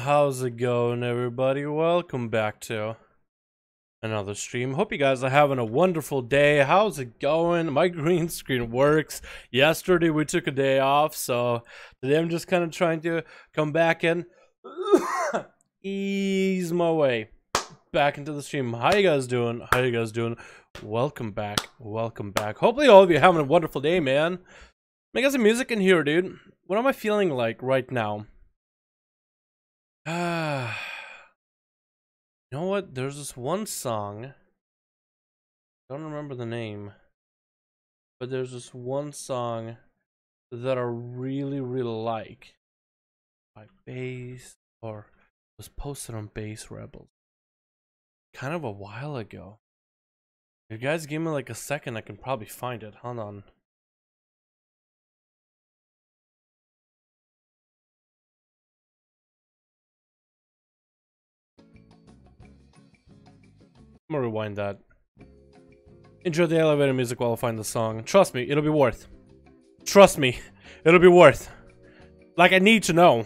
How's it going, everybody? Welcome back to another stream. Hope you guys are having a wonderful day. How's it going? My green screen works. Yesterday we took a day off, so today I'm just kind of trying to come back and ease my way back into the stream. How you guys doing? How you guys doing? Welcome back. Welcome back. Hopefully all of you are having a wonderful day, man. I got some music in here, dude. What am I feeling like right now? You know what? There's this one song. I don't remember the name. But there's this one song that I really like. By Bass, or was posted on Bass Rebels. Kind of a while ago. If you guys give me like a second, I can probably find it. Hold on. I'm gonna rewind that. Enjoy the elevator music while I find the song. Trust me, it'll be worth. Trust me, it'll be worth. Like, I need to know.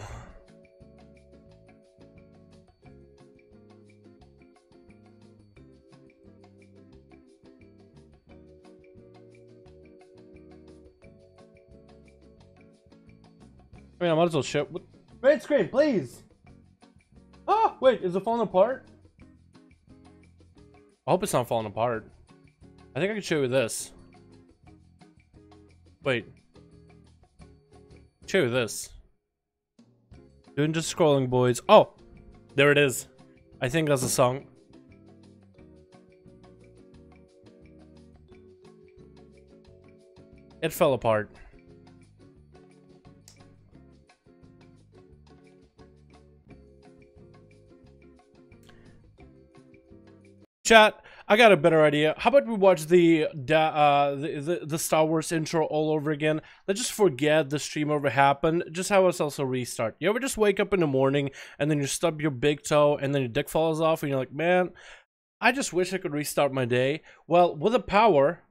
I mean, I might as well share. Red screen, please! Oh, wait, is it falling apart? I hope it's not falling apart. I think I can show you this. Wait. Show you this. Doing just scrolling, boys. Oh! There it is. I think that's a song. It fell apart. Chat, I got a better idea. How about we watch the Star Wars intro all over again? Let's just forget the stream ever happened. Just have us also restart. You ever just wake up in the morning and then you stub your big toe and then your dick falls off and you're like, man, I just wish I could restart my day. Well, with the power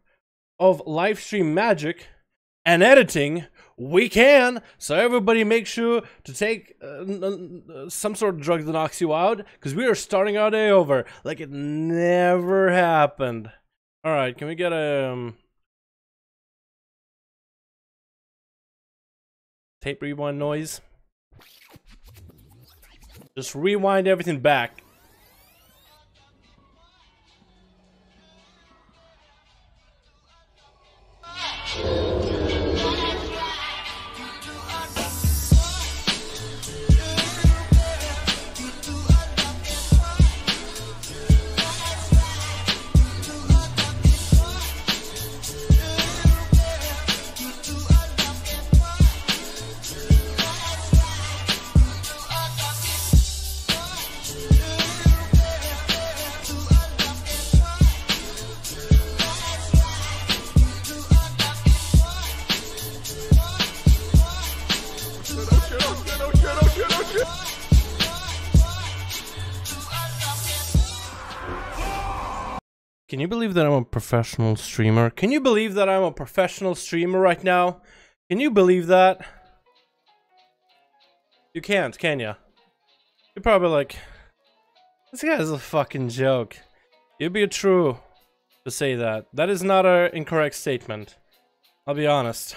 of live stream magic and editing, we can. So everybody make sure to take some sort of drug that knocks you out, because we are starting our day over like it never happened. All right, can we get a tape rewind noise? Just rewind everything back. Can you believe that I'm a professional streamer? Can you believe that I'm a professional streamer right now? Can you believe that? You can't, can ya? You're probably like, this guy's a fucking joke. It'd be true to say that. That is not an incorrect statement. I'll be honest.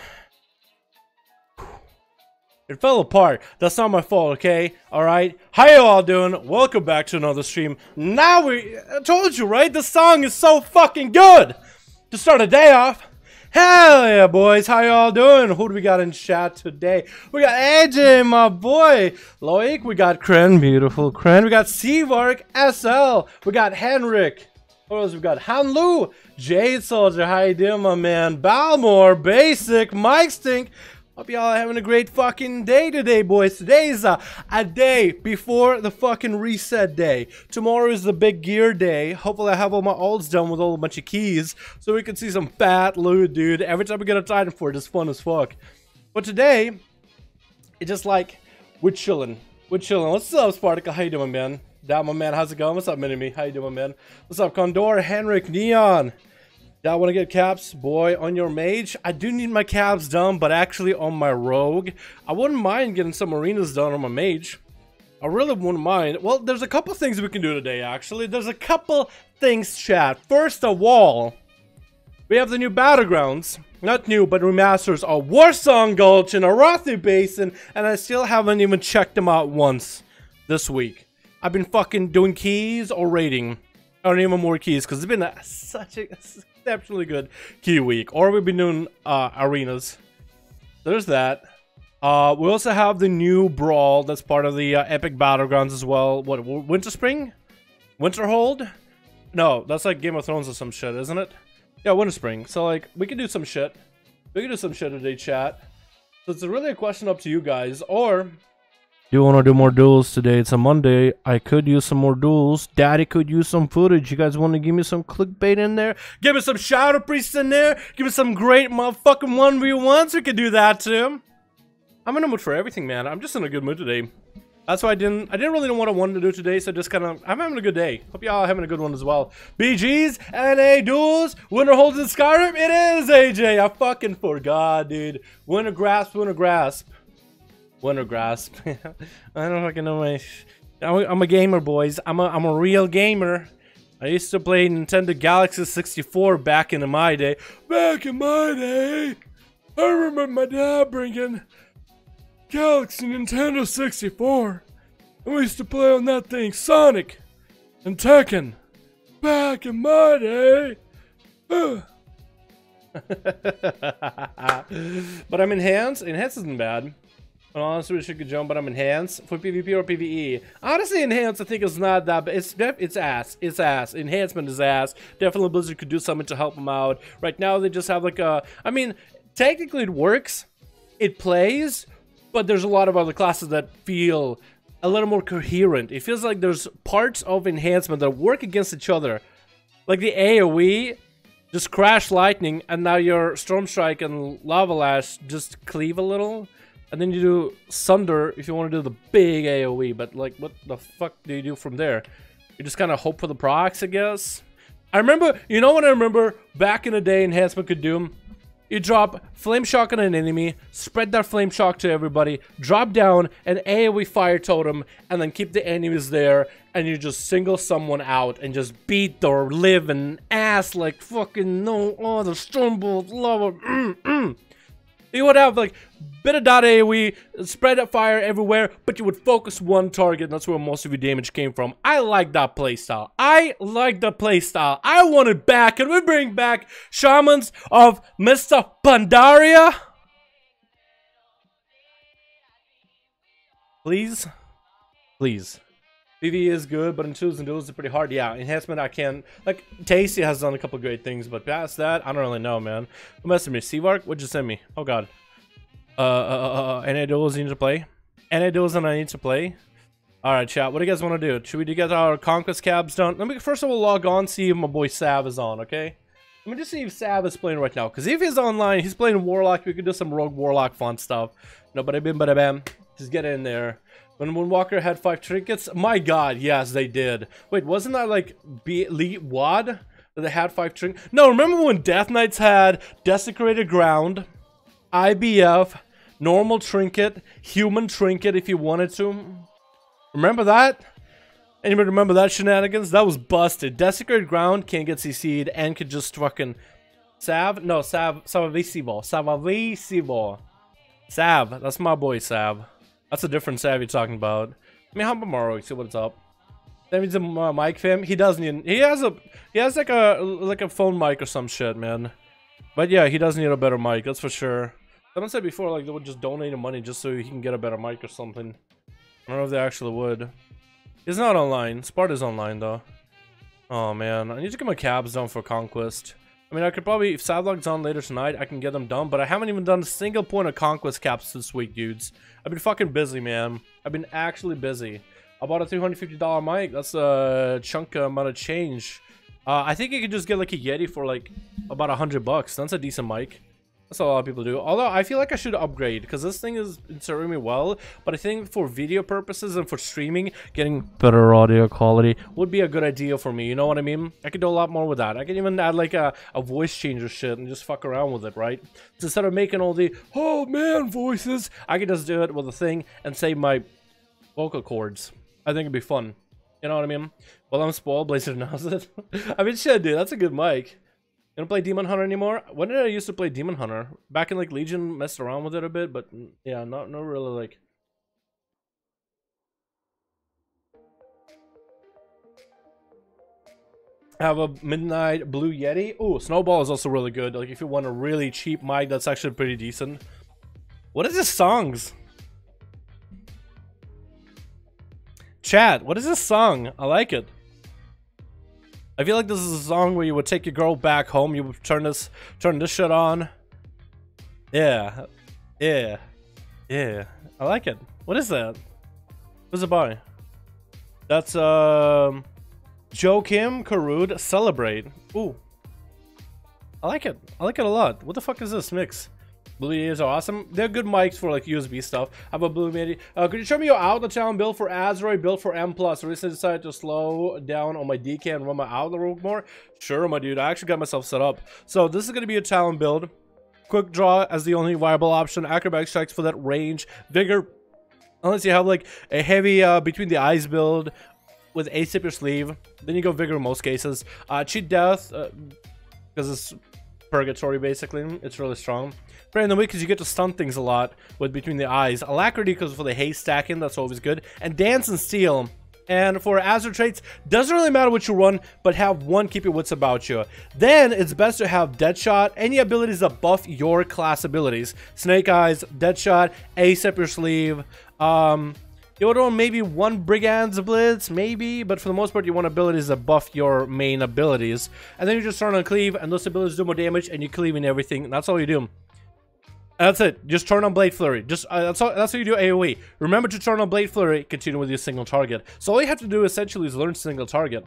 It fell apart. That's not my fault, okay? Alright? How you all doing? Welcome back to another stream. Now I told you, right? The song is so fucking good! To start a day off. Hell yeah, boys. How y'all doing? Who do we got in chat today? We got AJ, my boy. Loic. We got Kren. Beautiful Kren. We got Seavark SL. We got Henrik. What else we got? Hanlu. Jade Soldier. How you doing, my man? Balmore. Basic. Mike Stink. Hope y'all are having a great fucking day today, boys. Today's a day before the fucking reset day. Tomorrow is the big gear day. Hopefully I have all my ults done with a bunch of keys so we can see some fat loot, dude. Every time we get a Titan for it, it's fun as fuck. But today, it's just like, we're chilling. We're chilling. What's up, Spartica? How you doing, man? Down, my man. How's it going? What's up, Mini-Me? How you doing, man? What's up, Condor? Henrik, Neon. I want to get caps, boy, on your mage. I do need my caps done, but actually on my rogue. I wouldn't mind getting some arenas done on my mage. I really wouldn't mind. Well, there's a couple things we can do today, actually. There's a couple things, chat. First of all, we have the new battlegrounds. Not new, but remasters of Warsong Gulch and Arathi Basin, and I still haven't even checked them out once this week. I've been fucking doing keys or raiding. I don't even more keys, because it's been such a exceptionally good key week. Or we've been doing arenas. There's that. We also have the new brawl that's part of the epic battlegrounds as well. What, Winter Spring? Winter Hold? No, that's like Game of Thrones or some shit, isn't it? Yeah, Winter Spring. So like, we can do some shit. We can do some shit today, chat. So it's really a question up to you guys. Or you want to do more duels today? It's a Monday. I could use some more duels. Daddy could use some footage. You guys want to give me some clickbait in there? Give me some Shadow Priests in there? Give me some great motherfucking 1v1s? We could do that too. I'm in a mood for everything, man. I'm just in a good mood today. That's why I didn't really know what I wanted to do today, so just kind of, I'm having a good day. Hope y'all are having a good one as well. BGs, NA, Duels, Winter Holds in Skyrim? It is, AJ. I fucking forgot, dude. Winter Grasp, Winter Grasp. Winter Grasp. I don't fucking know my... I'm a gamer, boys. I'm a real gamer. I used to play Nintendo Galaxy 64 back in my day. Back in my day, I remember my dad bringing Galaxy Nintendo 64. And we used to play on that thing, Sonic and Tekken. Back in my day. But I'm enhanced. Enhanced isn't bad. Honestly, we should jump, but I'm enhanced for PvP or PvE. Honestly, enhanced I think is not that bad. It's ass. It's ass. Enhancement is ass. Definitely Blizzard could do something to help them out. Right now, they just have like a... I mean, technically it works. It plays, but there's a lot of other classes that feel a little more coherent. It feels like there's parts of enhancement that work against each other. Like the AoE, just crash lightning, and now your Storm Strike and Lava Lash just cleave a little. And then you do Sunder if you want to do the big AoE, but like, what the fuck do you do from there? You just kind of hope for the procs, I guess. I remember, you know what I remember back in the day enhancement could do? You drop Flame Shock on an enemy, spread that Flame Shock to everybody, drop down an AoE Fire Totem, and then keep the enemies there, and you just single someone out and just beat their living ass like fucking no other Stormbolt Lava. You would have like bit of .aoe, spread that fire everywhere, but you would focus one target, and that's where most of your damage came from. I like that playstyle. I like the playstyle. I want it back. Can we bring back Shamans of Mr. Pandaria? Please? Please. PvE is good, but in twos and duels it's pretty hard. Yeah, enhancement I can. Like, Tasty has done a couple great things, but past that, I don't really know, man. Who messaged me? Seavark? What'd you send me? Oh god. NA duels you need to play? NA duels and I need to play? Alright, chat. What do you guys want to do? Should we get our Conquest cabs done? Let me first of all log on, see if my boy Sav is on, okay? Let me just see if Sav is playing right now. Because if he's online, he's playing Warlock, we could do some Rogue Warlock fun stuff. No, bada bim, bada bam. Just get in there. When Moonwalker had 5 trinkets? My god, yes, they did. Wait, wasn't that like WAD? That they had 5 trinkets? No, remember when Death Knights had Desecrated Ground, IBF, Normal Trinket, Human Trinket if you wanted to? Remember that? Anybody remember that shenanigans? That was busted. Desecrated Ground can't get CC'd and could just fucking... Sav? No, Savavisivo. Sav, that's my boy Sav. That's a different Sav you're talking about. I mean, how about Morrow? See what's up. That means a mic fam. He doesn't even. He has like a phone mic or some shit, man. But yeah, he does need a better mic, that's for sure. Someone said before, like, they would just donate him money just so he can get a better mic or something. I don't know if they actually would. He's not online. Sparta's online, though. Oh, man. I need to get my cabs done for Conquest. I mean, I could probably, if Savlog's on later tonight, I can get them done. But I haven't even done a single point of Conquest caps this week, dudes. I've been fucking busy, man. I've been actually busy. I bought a $350 mic. That's a chunk amount of change. I think you could just get, like, a Yeti for, like, about $100. That's a decent mic. That's what a lot of people do. Although, I feel like I should upgrade, because this thing is serving me well. But I think for video purposes and for streaming, getting better audio quality would be a good idea for me. You know what I mean? I could do a lot more with that. I can even add, like, a voice changer shit and just fuck around with it, right? So instead of making all the, oh, man, voices, I could just do it with a thing and save my vocal cords. I think it'd be fun. You know what I mean? Well, I'm spoiled. Blazer knows it. I mean, shit, dude. That's a good mic. You don't play Demon Hunter anymore? When did I used to play Demon Hunter? Back in, like, Legion, messed around with it a bit, but yeah, not really, like... I have a Midnight Blue Yeti. Oh, Snowball is also really good. Like, if you want a really cheap mic, that's actually pretty decent. What is this songs? Chat, what is this song? I like it. I feel like this is a song where you would take your girl back home, you would turn this shit on. Yeah. Yeah. Yeah. I like it. What is that? Who's it by? That's Joakim Karud Celebrate. Ooh. I like it. I like it a lot. What the fuck is this mix? Blue Yetis are awesome. They're good mics for, like, USB stuff. How about Blue Yeti? Could you show me your outlet channel build for Azeroth, built for M+? I recently decided to slow down on my DK and run my outlet a little more. Sure, my dude. I actually got myself set up. So this is going to be a talent build. Quick draw as the only viable option. Acrobatic strikes for that range. Vigor, unless you have, like, a heavy between the eyes build with ace up your sleeve. Then you go Vigor in most cases. Cheat Death, because it's purgatory, basically. It's really strong. Prayer in the Week because you get to stun things a lot with between the eyes. Alacrity because for the haste stacking, that's always good. And Dance and Steal. And for Azeroth traits, doesn't really matter what you run, but have one keep your wits about you. Then it's best to have Deadshot, any abilities that buff your class abilities. Snake Eyes, Deadshot, Ace up your sleeve. You would want maybe one Brigand's Blitz, maybe, but for the most part, you want abilities that buff your main abilities. And then you just turn on Cleave, and those abilities do more damage, and you cleave in everything. And that's all you do. That's it. Just turn on Blade Flurry. Just that's how you do AoE. Remember to turn on Blade Flurry. Continue with your single target. So all you have to do essentially is learn single target.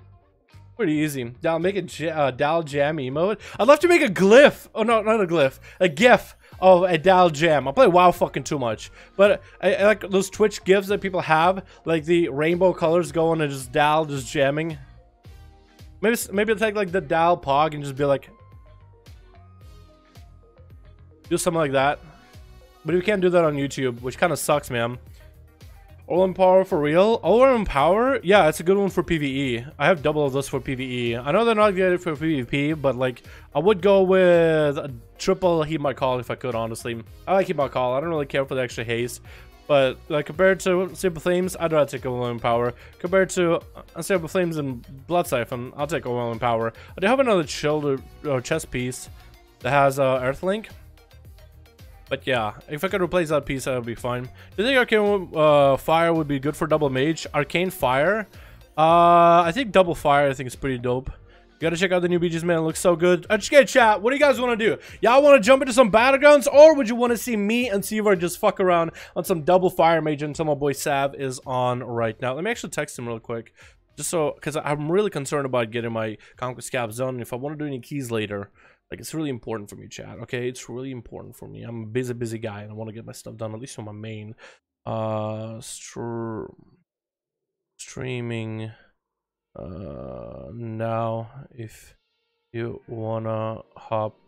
Pretty easy. Dal, make a Dal Jam emote. I'd love to make a glyph. Oh no, not a glyph. A GIF of a Dal Jam. I play WoW fucking too much, but I like those Twitch GIFs that people have, like the rainbow colors going and just Dal just jamming. Maybe I'll take like the Dal Pog and just be like. Do something like that. But we can't do that on YouTube, which kind of sucks, man. Olin Power for real? Olin Power? Yeah, it's a good one for PvE. I have double of those for PvE. I know they're not good for PvP, but like, I would go with a triple Heat My Call if I could, honestly. I like Heat My Call. I don't really care for the extra haste. But like, compared to Simple Flames, I'd rather take Olin Power. Compared to Simple Flames and Blood Siphon, I'll take Olin Power. I do have another shoulder or chest piece that has Earthlink. But yeah, if I could replace that piece, that would be fine. Do you think Arcane Fire would be good for double mage? Arcane Fire? I think double fire, I think is pretty dope. You gotta check out the new BGs, man. It looks so good. Just get chat. What do you guys want to do? Y'all want to jump into some battlegrounds? Or would you want to see me and Seaver just fuck around on some double fire mage until my boy Sav is on right now? Let me actually text him real quick. Just so, because I'm really concerned about getting my Conquest Caps done. If I want to do any keys later. Like, it's really important for me, chat, okay? It's really important for me. I'm a busy guy, and I want to get my stuff done, at least on my main. Streaming. Now, if you wanna hop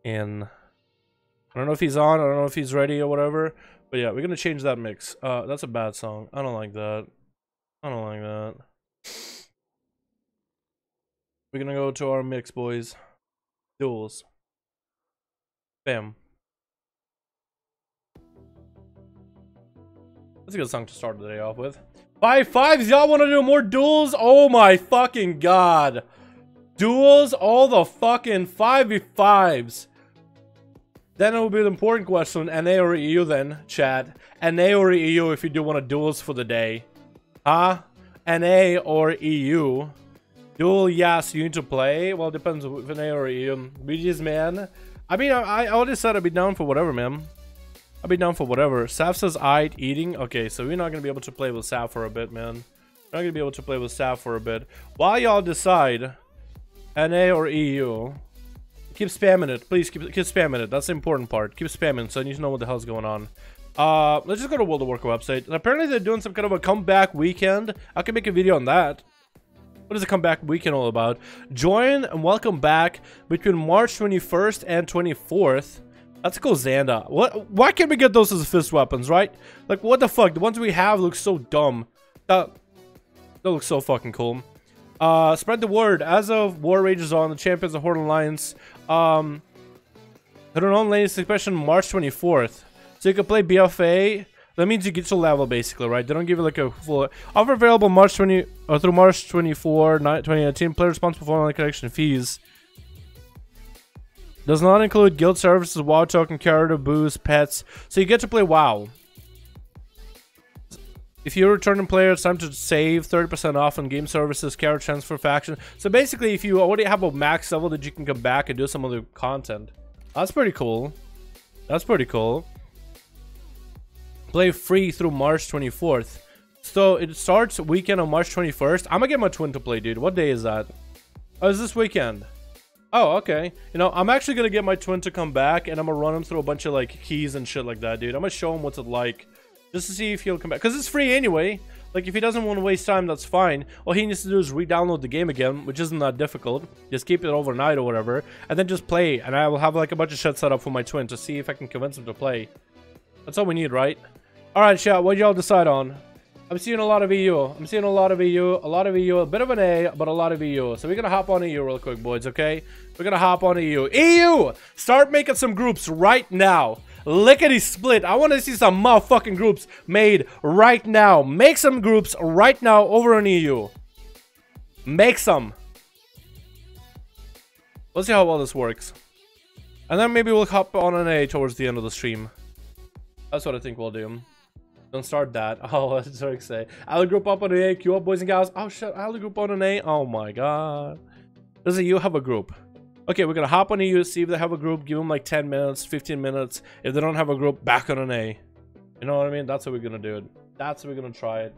in. I don't know if he's on, I don't know if he's ready or whatever. But yeah, we're gonna change that mix. That's a bad song. I don't like that. I don't like that. We're gonna go to our mix, boys. Duels. Bam. That's a good song to start the day off with. 5-5s, y'all want to do more duels? Oh my fucking god. Duels, all the fucking 5v5s. Then it will be the important question, NA or EU then, chat. NA or EU if you do want to duels for the day. Huh? NA or EU? Duel, yes, you need to play. Well, it depends if NA or EU. BG's, man. I mean, I already said I'd be down for whatever, man. I'd be down for whatever. Saf says, I'd eating. Okay, so we're not going to be able to play with Saf for a bit, man. We're not going to be able to play with Saf for a bit. While y'all decide, NA or EU, keep spamming it. Please keep spamming it. That's the important part. Keep spamming so I need to know what the hell's going on. Let's just go to World of Warcraft website. And apparently they're doing some kind of a comeback weekend. I can make a video on that. What is the comeback weekend all about? Join and welcome back between March 21st and 24th. Let's go Xanda. What? Why can't we get those as fist weapons, right? Like, what the fuck? The ones we have look so dumb. That looks so fucking cool. Spread the word. As of War rages on, the champions of Horde Alliance. They're on latest expression March 24th. So you can play BFA. That means you get to level basically, right? They don't give you like a full offer available March 20 or through March 24, 2019. Player responsible for online connection fees. Does not include guild services, WoW token, character boost, pets. So you get to play WoW. If you're a returning player, it's time to save 30% off on game services, character transfer, faction. So basically, if you already have a max level, that you can come back and do some other content. That's pretty cool. That's pretty cool. Play free through March 24th. So it starts weekend on March 21st. I'm gonna get my twin to play, dude. What day is that? Oh, is this weekend? Oh, okay. You know, I'm actually gonna get my twin to come back, and I'm gonna run him through a bunch of like keys and shit like that, dude. I'm gonna show him what's it like, just to see if he'll come back. Because it's free anyway. Like, if he doesn't want to waste time, that's fine. All he needs to do is re-download the game again, which isn't that difficult. Just keep it overnight or whatever, and then just play. And I will have like a bunch of shit set up for my twin to see if I can convince him to play. That's all we need, right? Alright, chat, what y'all decide on? I'm seeing a lot of EU. I'm seeing a lot of EU, a bit of an A, but a lot of EU. So we're gonna hop on EU real quick, boys, okay? We're gonna hop on EU. EU! Start making some groups right now. Lickety split. I want to see some motherfucking groups made right now. Make some groups right now over on EU. Make some. Let's see how well this works. And then maybe we'll hop on an A towards the end of the stream. That's what I think we'll do. Don't start that. Oh, that's what I say. I'll group up on an A. Queue up, boys and gals. Oh, shit. I'll group on an A. Oh, my God. Does EU have a group? Okay, we're going to hop on EU, see if they have a group. Give them like 10 minutes, 15 minutes. If they don't have a group, back on an A. You know what I mean? That's how we're going to do it. That's how we're going to try it.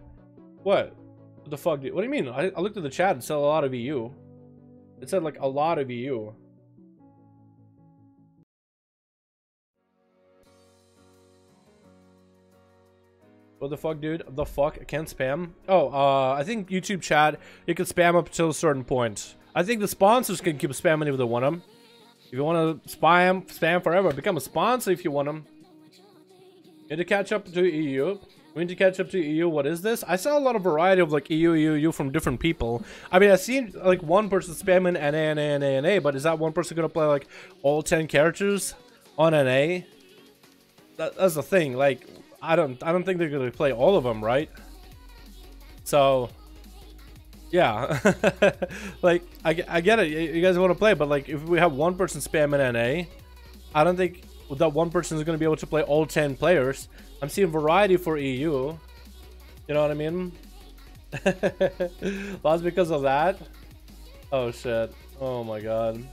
What? What the fuck? What do you mean? I looked at the chat and said a lot of EU. It said like a lot of EU. What the fuck, dude? The fuck? I can't spam? Oh, I think YouTube chat, you can spam up till a certain point. I think the sponsors can keep spamming if they want them. If you want to spam forever, become a sponsor if you want them. You need to catch up to EU. We need to catch up to EU. What is this? I saw a lot of variety of like EU from different people. I mean, I seen like one person spamming NA, but is that one person gonna play like all 10 characters on NA? That's the thing. Like, I don't think they're gonna play all of them, right? So, yeah, like I get it. You guys want to play, but like if we have one person spamming NA, I don't think that one person is gonna be able to play all 10 players. I'm seeing variety for EU. You know what I mean? That's because of that. Oh shit! Oh my god! And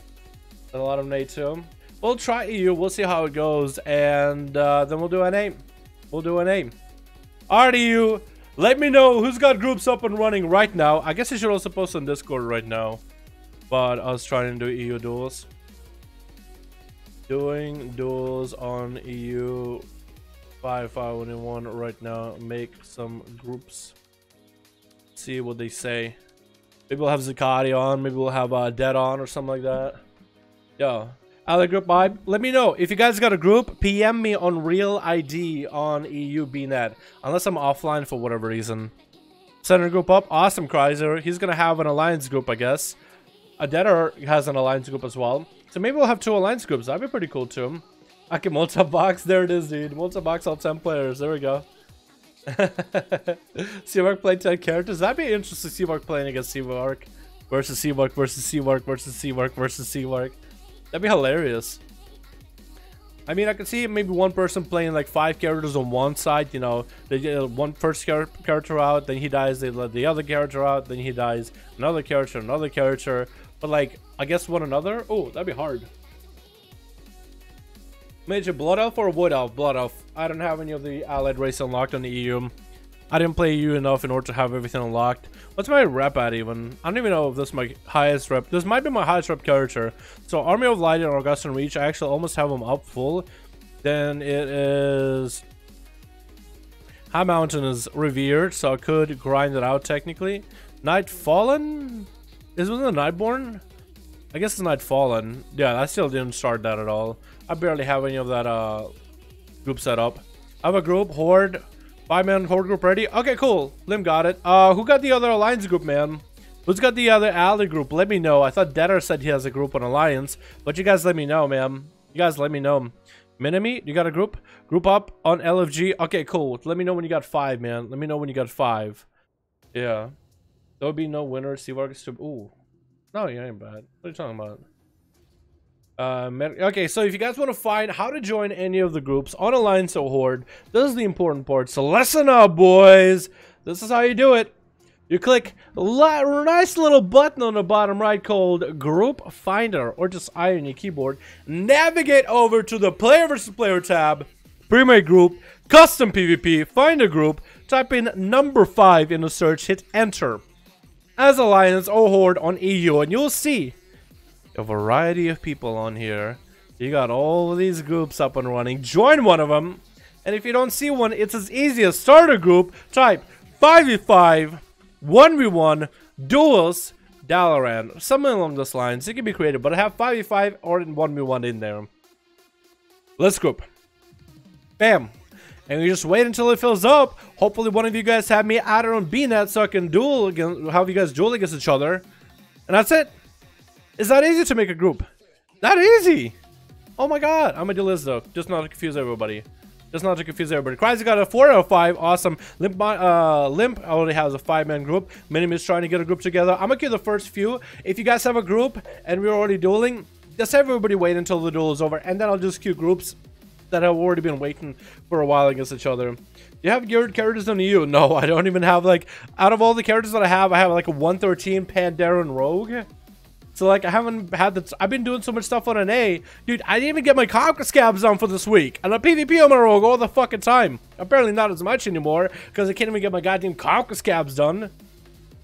a lot of NA too. We'll try EU. We'll see how it goes, and then we'll do NA. We'll do an aim. Alright, EU, let me know who's got groups up and running right now. I guess I should also post on Discord right now. But I was trying to do EU duels. Doing duels on EU 5511 right now. Make some groups. See what they say. Maybe we'll have Zakati on. Maybe we'll have Dead on or something like that. Yeah. Other group vibe. Let me know if you guys got a group. PM me on real ID on EU BNet, unless I'm offline for whatever reason. Send a group up. Awesome, Chrysler. He's gonna have an alliance group, I guess. Deader has an alliance group as well, so maybe we'll have 2 alliance groups. That'd be pretty cool too. I can multi-box. There it is, dude. Multi-box all 10 players. There we go. Seavark playing 10 characters. That'd be interesting. Seavark playing against Seavark. versus Seawork versus Seawork versus Seawork versus Seawork. That'd be hilarious. I mean, I could see maybe one person playing like 5 characters on one side, you know, they get one first character out, then he dies, they let the other character out, then he dies, another character, but like, I guess one another? Oh, that'd be hard. Major Blood Elf or Wood Elf? Blood Elf. I don't have any of the allied race unlocked on the EU. I didn't play EU enough in order to have everything unlocked. What's my rep at even? I don't even know if this is my highest rep. This might be my highest rep character. So Army of Light and Augustan Reach, I actually almost have them up full. Then it is... High Mountain is Revered, so I could grind it out technically. Night Fallen? Is it the Nightborn? I guess it's Night Fallen. Yeah, I still didn't start that at all. I barely have any of that group set up. I have a group, Horde. 5-man Horde group ready? Okay, cool. Lim got it. Who got the other Alliance group, man? Who's got the other ally group? Let me know. I thought Dalaran said he has a group on Alliance, but you guys let me know, man. You guys let me know. Minimi, you got a group? Group up on LFG? Okay, cool. Let me know when you got 5, man. Let me know when you got 5. Yeah. There would be no winner. Seawork. Ooh. No, you ain't bad. What are you talking about? Okay, so if you guys want to find how to join any of the groups on Alliance or Horde, this is the important part. So listen up, boys. This is how you do it. You click a nice little button on the bottom right called Group Finder, or just I on your keyboard. Navigate over to the Player vs. Player tab, Primate Group, Custom PvP, find a group, type in number 5 in the search, hit Enter. As Alliance or Horde on EU, and you'll see a variety of people on here. You got all of these groups up and running. Join one of them, and if you don't see one, it's as easy as start a group, type 5v5 1v1 Duels Dalaran, something along those lines. It can be creative, but I have 5v5 or 1v1 in there. Let's group. Bam. And you just wait until it fills up. Hopefully one of you guys have me added on BNet so I can duel against, have you guys duel against each other. And that's it. It's that easy to make a group. That easy. Oh my god. I'm gonna do this though. Just not to confuse everybody. Crazy got a 4 out of 5. Awesome. Limp already has a 5-man group. Minim is trying to get a group together. I'm gonna queue the first few. If you guys have a group and we're already dueling, just have everybody wait until the duel is over, and then I'll just queue groups that have already been waiting for a while against each other. You have geared characters on EU? No, I don't even have, like, out of all the characters that I have like a 113 Pandaren Rogue. So like I haven't had the I've been doing so much stuff on NA. Dude, I didn't even get my conquer scabs on for this week. And I PvP on my rogue all the fucking time. Apparently not as much anymore, because I can't even get my goddamn conquer scabs done.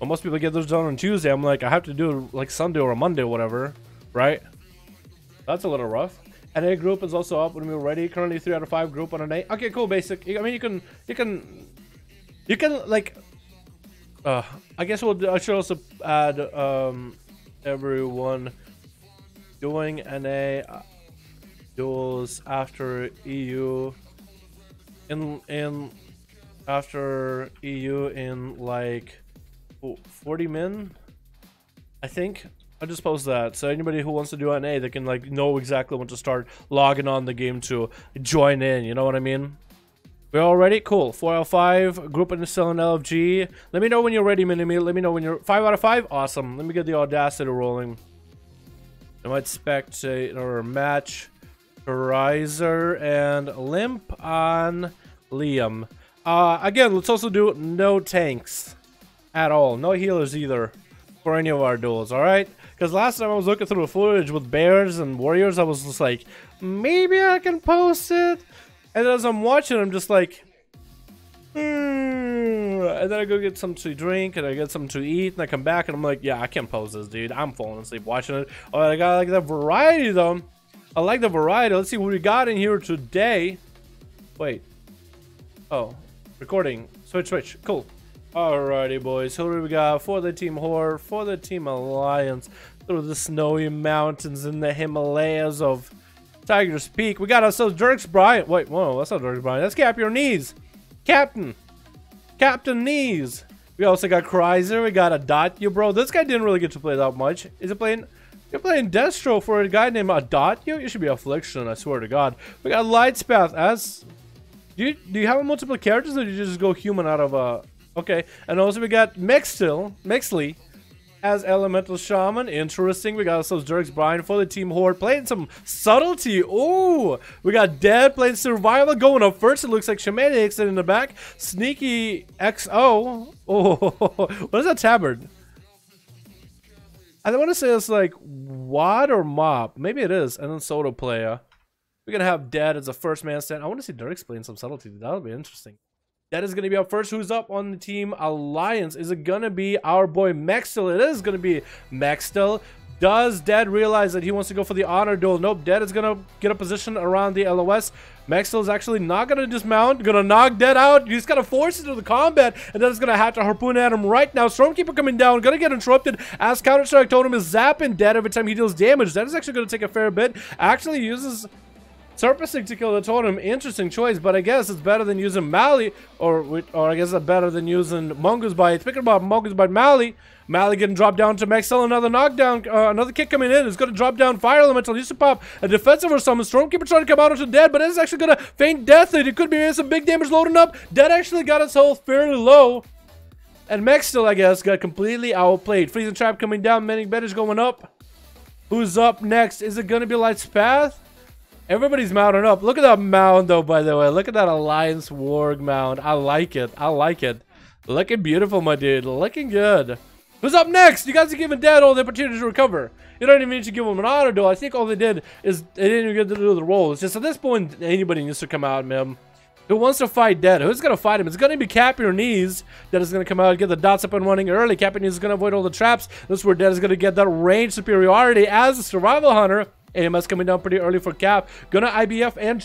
Well, most people get those done on Tuesday. I'm like, I have to do it like Sunday or a Monday or whatever. Right? That's a little rough. NA group is also up when we're ready. Currently 3 out of 5 group on NA. Okay, cool, basic. I mean you can like I guess I should also add everyone doing NA duels after EU in after EU in like 40 min, I think. I just post that so anybody who wants to do NA, they can like know exactly when to start logging on the game to join in, you know what I mean? We're all ready? Cool. 4 out of 5. Group and still in LFG. Let me know when you're ready, Minimi. Let me know when you're 5 out of 5. Awesome. Let me get the audacity rolling. I might spectate or match Riser and Limp on Liam. Again, let's also do no tanks at all. No healers either for any of our duels, alright? Because last time I was looking through the footage with bears and warriors, I was just like, maybe I can post it. And as I'm watching, I'm just like, and then I go get something to drink, and I get something to eat, and I come back, and I'm like, yeah, I can't pose this, dude. I'm falling asleep watching it. Oh, I got like the variety, though. I like the variety. Let's see what we got in here today. Wait. Oh, recording. Switch. Cool. Alrighty, boys. Who do we got for the Team Horde, for the Team Alliance, through the snowy mountains in the Himalayas of Tiger's Peak? We got ourselves Dirks Bryant. Wait, whoa, that's not Dirks Bryant. That's Cap Your Knees. Captain Knees. We also got Chrysler. We got a Dot You, bro. This guy didn't really get to play that much. Is it playing? You're playing Destro for a guy named Dot You? You should be Affliction, I swear to God. We got Lightspath as. Do you have multiple characters, or do you just go human out of a? Okay, and also we got Mexley. as Elemental Shaman. Interesting. We got ourselves Dirk's Brian for the Team Horde playing some subtlety. Ooh, we got Dead playing Survival going up first. It looks like Shamanic in the back. Sneaky XO. Oh, what is that tabard? I want to say it's like Wad or Mop. Maybe it is. And then Soda Player. We're going to have Dead as a first man stand. I want to see Dirk playing some subtlety. That'll be interesting. That is going to be up first. Who's up on the Team Alliance? Is it going to be our boy Mextel? It is going to be Mextel. Does Dead realize that he wants to go for the honor duel? Nope. Dead is going to get a position around the LOS. Mextel is actually not going to dismount. Going to knock Dead out. He's going to force into the combat. And then it's going to have to harpoon at him right now. Stormkeeper coming down. Going to get interrupted as Counter-Strike Totem is zapping Dead every time he deals damage. That is actually going to take a fair bit. Actually uses Surfacing to kill the totem. Interesting choice, but I guess it's better than using Mali, or I guess it's better than using Mongoose Bite. Speaking about Mongoose Bite, Mali getting dropped down to Mextel. Another knockdown, another kick coming in. It's going to drop down Fire Elemental. Used to pop a defensive or something. Stormkeeper trying to come out onto Dead, but it's actually going to feint Death. It could be making some big damage loading up. Dead actually got his health fairly low. And Mextel, I guess, got completely outplayed. Freezing Trap coming down. Mending Bed is going up. Who's up next? Is it going to be Light's Path? Everybody's mounting up. Look at that mound, though, by the way. Look at that Alliance Warg mound. I like it. I like it. Looking beautiful, my dude. Looking good. Who's up next? You guys are giving Dead all the opportunity to recover. You don't even need to give him an honor duel. I think all they did is they didn't even get to do the roll. It's just at this point, anybody needs to come out, man. Who wants to fight Dead? Who's going to fight him? It's going to be Cap Your Knees that is going to come out and get the dots up and running early. Cap Your Knees is going to avoid all the traps. This is where Dead is going to get that range superiority as a survival hunter. AMS coming down pretty early for Cap. Gonna IBF and...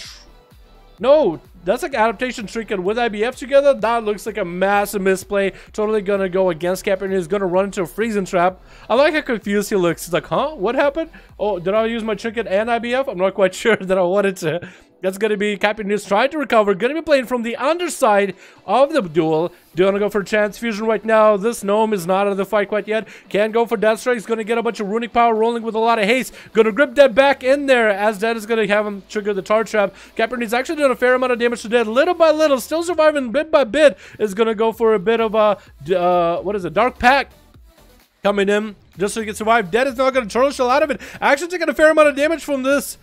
No, that's like adaptation trinket with IBF together. That looks like a massive misplay. Totally gonna go against Cap and he's gonna run into a freezing trap. I like how confused he looks. He's like, huh? What happened? Oh, did I use my trinket and IBF? I'm not quite sure that I wanted to. That's going to be Captain News trying to recover. Going to be playing from the underside of the duel. Going to go for Transfusion right now. This Gnome is not out of the fight quite yet. Can't go for Death Strike. He's going to get a bunch of runic power rolling with a lot of haste. Going to grip Dead back in there as Dead is going to have him trigger the tar trap. Captain News actually doing a fair amount of damage to Dead. Little by little. Still surviving bit by bit. Is going to go for a bit of a, what is it? Dark Pact coming in just so he can survive. Dead is not going to turtle shell out of it. Actually taking a fair amount of damage from this.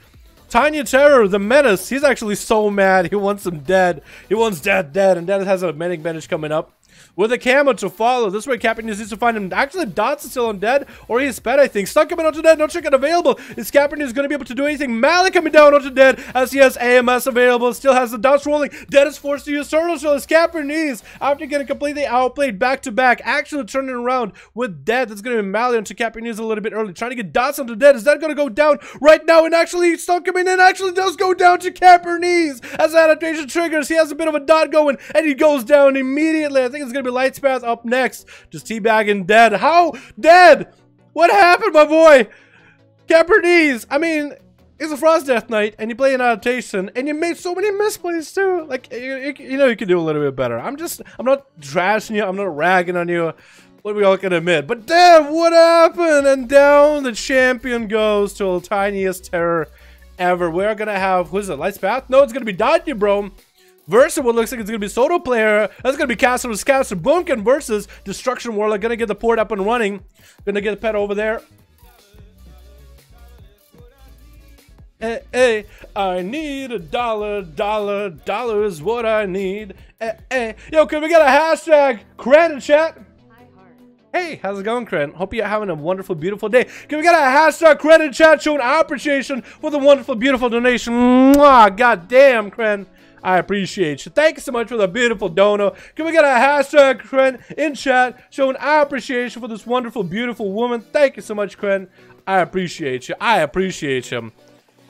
Tiny Terror, the Menace, he's actually so mad. He wants him dead. He wants Dead, and Dead has a medic bandage coming up. With a camo to follow. This way Captain needs to find him. Actually, Dots is still on Dead, or he's sped, I think. Stuck coming onto Dead, no chicken available. Is Captain is going to be able to do anything? Malik coming down onto Dead as he has AMS available. Still has the dots rolling. Dead is forced to use Turtle Shell as Captain needs after getting completely outplayed back to back. Actually turning around with Dead. That's going to be Malik onto Captain needs a little bit early. Trying to get Dots onto Dead. Is that going to go down right now? And actually, Stuck coming in actually does go down to Captain needs as adaptation triggers. He has a bit of a dot going and he goes down immediately. I think it's going to be Light's Path up next. Just teabagging Dead. How? Dead! What happened, my boy? Cabernet. I mean, it's a Frost Death Knight, and you play an adaptation, and you made so many misplays too. Like, you know, you could do a little bit better. I'm not trashing you. I'm not ragging on you. What we all can admit. But damn, what happened? And down the champion goes to the tiniest terror ever. We're gonna have, who's it? Light's Path? No, it's gonna be Dodgy, bro. Versus what looks like it's going to be Soto Player. That's going to be Caster Boomkin versus Destruction Warlock. Going to get the port up and running. Going to get the pet over there. Hey, hey, I need $1. $1 is what I need. Hey, hey. Yo, can we get a hashtag Kren in chat? Hey, how's it going, Kren? Hope you're having a wonderful, beautiful day. Can we get a hashtag Kren in chat showing our appreciation for the wonderful, beautiful donation? Mwah, God damn, Kren. I appreciate you. Thank you so much for the beautiful dono. Can we get a hashtag Kren in chat showing our appreciation for this wonderful, beautiful woman? Thank you so much, Kren. I appreciate you. I appreciate you.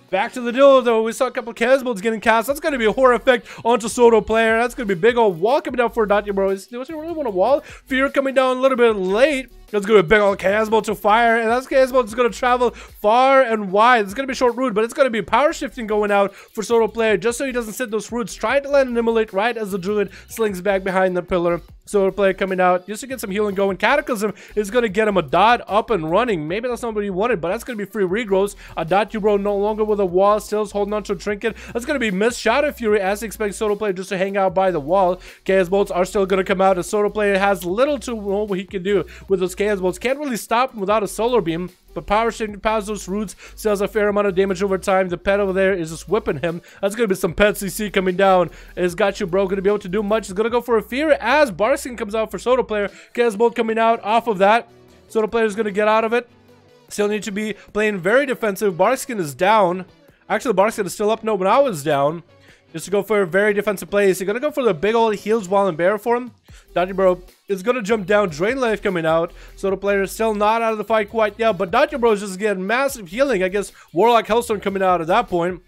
Back to the duel, though. We saw a couple of Casbolts getting cast. That's going to be a horror effect onto Soto Player. That's going to be a big old wall coming down for Dotty, bro. Does he really want a wall? Fear coming down a little bit late. It's going to be a big old Casbolt to fire. And that Casbolt is going to travel far and wide. It's going to be short route, but it's going to be power shifting going out for Soto Player just so he doesn't sit those roots. Trying to land an immolate right as the Druid slings back behind the pillar. Soto Player coming out just to get some healing going. Cataclysm is going to get him a dot up and running. Maybe that's not what he wanted, but that's going to be free regrowths. A dot bro no longer with a wall, still holding on to a trinket. That's going to be missed Shadow Fury as he expects Soto Player just to hang out by the wall. Chaos Bolts are still going to come out as Soto Player has little to know what he can do with those chaos bolts. Can't really stop him without a solar beam, but power shifting past those roots still has a fair amount of damage over time. The pet over there is just whipping him. That's gonna be some pet CC coming down. It's got you, bro. Gonna be able to do much. It's gonna go for a fear as Barskin comes out for Soda Player. Chaos bolt coming out off of that. Soda Player is gonna get out of it. Still need to be playing very defensive. Barskin is down. Actually, Barskin is still up. No, but I was down. Just to go for a very defensive plays. You're gonna go for the big old heals while in bear for him. Dotty Bro is gonna jump down. Drain life coming out. So the player is still not out of the fight quite yet. But Dotty Bro is just getting massive healing. I guess Warlock Hellstone coming out at that point.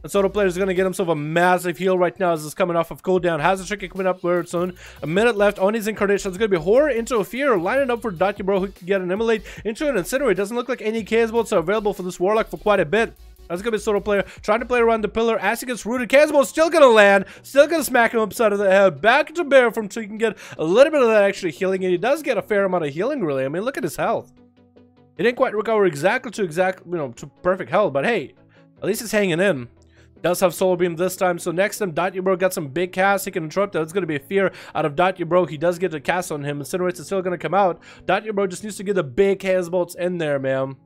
And so the player is gonna get himself a massive heal right now as it's coming off of cooldown. Has a tricky coming up very soon. A minute left on his incarnation. It's gonna be horror into a fear. Lining up for Dotty Bro who can get an immolate into an incinerate. Doesn't look like any chaos bolts are available for this Warlock for quite a bit. That's gonna be Soda Player trying to play around the pillar as he gets rooted. Chaos Bolt still gonna land, still gonna smack him upside of the head. Back into bear from so he can get a little bit of that extra healing, and he does get a fair amount of healing. Really, I mean, look at his health. He didn't quite recover exactly to perfect health, but hey, at least he's hanging in. Does have Solar Beam this time, so next time Dotty Bro got some big cast. He can interrupt that. It's going to be a fear out of Dotty Bro. He does get a cast on him. Incinerates is still going to come out. Dotty Bro just needs to get the big chaos bolts in there, man.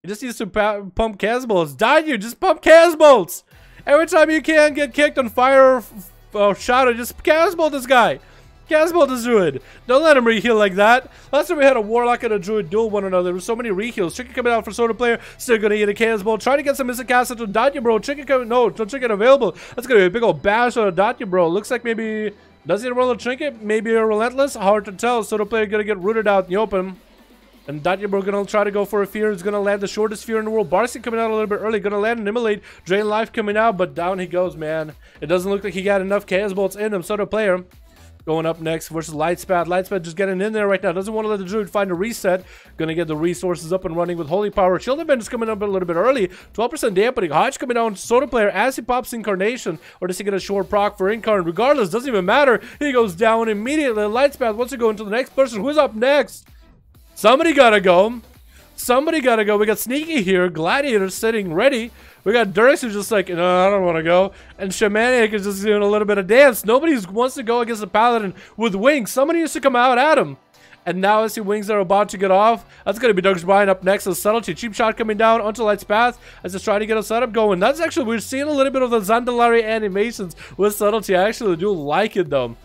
He just needs to pump chaos bolts. Dotty, just pump chaos bolts. Every time you can get kicked on fire or shot, just chaos bolt this guy. Chaos bolt this druid. Don't let him reheal like that. Last time we had a warlock and a druid duel one another. There were so many reheals. Tricky coming out for Soda Player. Still gonna get a chaos bolt. Trying to get some missing cast into Dotty Bro. Tricky coming. No trinket available. That's gonna be a big old bash on a Dotty Bro. Looks like maybe does he roll a trinket? Maybe a relentless. Hard to tell. Soda Player gonna get rooted out in the open. And Dotty Bro gonna try to go for a fear. He's gonna land the shortest fear in the world. Barskin coming out a little bit early. Gonna land an immolate. Drain life coming out, but down he goes, man. It doesn't look like he got enough chaos bolts in him. Soda Player going up next versus Lightspat. Lightspat just getting in there right now. Doesn't want to let the druid find a reset. Gonna get the resources up and running with Holy Power. Shield Event is coming up a little bit early. 12% dampening. Hodge coming down. Soda Player as he pops Incarnation. Or does he get a short proc for Incarn? Regardless, doesn't even matter. He goes down immediately. Lightspat wants to go into the next person. Who's up next? Somebody gotta go. Somebody gotta go. We got Sneaky here. Gladiator sitting ready. We got Durx who's just like, no, I don't want to go. And Shamanic is just doing a little bit of dance. Nobody wants to go against a Paladin with wings. Somebody used to come out at him. And now I see wings are about to get off. That's going to be Doug's Brian up next. So Subtlety. Cheap shot coming down onto Light's path as it's trying to get a setup going. That's actually, we're seeing a little bit of the Zandalari animations with Subtlety. I actually do like it though.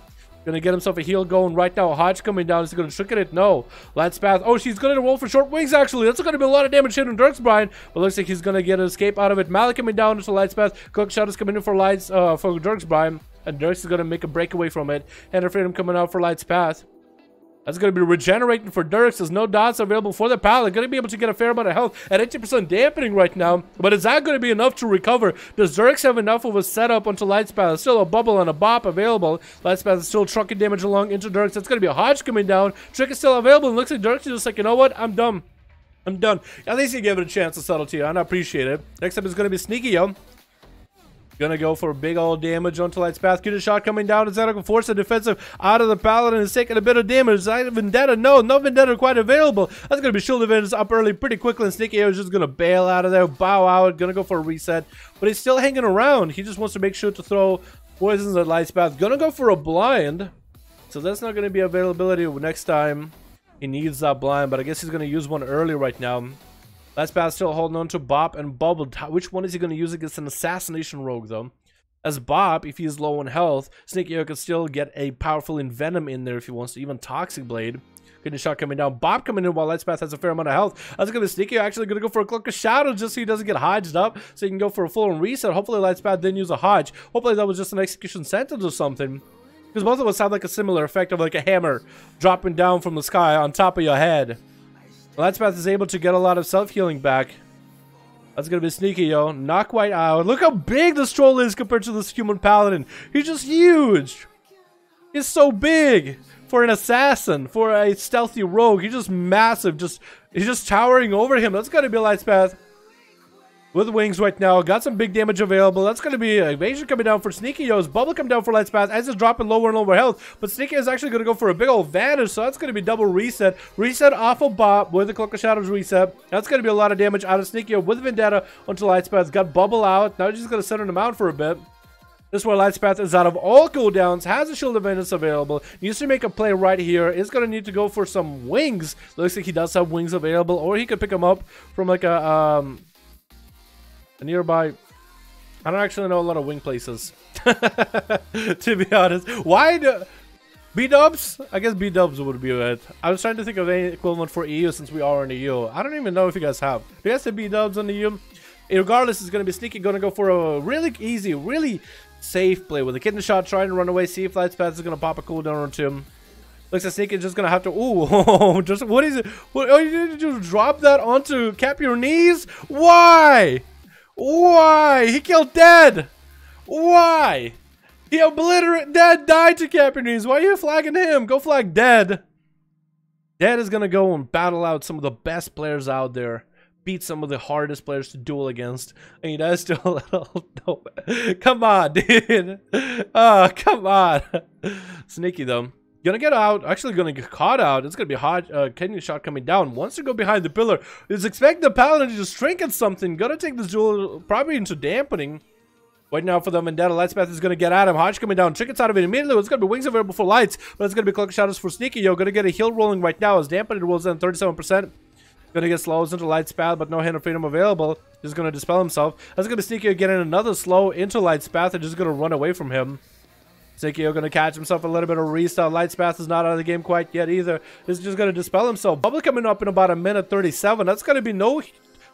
Gonna get himself a heal going right now. Hodge coming down. Is he gonna trinket it? No. Light's path. Oh, she's gonna roll for short wings actually. That's gonna be a lot of damage hitting Dirk's Brian. But looks like he's gonna get an escape out of it. Malik coming down into Light's path. Cook shot is coming in for Lights for Dirk's Brian. And Dirks is gonna make a breakaway from it. Hand of Freedom coming out for Light's path. That's going to be regenerating for Dirks. There's no dots available for the Paladin. Going to be able to get a fair amount of health at 80% dampening right now. But is that going to be enough to recover? Does Dirks have enough of a setup onto Light's path? There's still a bubble and a bop available. Light's path is still trucking damage along into Dirks. That's going to be a Hodge coming down. Trick is still available. And looks like Dirks is just like, you know what? I'm done. I'm done. At least he gave it a chance to Subtlety. I appreciate it. Next up is going to be Sneaky, yo. Gonna go for big old damage onto Light's path. Get a shot coming down. Is that going to force the defensive out of the Paladin? Is taking a bit of damage. Is that Vendetta? No Vendetta quite available. That's going to be Shield Event up early pretty quickly. And Sneaky is just going to bail out of there. Bow out. Gonna go for a reset. But he's still hanging around. He just wants to make sure to throw poisons at Light's path. Gonna go for a blind. So that's not going to be availability next time. He needs that blind. But I guess he's going to use one early right now. Light's path still holding on to Bop and Bubble. Which one is he going to use against an Assassination Rogue, though? As Bop, if he's low on health, Sneaky can still get a powerful Envenom in there if he wants to. Even Toxic Blade. Getting a shot coming down. Bop coming in while Light's path has a fair amount of health. That's going to be Sneaky. Actually going to go for a Cloak of Shadow just so he doesn't get hodged up. So he can go for a full-on reset. Hopefully Light's path didn't use a hodge. Hopefully that was just an execution sentence or something. Because both of us have like a similar effect of like a hammer dropping down from the sky on top of your head. Light's path is able to get a lot of self-healing back. That's gonna be Sneaky, yo. Not quite out. Look how big this troll is compared to this human paladin. He's just huge. He's so big for an assassin, for a stealthy rogue. He's just massive. He's just towering over him. That's gonna be Light's path with wings right now. Got some big damage available. That's going to be evasion coming down for Sneaky, yo. His bubble coming down for Light's path as it's dropping lower and lower health. But Sneaky is actually going to go for a big old vanish. So that's going to be double reset. Reset off of Bop with the Cloak of Shadows reset. That's going to be a lot of damage out of Sneaky, yo, with Vendetta onto Light's path. Got bubble out. Now he's just going to center him out for a bit. This is where Lightspath is out of all cooldowns, has a Shield of Vengeance available, needs to make a play right here, is going to need to go for some wings. Looks like he does have wings available, or he could pick them up from like a nearby... I don't actually know a lot of wing places, to be honest. Why do... B-dubs? I guess B-dubs would be it. I was trying to think of any equivalent for EU since we are in the EU. I don't even know if you guys have. Do you guys have B-dubs on the EU? Regardless, it's going to be Sneaky going to go for a really easy, really safe play with a kidney shot, trying to run away, see if Lightspath is going to pop a cooldown onto him. Looks like Sneaky is just going to have to... Ooh, just... What is it? What, oh, you need to drop that onto Cap Your Knees? Why? Why? He killed Dead. Why? He obliterated Dead, died to Cap Your Knees. Why are you flagging him? Go flag Dead. Dead is going to go and battle out some of the best players out there. Beat some of the hardest players to duel against, and he does still a little... No. Come on, dude. Oh, come on. Sneaky, though. Gonna get out. Actually, gonna get caught out. It's gonna be a hot kidney shot coming down. Wants to go behind the pillar. Is expecting the Paladin to just trinket something. Gonna take this duel probably into dampening. Waiting out for the Vendetta. Lightspath is gonna get at him. Hodge coming down. Trinkets out of it immediately. It's gonna be wings available for lights, but it's gonna be cloak shadows for Sneaky. Yo, gonna get a heal rolling right now as dampening rolls in 37%. Gonna get slows into Lightspath, but no Hand of Freedom available. Just gonna dispel himself. That's gonna be Sneaky getting another slow into Lightspath and just gonna run away from him. Sneaky gonna catch himself a little bit of restyle. Lightspath is not out of the game quite yet either. This is just gonna dispel himself. Bubble coming up in about a minute 37. That's gonna be no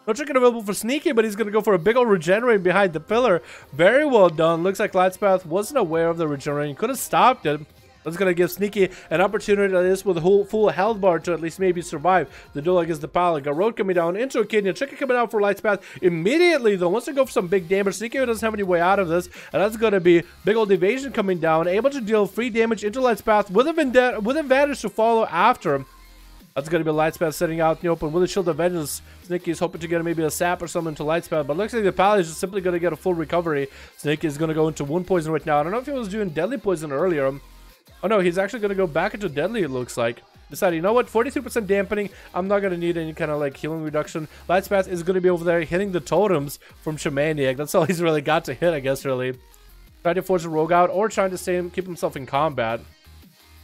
trinket available for Sneaky, but he's gonna go for a big old regenerate behind the pillar. Very well done. Looks like Lightspath wasn't aware of the regenerate. Could have stopped it. That's going to give Sneaky an opportunity like this with a full health bar to at least maybe survive the duel against the Paladin. Got Road coming down into a kidney. Tricky coming out for Lightspath immediately, though. Wants to go for some big damage. Sneaky doesn't have any way out of this, and that's going to be big old evasion coming down. Able to deal free damage into Lightspath with advantage to follow after him. That's going to be Lightspath sitting out in the open with a Shield of Vengeance. Sneaky is hoping to get maybe a sap or something to Lightspath, but looks like the Paladin is just simply going to get a full recovery. Sneaky is going to go into wound poison right now. I don't know if he was doing deadly poison earlier. Oh no, he's actually going to go back into deadly, it looks like. Decided, you know what, 42% dampening. I'm not going to need any kind of like healing reduction. Lightspath is going to be over there hitting the totems from Shamaniac. That's all he's really got to hit, I guess, really. Trying to force a rogue out or trying to keep himself in combat.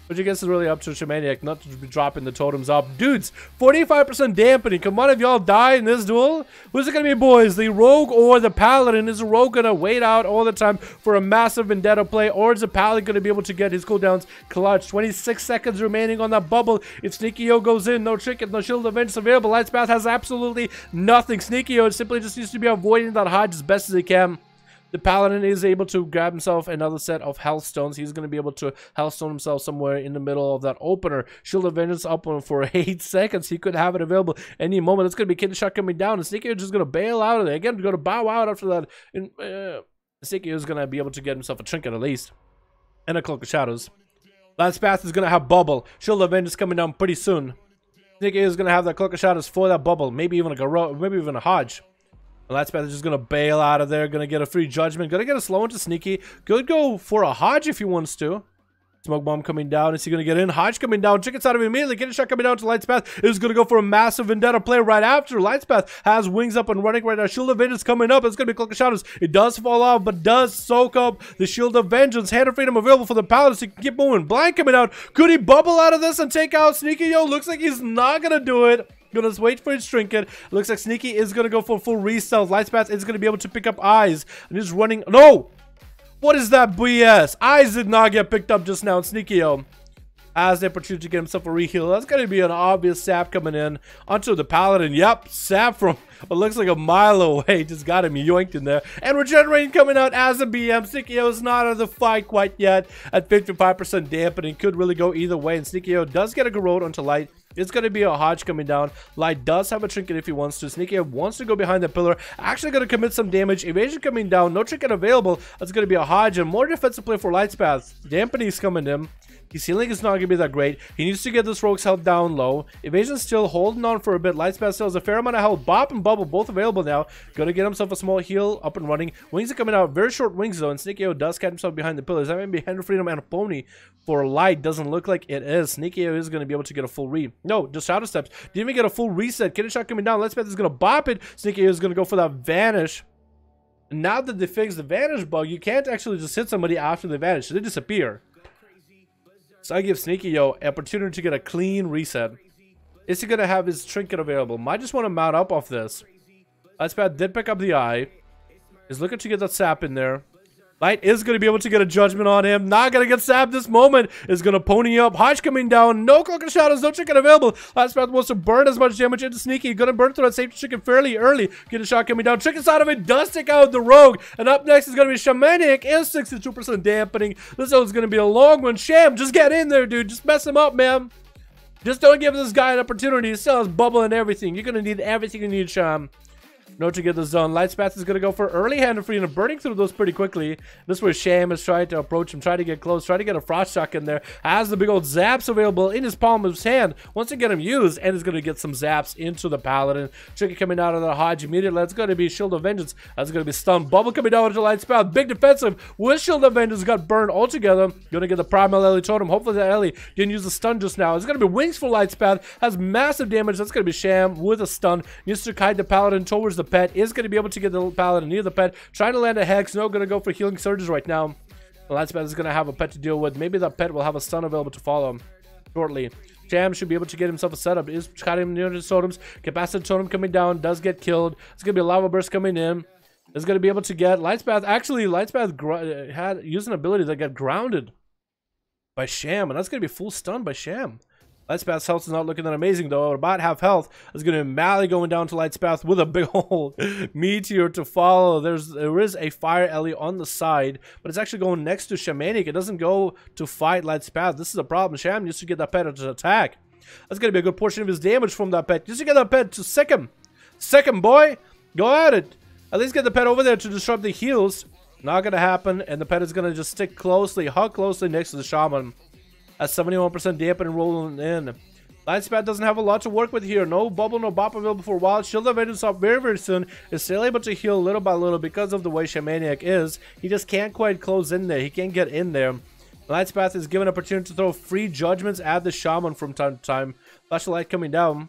Which I guess is really up to Shamaniac not to be dropping the totems up. Dudes, 45% dampening. Come on, if y'all die in this duel, who's it going to be, boys? The Rogue or the Paladin? Is the Rogue going to wait out all the time for a massive Vendetta play? Or is the Paladin going to be able to get his cooldowns clutch? 26 seconds remaining on that bubble. If Sneaky-O goes in, no trinket, no Shield of Vengeance available. Lightspath has absolutely nothing. Sneaky-O simply just needs to be avoiding that Hodge as best as he can. The Paladin is able to grab himself another set of health stones. He's going to be able to health stone himself somewhere in the middle of that opener. Shield of Vengeance up on for 8 seconds. He could have it available any moment. It's going to be kidney shot coming down, and Sneaky is just going to bail out of there. Again, going to bow out after that. Sneaky is going to be able to get himself a trinket at least. And a Cloak of Shadows. Lightspath is going to have Bubble. Shield of Vengeance coming down pretty soon. Sneaky is going to have that Cloak of Shadows for that Bubble. Maybe even maybe even a Hodge. Lightspath is just going to bail out of there. Going to get a free judgment. Going to get a slow into Sneaky. Could go for a Hodge if he wants to. Smoke bomb coming down. Is he going to get in? Hodge coming down. Trinkets out of him immediately. Getting shot coming down to Lightspath. Is going to go for a massive Vendetta play right after. Lightspath has wings up and running right now. Shield of Vengeance coming up. It's going to be Cloak of Shadows. It does fall off, but does soak up the Shield of Vengeance. Hand of Freedom available for the Paladin, so he can keep moving. Blind coming out. Could he bubble out of this and take out Sneaky? Yo, looks like he's not going to do it. Gonna wait for his trinket. Looks like Sneaky is gonna go for full restyle. Lightspath is gonna be able to pick up Eyes. And he's running. No! What is that BS? Eyes did not get picked up just now. Sneaky-O has the opportunity to get himself a reheal. That's gonna be an obvious sap coming in onto the Paladin. Yep, sap from what looks like a mile away. Just got him yoinked in there. And regenerating coming out as a BM. Sneaky-O is not out of the fight quite yet at 55% dampening. Could really go either way. And Sneaky-O does get a Garrote onto Light. It's going to be a Hodge coming down. Light does have a trinket if he wants to. Sneaky wants to go behind the pillar. Actually going to commit some damage. Evasion coming down. No trinket available. That's going to be a Hodge and more defensive play for Lightspath. Dampening's coming in. His healing is not going to be that great. He needs to get this Rogue's health down low. Evasion's still holding on for a bit. Lightspath still has a fair amount of health. Bop and Bubble both available now. Going to get himself a small heal up and running. Wings are coming out. Very short wings though. And Sneaky-O does catch himself behind the pillars. That may be Hand of Freedom and a Pony for Light. Doesn't look like it is. Sneaky-O is going to be able to get a full No, just Shadow Steps. Didn't even get a full reset. Kidney shot coming down. Lightspath is going to bop it. Sneaky-O is going to go for that Vanish. Now that they fixed the vanish bug, you can't actually just hit somebody after they vanish. They disappear. So I give Sneaky Yo an opportunity to get a clean reset. Is he gonna have his trinket available? Might just want to mount up off this. Lightspad did pick up the eye. He's looking to get that sap in there. Light is going to be able to get a judgment on him. Not going to get sapped this moment. Is going to pony up. Hodge coming down. No cloak of shadows. No chicken available. Lightspad wants to burn as much damage into Sneaky. Going to burn through that safety chicken fairly early. Get a shot coming down. Chicken side of it does take out the rogue. And up next is going to be Shamanic. Is 62% dampening. This one's going to be a long one. Sham, just get in there, dude. Just mess him up, man. Just don't give this guy an opportunity. He still has bubble and everything. You're going to need everything you need, Sham. No to get this done. Lightspath is going to go for early hand and free and burning through those pretty quickly. This is where Sham is trying to approach him, try to get close, try to get a frost shock in there. Has the big old zaps available in his palm of his hand. Once you get him used, and is going to get some zaps into the paladin. Chicken coming out of the Hodge immediately. That's going to be Shield of Vengeance. That's going to be stunned. Bubble coming down into Lightspath. Big defensive with Shield of Vengeance. Got burned altogether. Going to get the Primal Ellie Totem. Hopefully that Ellie didn't use the stun just now. It's going to be Wings for Lightspath. Has massive damage. That's going to be Sham with a stun. Needs to kite the paladin towards the pet. Is going to be able to get the paladin near the pet. Trying to land a hex. No, going to go for healing surges right now. The Lightspath is going to have a pet to deal with. Maybe that pet will have a stun available to follow him shortly. Sham should be able to get himself a setup. Is cutting him near his totems. Capacity totem coming down. Does get killed. It's going to be a lava burst coming in. Is going to be able to get Lightspath. Actually, Lightspath had used an ability that got grounded by Sham. And that's going to be full stun by Sham. Lightspath's health is not looking that amazing though. About half health. Is going to be Mally going down to Lightspath with a big old meteor to follow. There is a fire Ellie on the side, but it's actually going next to Shamanic. It doesn't go to fight Lightspath. This is a problem. Sham needs to get that pet to attack. That's going to be a good portion of his damage from that pet. Just to get that pet to sick him. Sick him, boy. Go at it. At least get the pet over there to disrupt the heals. Not going to happen. And the pet is going to just stick closely, hug closely next to the shaman. At 71% dampen and rolling in. Lightspath doesn't have a lot to work with here. No bubble, no bop available for a while. Shield of Vengeance up very, very soon. Is still able to heal little by little because of the way Shamaniac is. He just can't quite close in there. He can't get in there. Lightspath is given an opportunity to throw free judgments at the shaman from time to time. Flash of light coming down.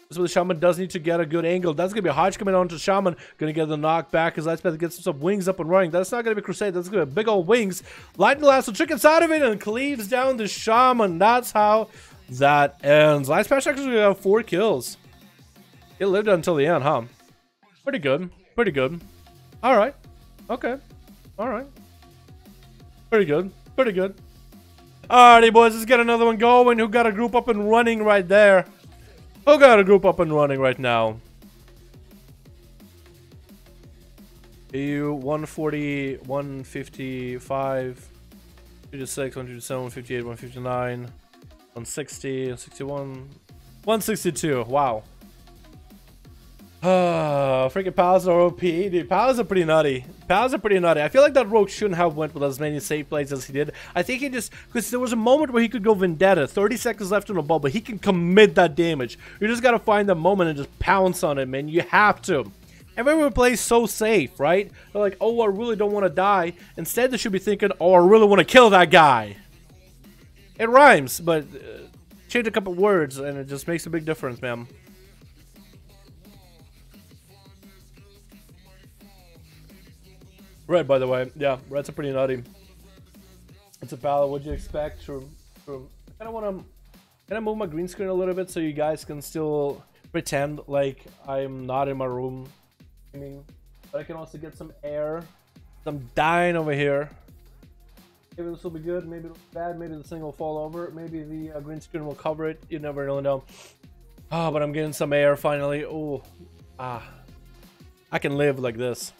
So the shaman does need to get a good angle. That's going to be a Hodge coming on to shaman. Going to get the knockback as Lightspath gets himself wings up and running. That's not going to be Crusade. That's going to be big old wings. Lightning Blast will trick inside of it and cleaves down the shaman. That's how that ends. Lightspath actually got 4 kills. It lived until the end, huh? Pretty good. Pretty good. Alright. Okay. Alright. Pretty good. Pretty good. Alrighty, boys. Let's get another one going. Who got a group up and running right there? Who got a group up and running right now? EU 140, 155, 156, 157, 158, 159, 160, 161, 162. Wow. Freaking Pals are OP, dude. Pals are pretty nutty. Pals are pretty nutty. I feel like that rogue shouldn't have went with as many safe plays as he did. I think he just, because there was a moment where he could go Vendetta, 30 seconds left on the ball, but he can commit that damage. You just gotta find the moment and just pounce on it, man. You have to. Everyone plays so safe, right? They're like, oh, I really don't want to die. Instead, they should be thinking, oh, I really want to kill that guy. It rhymes, but change a couple words and it just makes a big difference, man. Red, by the way. Yeah, red's a pretty nutty. It's a palette. What'd you expect? I kind of want to move my green screen a little bit so you guys can still pretend like I'm not in my room. I mean, but I can also get some air. I'm dying over here. Maybe this will be good. Maybe it'll be bad. Maybe the thing will fall over. Maybe the green screen will cover it. You never really know. Oh, but I'm getting some air finally. Oh, I can live like this.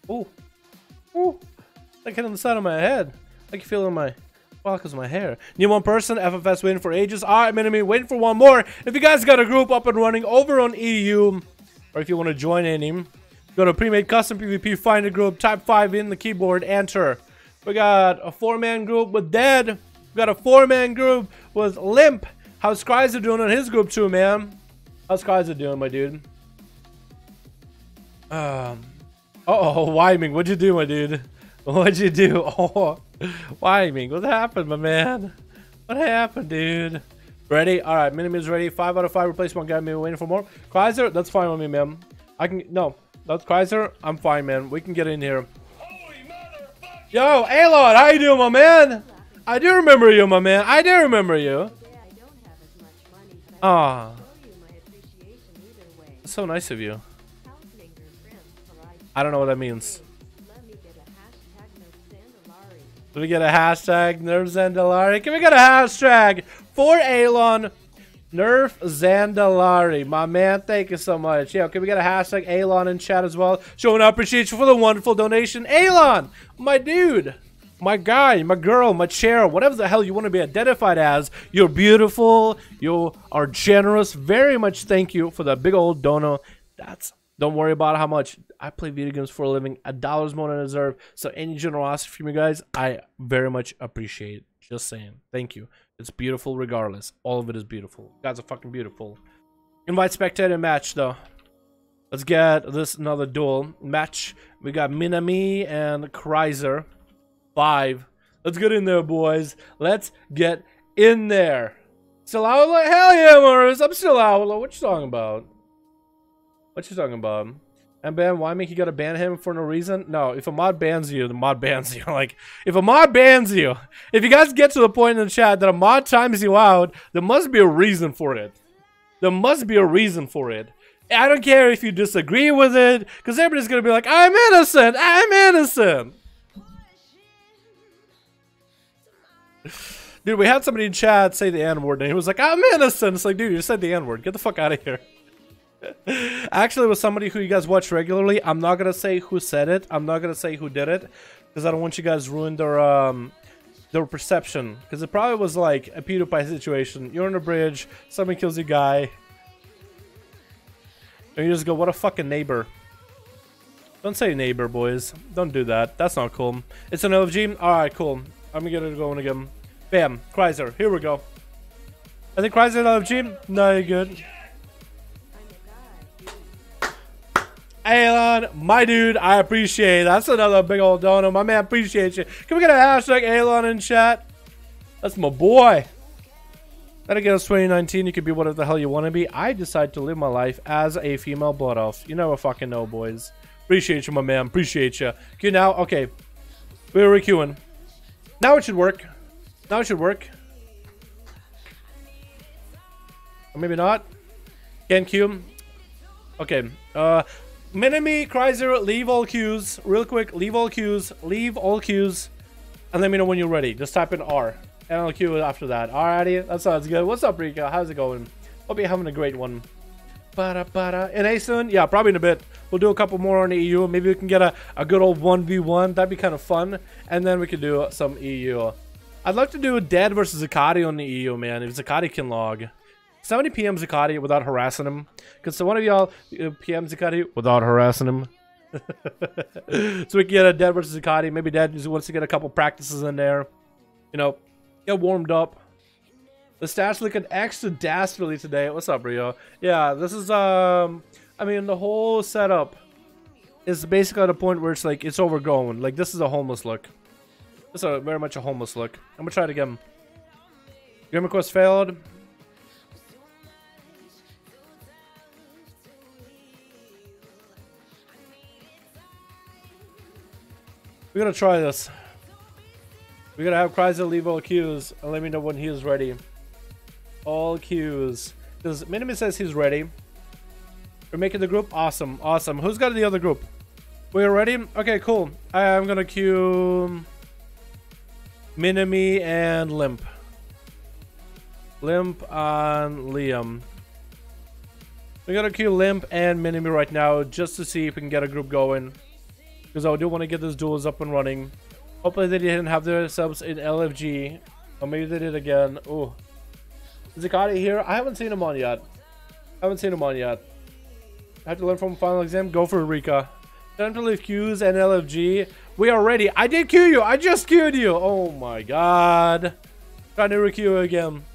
Oh. Ooh, I get on the side of my head. I can feel it in my because of my hair. New one person, FFS waiting for ages. Alright, enemy waiting for one more. If you guys got a group up and running over on EU, or if you want to join any, go to pre-made custom PvP, find a group, type 5 in the keyboard, enter. We got a 4-man group with Dead. We got a 4-man group with Limp. How's Chrysler doing on his group too, man? How's Chrysler doing, my dude? Uh-oh, Wyming, what'd you do, my dude? What'd you do? Oh, Wyming, what happened, my man? What happened, dude? Ready? Alright, Miniman's ready. 5 out of 5, replace one guy, maybe waiting for more. Chrysler, that's fine with me, man. I can, no. That's Kaiser. I'm fine, man. We can get in here. Yo, Alon, how you doing, my man? I do remember you, my man. I do remember you. Ah, so nice of you. I don't know what that means. Can we get a hashtag Nerf Zandalari? Can we get a hashtag for Alon Nerf Zandalari? My man, thank you so much. Yeah, can we get a hashtag Alon in chat as well? Showing our appreciation for the wonderful donation. Alon, my dude, my guy, my girl, my chair, whatever the hell you want to be identified as. You're beautiful. You are generous. Very much thank you for that big old dono. Don't worry about how much. I play video games for a living. $1 more than I deserve. So any generosity from you guys, I very much appreciate. Just saying. Thank you. It's beautiful regardless. All of it is beautiful. You guys are fucking beautiful. Invite spectator match though. Let's get this another duel match. We got Minami and Kreiser. 5. Let's get in there, boys. Let's get in there. Still Outlaw? Hell yeah, Morris. I'm still Outlaw. What you talking about? What you talking about? And ban, why make you gotta ban him for no reason? No, if a mod bans you, the mod bans you. Like, if a mod bans you, if you guys get to the point in the chat that a mod times you out, there must be a reason for it. There must be a reason for it. I don't care if you disagree with it, because everybody's gonna be like, I'm innocent! I'm innocent! Dude, we had somebody in chat say the N-word, and he was like, I'm innocent! It's like, dude, you said the N-word. Get the fuck out of here. Actually, it was somebody who you guys watch regularly. I'm not gonna say who said it. I'm not gonna say who did it, because I don't want you guys to ruin their perception. Because it probably was like a PewDiePie situation. You're on a bridge, somebody kills your guy, and you just go, what a fucking neighbor. Don't say neighbor, boys. Don't do that. That's not cool. It's an LFG? Alright, cool. I'm gonna get it going again. Bam. Kreiser. Here we go. I think Kreiser LFG? No, you're good. Alon, my dude, I appreciate it. That's another big old dono. My man, appreciate you. Can we get a hashtag Alon in chat? That's my boy. Then again, it's 2019. You can be whatever the hell you want to be. I decide to live my life as a female blood elf. You never fucking know, boys. Appreciate you, my man. Appreciate you. Okay, now, okay. We're requeuing. Now it should work. Now it should work. Or maybe not. Can't queue. Okay. Minami, Kreiser, leave all queues. Real quick, leave all queues. Leave all queues. And let me know when you're ready. Just type in R. And I'll queue after that. Alrighty, that sounds good. What's up, Rika? How's it going? Hope you're having a great one. NA soon? Yeah, probably in a bit. We'll do a couple more on the EU. Maybe we can get a good old 1v1. That'd be kind of fun. And then we could do some EU. I'd like to do Dead versus Zakati on the EU, man. If Zakati can log. Somebody PM Zakati without harassing him. Because so one of y'all PM Zakati without harassing him. So we can get a Dead versus Zakati. Maybe Dead just wants to get a couple practices in there. You know, get warmed up. The stats looking extra dastardly today. What's up, Rio? Yeah, this is, I mean, the whole setup is basically at a point where it's like, it's overgrown. Like, this is a homeless look. This is very much a homeless look. I'm gonna try it again. Game request failed. We're gonna try this. We're gonna have Kreiser leave all queues and let me know when he is ready. All queues. Because Minimi says he's ready. We're making the group? Awesome, awesome. Who's got the other group? We're ready? Okay, cool. I'm gonna queue Minimi and Limp. Limp on Liam. We're gonna queue Limp and Minimi right now just to see if we can get a group going. Because I do want to get those duels up and running. Hopefully they didn't have their subs in LFG. Or maybe they did again. Oh. Is Zakati here? I haven't seen him on yet. I haven't seen him on yet. I have to learn from final exam. Go for Rika. Time to leave queues and LFG. We are ready. I did queue you. I just queued you. Oh my god. Trying to requeue again.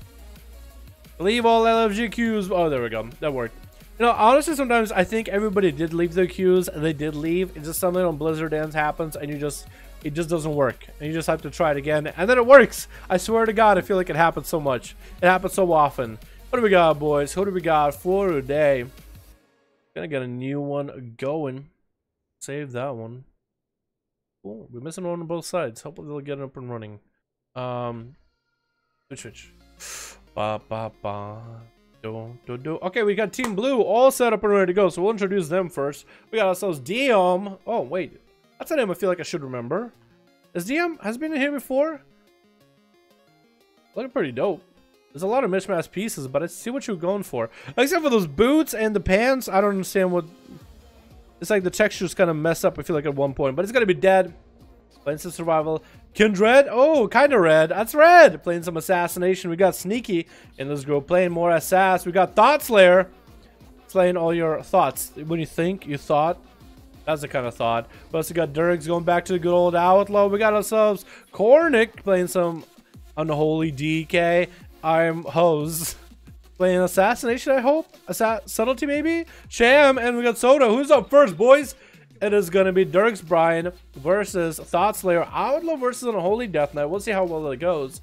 Leave all LFG queues. Oh, there we go. That worked. You know, honestly, sometimes I think everybody did leave their queues and they did leave. It's just something on Blizzard ends happens and it just doesn't work. And you just have to try it again. And then it works. I swear to God, I feel like it happens so much. It happens so often. What do we got, boys? Who do we got for today? Gonna get a new one going. Save that one. Cool. We're missing one on both sides. Hopefully they'll get it up and running. Switch. Ba ba ba. Do. Okay, we got Team Blue all set up and ready to go. So we'll introduce them first. We got ourselves DM. Oh wait, that's a name I feel like I should remember. Is DM has been in here before? Looking pretty dope. There's a lot of mishmash pieces, but I see what you're going for. Except for those boots and the pants, I don't understand what. It's like the texture's kind of messed up. I feel like at one point, but it's gonna be dead. Playing some survival. Kindred. Oh, kind of red. That's red. Playing some assassination. We got Sneaky in this group. Playing more Assass. We got Thought Slayer. Playing all your thoughts. When you think, you thought. That's the kind of thought. We also got Durgs going back to the good old Outlaw. We got ourselves Cornic playing some Unholy DK. I'm Hose. Playing Assassination, I hope. Subtlety, maybe? Sham. And we got Soda. Who's up first, boys? It is going to be Dirks Brian versus Thought Slayer. Outlaw versus Unholy Death Knight. We'll see how well it goes.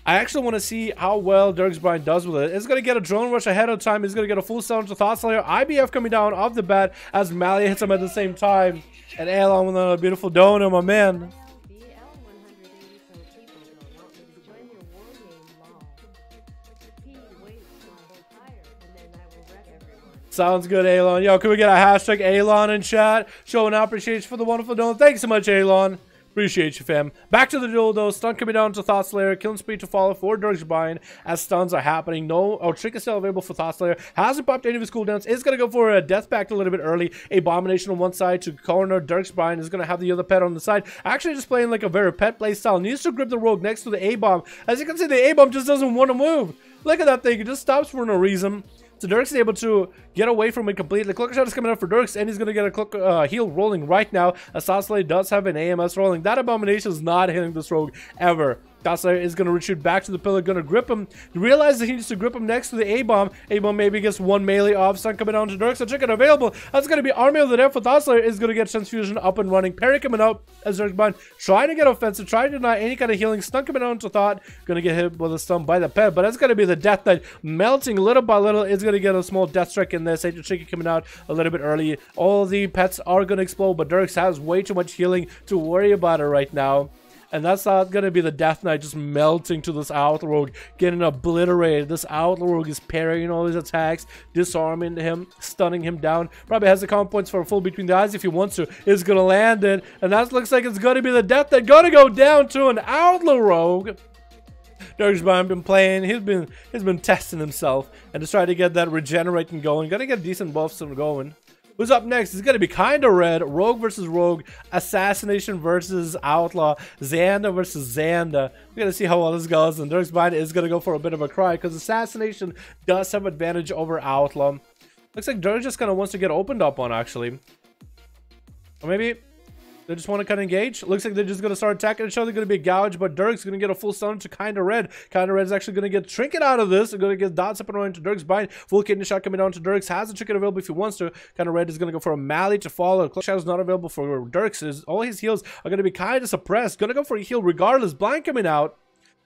I actually want to see how well Dirks Brian does with it. It's going to get a drone rush ahead of time. He's going to get a full sound to Thought Slayer. IBF coming down off the bat as Mally hits him at the same time. And Alon with a beautiful donut, my man. Sounds good, Alon. Yo, can we get a hashtag Alon in chat? Showing appreciation for the wonderful donut. Thanks so much, Alon. Appreciate you, fam. Back to the duel, though. Stun coming down to Thought Slayer. Killing speed to follow for Dirks Brian as stuns are happening. No, trick is still available for Thought Slayer. Hasn't popped any of his cooldowns. Is going to go for a death pact a little bit early. Abomination on one side to corner. Dirks Brian is going to have the other pet on the side. Actually, just playing like a very pet play style. Needs to grip the rogue next to the A-bomb. As you can see, the A-bomb just doesn't want to move. Look at that thing. It just stops for no reason. So Dirks is able to get away from it completely. Cloaker Shot is coming up for Dirks, and he's going to get a heal rolling right now. Assassinate does have an AMS rolling. That Abomination is not hitting this rogue ever. Thought Slayer is going to retreat back to the pillar, going to grip him. He realizes that he needs to grip him next to the A-bomb. A-bomb maybe gets one melee off. Stun coming down to Dirks. So chicken available. That's going to be Army of the Dead for Thought Slayer. Is going to get Transfusion up and running. Parry coming up as Dirks Brian trying to get offensive, trying to deny any kind of healing. Stun coming down to Thought. Going to get hit with a stun by the pet, but that's going to be the Death Knight melting little by little. It's going to get a small death strike in this. Sage Chicken coming out a little bit early. All the pets are going to explode, but Dirks has way too much healing to worry about it right now. And that's not going to be the Death Knight just melting to this Outlaw Rogue, getting obliterated. This Outlaw Rogue is parrying all his attacks, disarming him, stunning him down. Probably has the combo points for a full between the eyes if he wants to. Is going to land it. And that looks like it's going to be the Death Knight going to go down to an Outlaw Rogue. Dirks Brian been playing. He's been testing himself and just trying to get that regenerating going. Got to get decent buffs going. Who's up next? It's going to be kind of red. Rogue versus Rogue. Assassination versus Outlaw. Xander versus Xander. We're going to see how well this goes. And Dirks Brian is going to go for a bit of a cry because Assassination does have advantage over Outlaw. Looks like Dirks just kind of wants to get opened up on, actually. Or maybe they just want to kind of engage. Looks like they're just going to start attacking each other. Going to be a gouge, but Dirks going to get a full stun to kind of red. Kind of red is actually going to get Trinket out of this. They're going to get dots up and running to Dirks Brian. Full kidney shot coming down to Dirks. Has a Trinket available if he wants to. Kind of red is going to go for a Mally to follow. Cloak Shot is not available for Dirks. All his heals are going to be kind of suppressed. Going to go for a heal regardless. Blind coming out.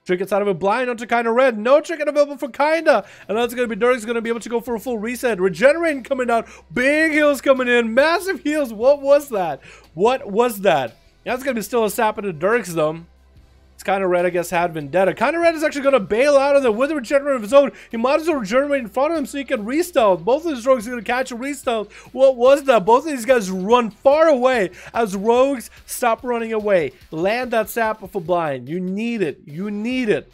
Trinket's out of a blind onto Kinda Red. No Trinket available for Kinda. And that's going to be Dirks going to be able to go for a full reset. Regenerating coming out. Big heals coming in. Massive heals. What was that? What was that? That's going to be still a sap into Dirks, though. It's Kinda Red, I guess, had Vendetta. Kinda Red is actually going to bail out of there with a regenerate of his own. He might as well regenerate in front of him so he can restealth. Both of these rogues are going to catch a restealth. What was that? Both of these guys run far away as rogues stop running away. Land that sap for blind. You need it. You need it.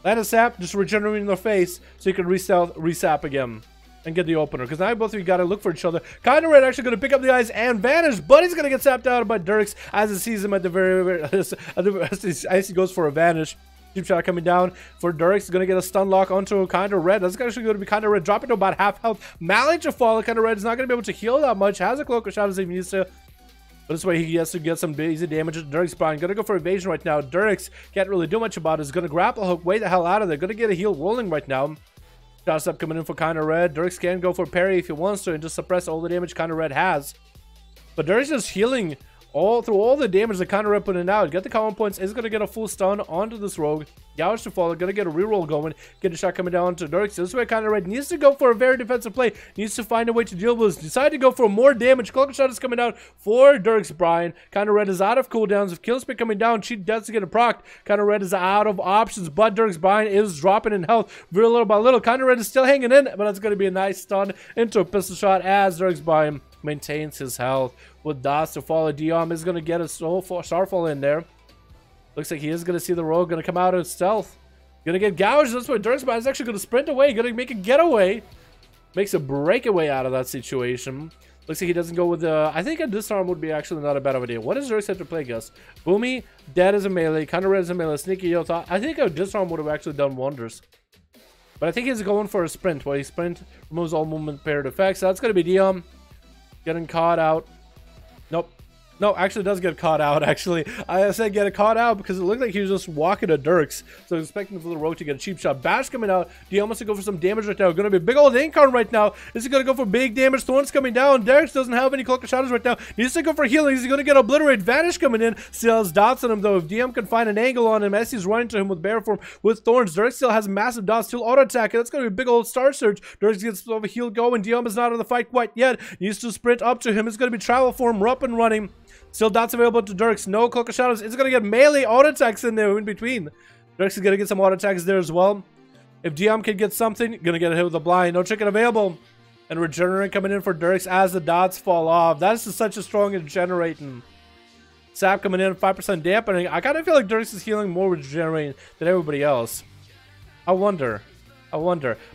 Land a sap, just regenerate in their face so you can restealth, resap again. And get the opener, because now both of you got to look for each other. Kinda Red actually going to pick up the eyes and vanish, but he's going to get sapped out by Dirks as he sees him at the very as he goes for a vanish. Deep shot coming down for Dirks. He's going to get a stun lock onto Kinda Red. That's actually going to be Kinda Red dropping to about half health. Mally to fall. Kinda Red is not going to be able to heal that much. Has a cloak shot as he needs to. But this way he has to get some easy damage to Dirks Brian. Gonna go for evasion right now. Dirks can't really do much about it. He's gonna grapple hook way the hell out of there. Gonna get a heal rolling right now. Shots up coming in for Kinda Red. Dirks can go for parry if he wants to and just suppress all the damage Kinda Red has. But Dirks is healing all through all the damage the counter red putting out. Get the common points, is gonna get a full stun onto this rogue. Gouge to follow, gonna get a reroll going, get a shot coming down to Dirk. So this way counter red needs to go for a very defensive play, needs to find a way to deal with this. Decide to go for more damage. Cloak shot is coming down for Dirk's Brian. Counter red is out of cooldowns. With kill speed coming down, cheat deaths to get a proc. Counter red is out of options, but Dirk's Brian is dropping in health very little by little. Counter red is still hanging in, but it's gonna be a nice stun into a pistol shot as Dirk's Brian maintains his health. With dots to follow, Diom is going to get a Starfall in there. Looks like he is going to see the rogue, going to come out of stealth. Going to get gouged. That's why Dirk's is actually going to sprint away, going to make a getaway. Makes a breakaway out of that situation. Looks like he doesn't go with the... I think a disarm would be actually not a bad idea. What does Dirk have to play, Gus? Boomy, dead as a melee, counter red as a melee, sneaky yo thought. I think a disarm would have actually done wonders. But I think he's going for a sprint, where he sprint removes all movement paired effects. So that's going to be Diom getting caught out. Nope. No, actually does get caught out, actually. I said get caught out because it looked like he was just walking to Dirks. So I was expecting for the rogue to get a cheap shot. Bash coming out. Diom wants to go for some damage right now. Gonna be a big old Incarn right now. Is he gonna go for big damage? Thorns coming down. Dirks doesn't have any cloak of shadows right now. Needs to go for healing. He's gonna get obliterate. Vanish coming in. Still has dots on him though. If Diom can find an angle on him, Essie's running to him with bear form with thorns. Dirks still has massive dots. Still auto attack. That's gonna be a big old star surge. Dirks gets a heal going. Diom is not in the fight quite yet. Needs to sprint up to him. It's gonna be travel form. Up and running. Still dots available to Dirks. No Cloak of Shadows. It's going to get melee auto attacks in there in between. Dirks is going to get some auto attacks there as well. If Diom can get something, going to get hit with a blind. No chicken available. And Regenerate coming in for Dirks as the dots fall off. That is such a strong regenerating. Sap coming in, 5% dampening. I kind of feel like Dirks is healing more regenerating than everybody else. I wonder.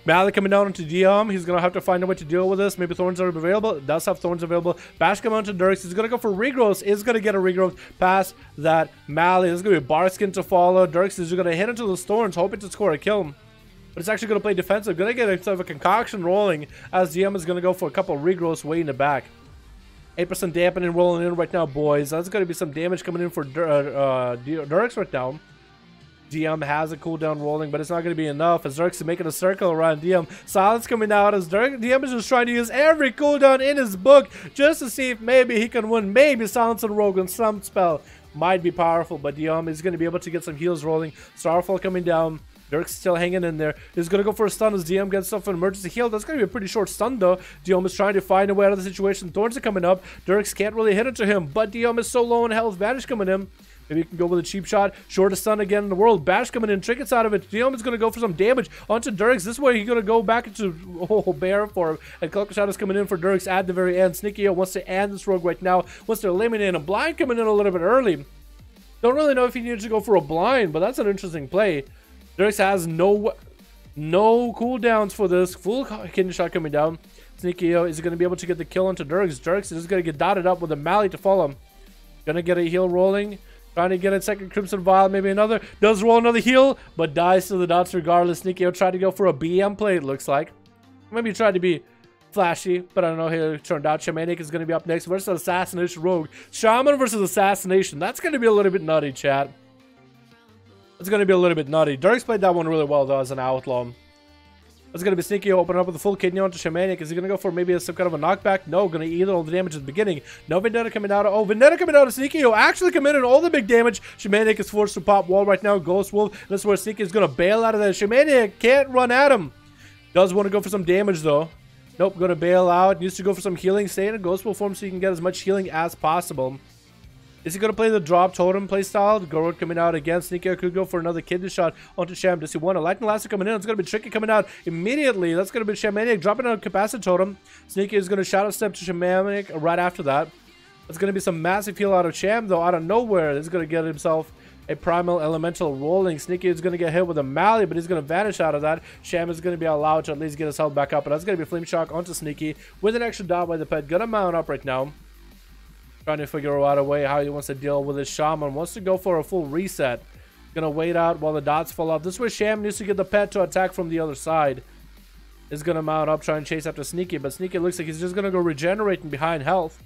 Mally coming down into Diom. He's going to have to find a way to deal with this. Maybe Thorns are available. It does have Thorns available. Bash coming onto Dirks. He's going to go for regrowth. Is going to get a regrowth past that Mally. There's going to be a bar skin to follow. Dirks is going to hit into those Thorns, hoping to score a kill. But it's actually going to play defensive. Going to get a sort of a concoction rolling as Diom is going to go for a couple of regrowths way in the back. 8% dampening rolling in right now, boys. That's going to be some damage coming in for Dirks right now. Diom has a cooldown rolling, but it's not going to be enough as Dirks is making a circle around Diom. Silence coming out as Diom is just trying to use every cooldown in his book just to see if maybe he can win. Maybe Silence on Rogue on some spell might be powerful, but Diom is going to be able to get some heals rolling. Starfall coming down. Dirk's still hanging in there. He's going to go for a stun as Diom gets stuff an emergency heal. That's going to be a pretty short stun though. Diom is trying to find a way out of the situation. Thorns are coming up. Dirks can't really hit into him, but Diom is so low in health. Vanish coming in. Maybe you can go with a cheap shot. Shortest stun again in the world. Bash coming in. Trinkets out of it. Diom is going to go for some damage onto Dirks. This way he's going to go back into bear form. And Cloak of Shadows coming in for Dirks at the very end. Sneaky wants to end this rogue right now. Wants to eliminate him. Blind coming in a little bit early. Don't really know if he needs to go for a blind, but that's an interesting play. Dirks has no cooldowns for this. Full kidney shot coming down. Sneaky is going to be able to get the kill onto Dirks. Dirks is going to get dotted up with a Mally to follow him. Going to get a heal rolling. Trying to get a second Crimson Vial, maybe another. Does roll another heal, but dies to the dots regardless. Sneaky tried to go for a BM play, it looks like. Maybe he tried to be flashy, but I don't know how it turned out. Shamanic is going to be up next versus Assassination Rogue. Shaman versus Assassination. That's going to be a little bit nutty, chat. It's going to be a little bit nutty. Dirks played that one really well, though, as an outlaw. It's going to be Sneaky open up with a full kidney onto Shamanic. Is he going to go for maybe some kind of a knockback? No, going to eat all the damage at the beginning. No Vendetta coming out. Oh, Vendetta coming out of Sneaky. Actually committed all the big damage. Shamanic is forced to pop wall right now. Ghost Wolf. That's where Sneaky is going to bail out of that. Shamanic can't run at him. Does want to go for some damage, though. Nope, going to bail out. Needs to go for some healing. Stay in a Ghost Wolf form so you can get as much healing as possible. Is he going to play the drop totem playstyle? Gorod coming out again. Sneaky could go for another kidney shot onto Sham. Does he want a lightning lasso coming in? It's going to be Tricky coming out immediately. That's going to be Shamanic dropping out Capacity Totem. Sneaky is going to shadow step to Shamanic right after that. It's going to be some massive heal out of Sham though. Out of nowhere, he's going to get himself a primal elemental rolling. Sneaky is going to get hit with a Mally, but he's going to vanish out of that. Sham is going to be allowed to at least get his health back up. But that's going to be Flame Shock onto Sneaky with an extra dot by the pet. Going to mount up right now. Trying to figure out a way how he wants to deal with his Shaman. Wants to go for a full reset. Gonna wait out while the dots fall off. This way Sham needs to get the pet to attack from the other side. Is gonna mount up, try and chase after Sneaky, but Sneaky looks like he's just gonna go regenerating behind health.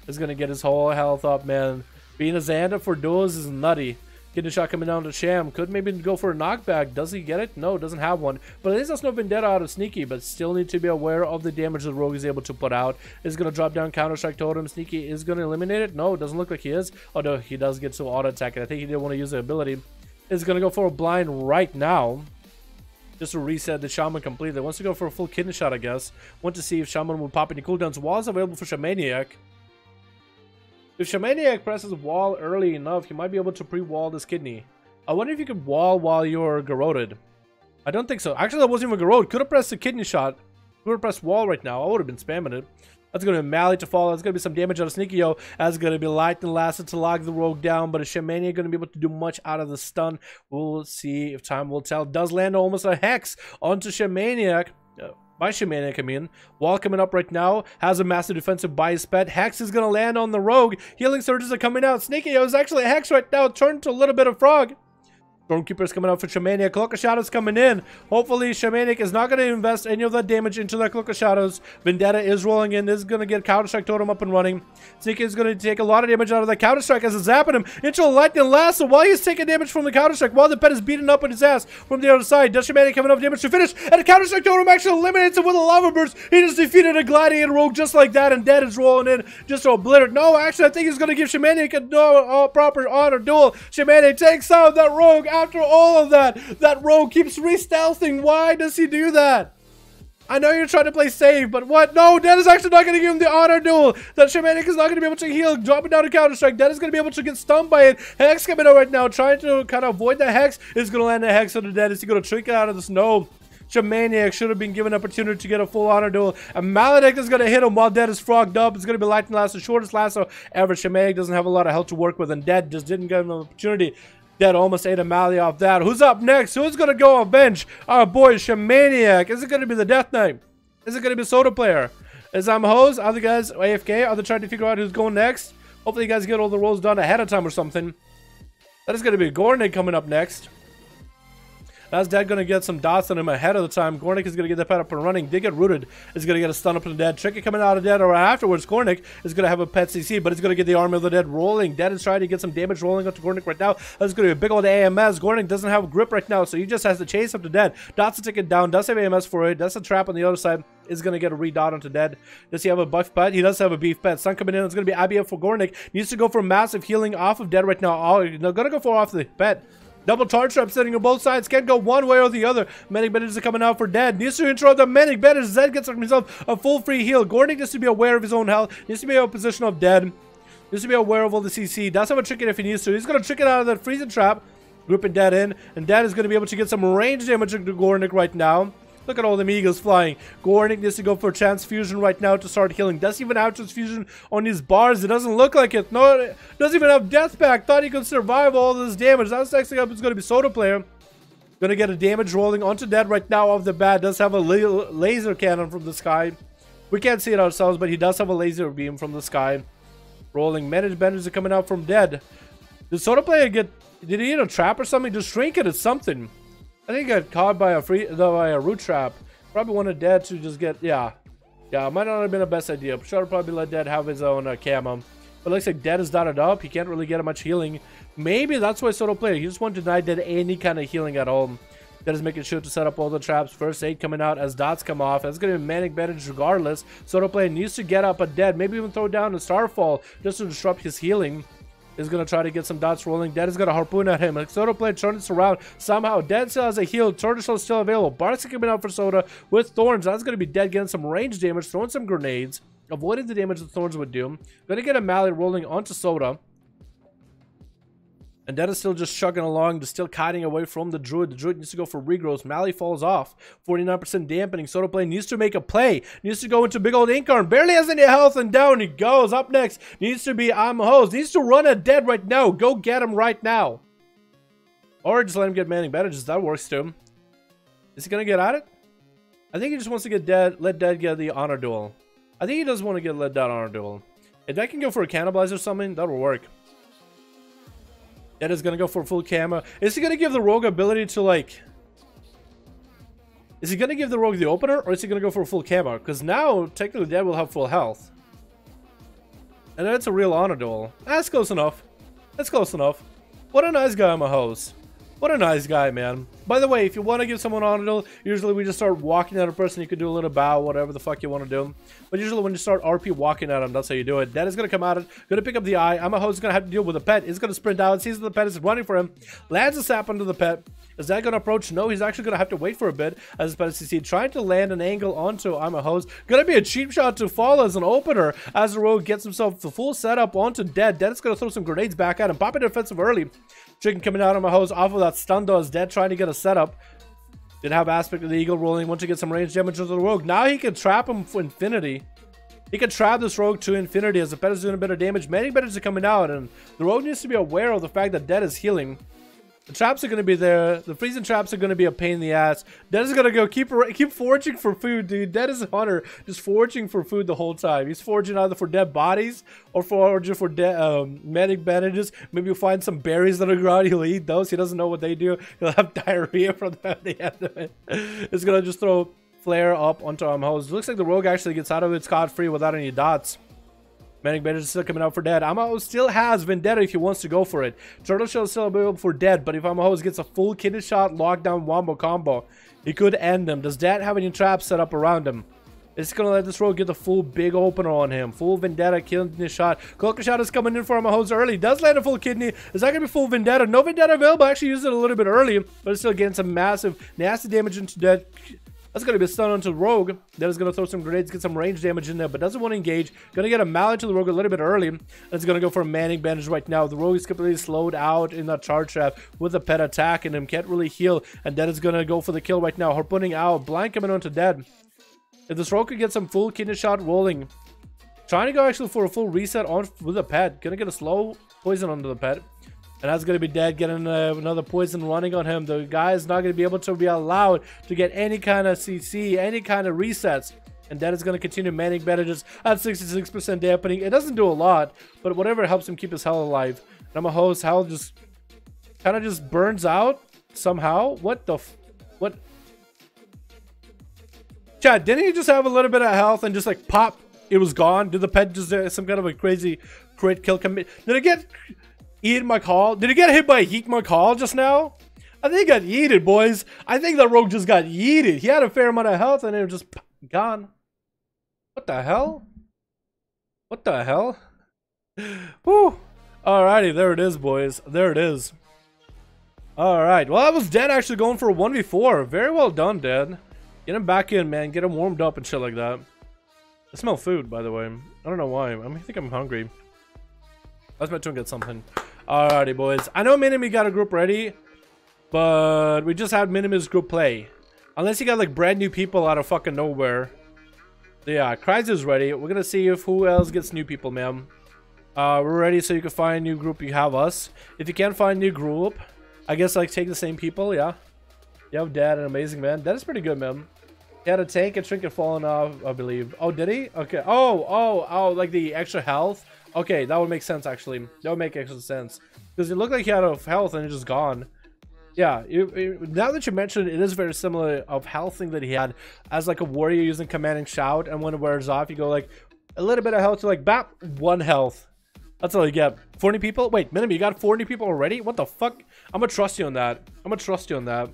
Is gonna get his whole health up, man. Being a Xander for duels is nutty. Kidney shot coming down to Sham. Could maybe go for a knockback. Does he get it? No, doesn't have one. But at least that's no Vendetta out of Sneaky, but still need to be aware of the damage the Rogue is able to put out. Is going to drop down Counter-Strike Totem. Sneaky is going to eliminate it. No, doesn't look like he is. Although he does get to auto attack it. I think he did want to use the ability. Is going to go for a blind right now. Just to reset the Shaman completely. Wants to go for a full kidney shot, I guess. Want to see if Shaman will pop any cooldowns. Wall is available for Shamaniac. If Shamaniac presses wall early enough, he might be able to pre-wall this kidney. I wonder if you could wall while you're garroted. I don't think so. Actually, that wasn't even garroted. Could have pressed the kidney shot. Could have pressed wall right now. I would have been spamming it. That's going to be Mally to fall. That's going to be some damage out of Sneaky-O. That's going to be Light and Lasted to lock the Rogue down. But is Shamaniac going to be able to do much out of the stun? We'll see if time will tell. Does land almost a Hex onto Shamaniac. By Shamaniac, I mean. Wall coming up right now. Has a massive defensive bias pet. Hex is going to land on the Rogue. Healing surges are coming out. Sneaky-O is actually a Hex right now. Turned to a little bit of Frog. Stormkeeper's coming out for Shamaniac. Cloak of Shadows coming in. Hopefully, Shamaniac is not going to invest any of that damage into that Cloak of Shadows. Vendetta is rolling in. This is going to get Counter-Strike Totem up and running. Sneaky is going to take a lot of damage out of that Counter-Strike as it's zapping him into a Lightning Lasso while he's taking damage from the Counter-Strike, while the pet is beating up on his ass from the other side. Does Shamaniac have enough damage to finish? And the Counter-Strike Totem actually eliminates him with a Lava Burst. He just defeated a Gladiator Rogue just like that, and Dead is rolling in just to obliterate. No, actually, I think he's going to give Shamaniac a proper honor duel. Shamaniac takes out that Rogue after all of that. That Rogue keeps re-stealthing. Why does he do that? I know you're trying to play safe, but what? No, Dead is actually not going to give him the honor duel. That Shamaniac is not going to be able to heal. Dropping down to Counter-Strike. Dead is going to be able to get stunned by it. Hex coming out right now, trying to kind of avoid the Hex. Is going to land a Hex on the Dead. Is he going to trick it out of the snow? Shamaniac should have been given an opportunity to get a full honor duel. And Maledict is going to hit him while Dead is frogged up. It's going to be Lightning Lasso, shortest lasso ever. Shamaniac doesn't have a lot of health to work with, and Dead just didn't get an opportunity. Dead almost ate a Mally off that. Who's up next? Who's going to go avenge our boy Shamaniac? Is it going to be the Death Knight? Is it going to be Soda Player? Is Hose? Are the guys AFK? Are they trying to figure out who's going next? Hopefully you guys get all the rolls done ahead of time or something. That is going to be Gornik coming up next. That's Dead going to get some dots on him ahead of the time. Gornik is going to get the pet up and running. Did get rooted. Is going to get a stun up to the Dead. Tricky coming out of Dead, or afterwards Gornik is going to have a pet CC, but he's going to get the Army of the Dead rolling. Dead is trying to get some damage rolling up to Gornik right now. That's going to be a big old AMS. Gornik doesn't have a grip right now, so he just has to chase up to Dead. Dots to take it down. Does have AMS for it. That's a trap on the other side. Is going to get a redot onto Dead. Does he have a buff pet? He does have a beef pet. Sun coming in. It's going to be IBF for Gornik. Needs to go for massive healing off of Dead right now. Oh, no, going to go for off the pet. Double charge trap sitting on both sides. Can't go one way or the other. Medic Bandage is coming out for Dead. Needs to intro the Medic Bandage. Zed gets himself a full free heal. Gornik needs to be aware of his own health. Needs to be in a position of Dead. Needs to be aware of all the CC. Does have a trick it if he needs to. He's going to trick it out of that freezing trap. Grouping Dead in. And Dead is going to be able to get some range damage into Gornik right now. Look at all them eagles flying. Gornik needs to go for transfusion right now to start healing. Does he even have transfusion on his bars? It doesn't look like it. No, it doesn't even have death pack. Thought he could survive all this damage. That's next thing up is going to be Soda Player. Going to get a damage rolling onto Dead right now off the bat. Does have a laser cannon from the sky. We can't see it ourselves, but he does have a laser beam from the sky. Rolling. Managed Benders are coming out from Dead. Did Soda Player get... Did he hit a trap or something? Just shrink it at something. I think he got caught by a root trap. Probably wanted Dead to just get, yeah, it might not have been the best idea. Should have probably let Dead have his own camo. But it looks like Dead is dotted up. He can't really get much healing. Maybe that's why Soda Player. He just wanted to deny Dead any kind of healing at all. Dead is making sure to set up all the traps. First aid coming out as dots come off. That's going to be Manic Bandage regardless. Soda Player needs to get up a Dead. Maybe even throw down a Starfall just to disrupt his healing. Is going to try to get some dots rolling. Dead is going to harpoon at him. Like Soda Player turns this around. Somehow Dead still has a heal. Tortoise is still available. Barks coming out for Soda with Thorns. That's going to be Dead getting some range damage. Throwing some grenades. Avoiding the damage that Thorns would do. Going to get a Mallet rolling onto Soda. And Dead is still just chugging along, just still kiting away from the Druid. The Druid needs to go for regrowth. Mally falls off. 49% dampening. Soda Player needs to make a play. Needs to go into big old Incarn. Barely has any health, and down he goes. Up next needs to be Hose. Needs to run at Dead right now. Go get him right now. Or just let him get Manning Bandages. That works too. Is he going to get at it? I think he just wants to get Dead. Let Dead get the honor duel. I think he does want to get let Dead honor duel. If Dead can go for a cannibalize or something, that will work. Dead is going to go for full camo. Is he going to give the Rogue ability to, like... Is he going to give the Rogue the opener, or is he going to go for a full camo? Because now, technically, Dead will have full health. And that's a real honor duel. That's close enough. That's close enough. What a nice guy, my host. What a nice guy, man. By the way, if you want to give someone honor, usually we just start walking at a person. You could do a little bow, whatever the fuck you want to do. But usually when you start RP walking at him, that's how you do it. Dad is going to come out, going to pick up the eye. I'm a host, going to have to deal with the pet. He's going to sprint out, sees that the pet is running for him, lands a sap onto the pet. Is that going to approach? No, he's actually going to have to wait for a bit. As the pet is CC, trying to land an angle onto I'm a host. Going to be a cheap shot to fall as an opener. As the rogue gets himself the full setup onto Dead. Dead is going to throw some grenades back at him, pop it defensive early. Chicken coming out of my hose off of that stun though is Dead trying to get a setup. Did have aspect of the eagle rolling. Want to get some range damage into the rogue. Now he can trap him for infinity. He can trap this rogue to infinity as the pet is doing a bit of damage. Many betters are coming out, and the rogue needs to be aware of the fact that Dead is healing. The traps are going to be there. The freezing traps are going to be a pain in the ass. Dead is going to go keep foraging for food, dude. Dead is a hunter, just foraging for food the whole time. He's foraging either for dead bodies or foraging for dead medic bandages. Maybe you'll find some berries that are ground. He'll eat those. He doesn't know what they do. He'll have diarrhea from the end of it. It's going to just throw flare up onto hose. Looks like the rogue actually gets out of it scot-free without any dots. Medic bandages is still coming out for Dead. Amaho still has Vendetta if he wants to go for it. Turtle Shell is still available for Dead, but if Amaho gets a full kidney shot, lockdown wombo combo, he could end them. Does Dead have any traps set up around him? It's gonna let this rogue get the full big opener on him. Full Vendetta, kidney shot. Cloaker shot is coming in for Amaho early. Does land a full kidney. Is that gonna be full Vendetta? No Vendetta available. Actually used it a little bit early, but it's still getting some massive, nasty damage into Dead. That's going to be a stun onto Rogue. That is going to throw some grenades, get some range damage in there, but doesn't want to engage. Going to get a mallet to the Rogue a little bit early. It's going to go for a manning bandage right now. The Rogue is completely slowed out in that charge trap with a pet attacking him. Can't really heal, and Dead is going to go for the kill right now. Harpooning out. Blind coming onto Dead. If this Rogue could get some full kidney shot rolling. Trying to go actually for a full reset on with the pet. Going to get a slow poison onto the pet. And that's going to be Dead, getting another poison running on him. The guy is not going to be able to be allowed to get any kind of CC, any kind of resets. And Dead is going to continue manning bandages at 66% dampening. It doesn't do a lot, but whatever helps him keep his health alive. And I'm a host, health just kind of just burns out somehow. What the what? Chad, didn't he just have a little bit of health and just like pop, it was gone? Did the pet just some kind of a crazy crit kill commit? Did it get... Eat my call? Did he get hit by Heat my call just now? I think he got yeeted, boys. I think that rogue just got yeeted. He had a fair amount of health and it was just gone. What the hell? What the hell? Whew. Alrighty, there it is, boys. There it is. Alright, well, that was Dead actually going for a 1v4. Very well done, Dead. Get him back in, man. Get him warmed up and shit like that. I smell food, by the way. I don't know why. I think I'm hungry. Let's try to get something. Alrighty, boys. I know Minimi got a group ready, but we just had Minimi's group play. Unless you got like brand new people out of fucking nowhere. So, yeah, Kryze is ready. We're gonna see if who else gets new people, ma'am. We're ready, so you can find a new group. You have us. If you can't find a new group, I guess like take the same people. Yeah. You have Dad and Amazing Man. That is pretty good, man. He had a tank and trinket falling off, I believe. Oh, did he? Okay. Oh, like the extra health. Okay, that would make sense, actually. That would make extra sense. Because it looked like he had a health and it's just gone. Yeah, now that you mentioned it, it is very similar of health thing that he had as like a warrior using commanding shout. And when it wears off, you go like a little bit of health to like, bap, 1 health. That's all you get. 40 people? Wait, Minimi, you got 40 people already? What the fuck? I'm gonna trust you on that. I'm gonna trust you on that.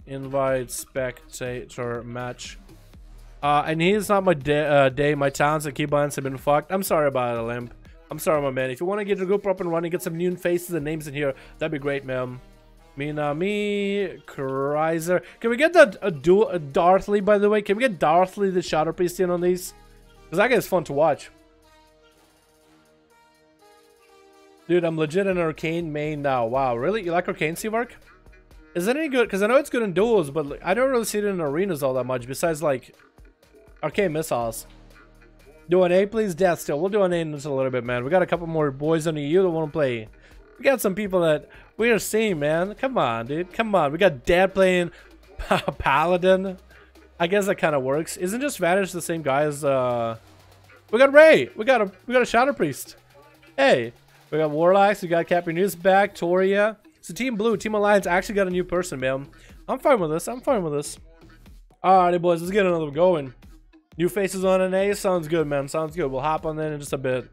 Invite spectator match. And he's not my day. My talents and keybinds have been fucked. I'm sorry about it, Limp. I'm sorry, my man. If you want to get your group up and running, get some new faces and names in here, that'd be great, man. Me, Kryzer. Can we get that Darthly, by the way? Can we get Darthly the Shadow Priest in on these? Because that guy is fun to watch. Dude, I'm legit an Arcane main now. Wow, really? You like Arcane, Seavark? Is it any good? Because I know it's good in duels, but like, I don't really see it in arenas all that much, besides like Arcane missiles. Do an A, please. Death still. We'll do an A in just a little bit, man. We got a couple more boys on the EU that want to play. We got some people that we are seeing, man. Come on, dude. Come on. We got Dad playing Paladin. I guess that kind of works. Isn't just Vanish the same guy as we got Ray. We got a Shadow Priest. Hey, we got Warlocks. We got Capri News back. Toria. So Team Blue, Team Alliance actually got a new person, man. I'm fine with this. I'm fine with this. Alrighty, boys. Let's get another going. New faces on NA. Sounds good, man. Sounds good. We'll hop on that in just a bit.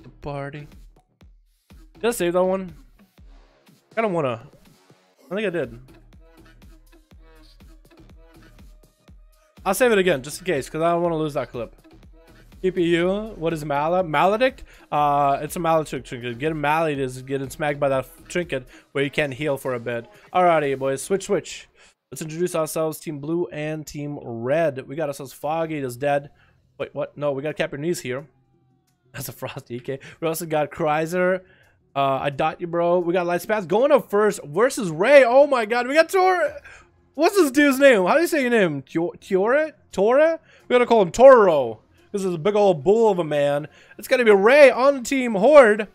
The party. Did I save that one? I don't wanna. I think I did. I'll save it again, just in case, because I don't want to lose that clip. CPU, what is Maledict? It's a maledict trinket. Getting mallied is getting smacked by that trinket where you can't heal for a bit. Alrighty, boys, switch. Let's introduce ourselves, Team Blue and Team Red. We got ourselves Foggy, that's dead. Wait, what? No, we got Cap Your Knees here. That's a Frosty, okay. We also got Chrysler. I dot you, bro. We got Lightspath going up first versus Ray. Oh my god, we got Tor. What's this dude's name? How do you say your name? Tore? We gotta call him Toro. This is a big old bull of a man. It's gonna be Ray on Team Horde.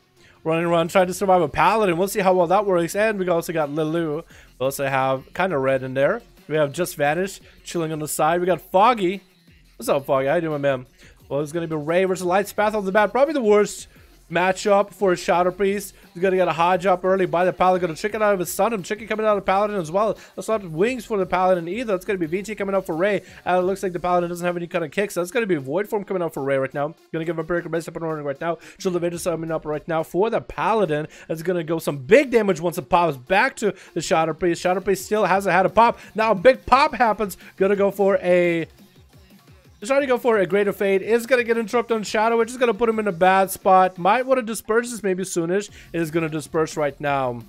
Running around trying to survive a paladin. We'll see how well that works. And we also got Lilu. We also have kind of Red in there. We have Just Vanished chilling on the side. We got Foggy. What's up, Foggy? How you doing, man? Well, it's gonna be Ray versus Lightspath off the bat. Probably the worst matchup for Shadow Priest. He's gonna get a Hodge up early by the Paladin. Gonna trick it out of his son. And tricky coming out of the Paladin as well. That's not wings for the Paladin either. It's gonna be VT coming out for Ray. And it looks like the Paladin doesn't have any kind of kicks. So it's gonna be Void Form coming out for Ray right now. Gonna give a Vampiric Base up and running right now. Shield of Aegis coming up right now for the Paladin. It's gonna go some big damage once it pops back to the Shadow Priest. Shadow Priest still hasn't had a pop. Now a big pop happens. Gonna go for a trying to go for a Greater Fate. Is going to get interrupted on Shadow, which is going to put him in a bad spot. Might want to disperse this maybe soonish. It is going to disperse right now.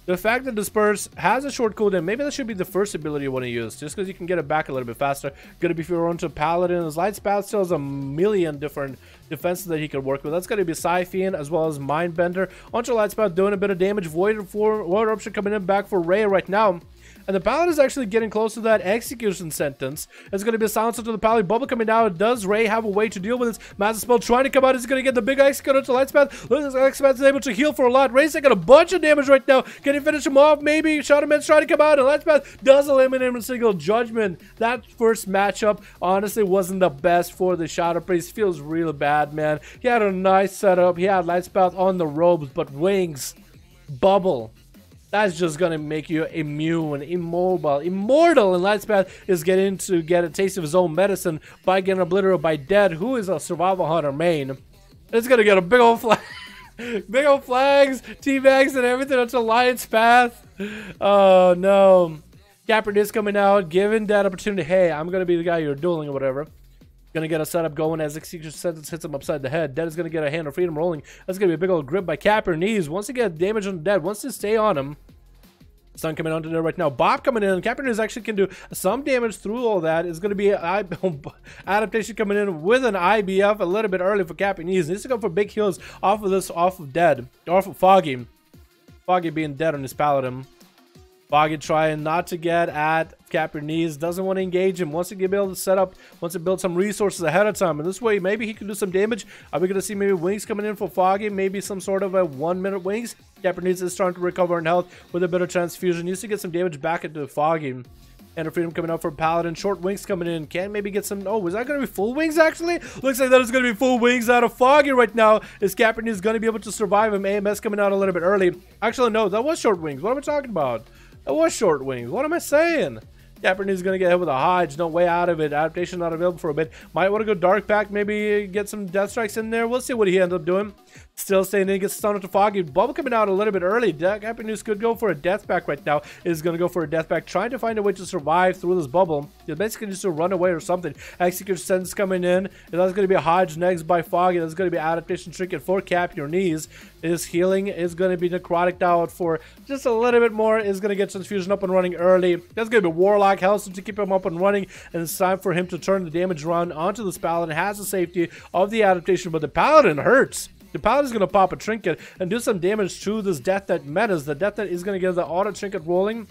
The fact that Disperse has a short cooldown, maybe that should be the first ability you want to use, just because you can get it back a little bit faster. Going to be if you're onto Paladin. His Lightspath still has a million different defenses that he could work with. That's going to be Scythian as well as Mindbender. Onto Lightspath doing a bit of damage. Void Eruption coming in back for Ray right now. And the Paladin is actually getting close to that execution sentence. It's going to be a silencer to the Paladin. Bubble coming down. Does Ray have a way to deal with this? Massive spell trying to come out. He's going to get the big executor to Lightspath. Lightspath is able to heal for a lot. Ray's taking a bunch of damage right now. Can he finish him off? Maybe. Shadow Man's trying to come out. And Lightspath does eliminate him in single judgment. That first matchup honestly wasn't the best for the Shadow Priest. Feels real bad, man. He had a nice setup. He had Lightspath on the robes, but wings, bubble. That's just gonna make you immune, immortal, and Lightspath is getting to get a taste of his own medicine by getting obliterated by Dead, who is a survival hunter main. It's gonna get a big old flag, big old flags, teabags, and everything onto Lightspath. Oh no! Capper is coming out, giving Dead opportunity. Hey, I'm gonna be the guy you're dueling or whatever. Gonna get a setup going as Execution Sentence hits him upside the head. Dead is gonna get a Hand of Freedom rolling. That's gonna be a big old grip by Capper Knees. Once he gets damage on Dead, wants to stay on him. Sun coming onto there right now. Bob coming in. Capper Knees actually can do some damage through all that. It's gonna be adaptation coming in with an IBF a little bit early for Capper Knees. Needs to go for big heals off of this, off of Dead, off of Foggy. Foggy being dead on his Paladin. Foggy trying not to get at Capper Knees, doesn't want to engage him, wants to be able to set up, wants to build some resources ahead of time. And this way, maybe he can do some damage. Are we going to see maybe wings coming in for Foggy? Maybe some sort of a 1 minute wings. Capper Knees is starting to recover in health with a bit of transfusion. Needs to get some damage back into Foggy. Hand of Freedom coming out for Paladin. Short wings coming in. Can maybe get some... Oh, is that going to be full wings, actually? Looks like that is going to be full wings out of Foggy right now. Is Capper Knees going to be able to survive him? AMS coming out a little bit early. Actually, no, that was short wings. What am I talking about? That was short wings. What am I saying? Capper Knees is going to get hit with a Hodge. No way out of it. Adaptation not available for a bit. Might want to go Dark Pact. Maybe get some Death Strikes in there. We'll see what he ends up doing. Still staying in. Gets stunned to Foggy. Bubble coming out a little bit early. Capper Knees could go for a Death Pact right now. Is going to go for a Death Pact. Trying to find a way to survive through this bubble. He's basically just to run away or something. Execution Sentence coming in. And that's going to be a Hodge next by Foggy. That's going to be Adaptation Trinket for Cap Your Knees. His healing is going to be necrotic out for just a little bit more. Is going to get Transfusion up and running early. That's going to be Warlock Hellstone to keep him up and running. And it's time for him to turn the damage run onto this Paladin. Has the safety of the adaptation, but the Paladin hurts. The Paladin is going to pop a trinket and do some damage to this Death Net metas. The Death Net is going to get the auto trinket rolling.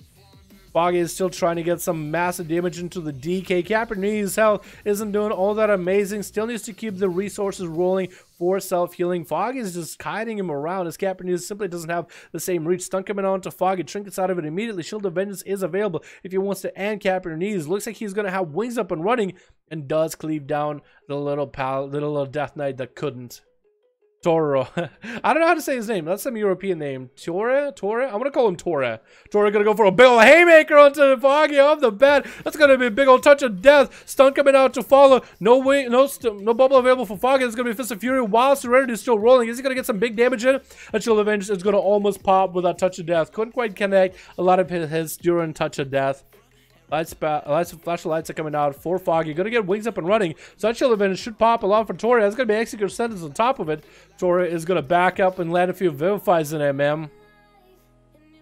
Foggy is still trying to get some massive damage into the DK. Capper Knees' health isn't doing all that amazing. Still needs to keep the resources rolling for self-healing. Foggy is just kiting him around as Capper Knees simply doesn't have the same reach. Stun coming on to Foggy. Trinkets out of it immediately. Shield of Vengeance is available if he wants to end Capper Knees. Looks like he's going to have wings up and running and does cleave down the little Death Knight that couldn't. Toro. I don't know how to say his name. That's some European name. Tore? Tore? I'm gonna call him Tore. Tore gonna go for a big old haymaker onto the Foggy off the bat. That's gonna be a big old touch of death. Stun coming out to follow. No way, no bubble available for Foggy. It's gonna be Fist of Fury while Serenity is still rolling. Is he gonna get some big damage in? And Shield of Vengeance is gonna almost pop with that touch of death. Couldn't quite connect a lot of hits during touch of death. Flash lights are coming out for Foggy. Gonna get wings up and running. So that Shield event should pop a lot for Tori. That's gonna be Executor Sentence on top of it. Tori is gonna back up and land a few Vivifies in MM.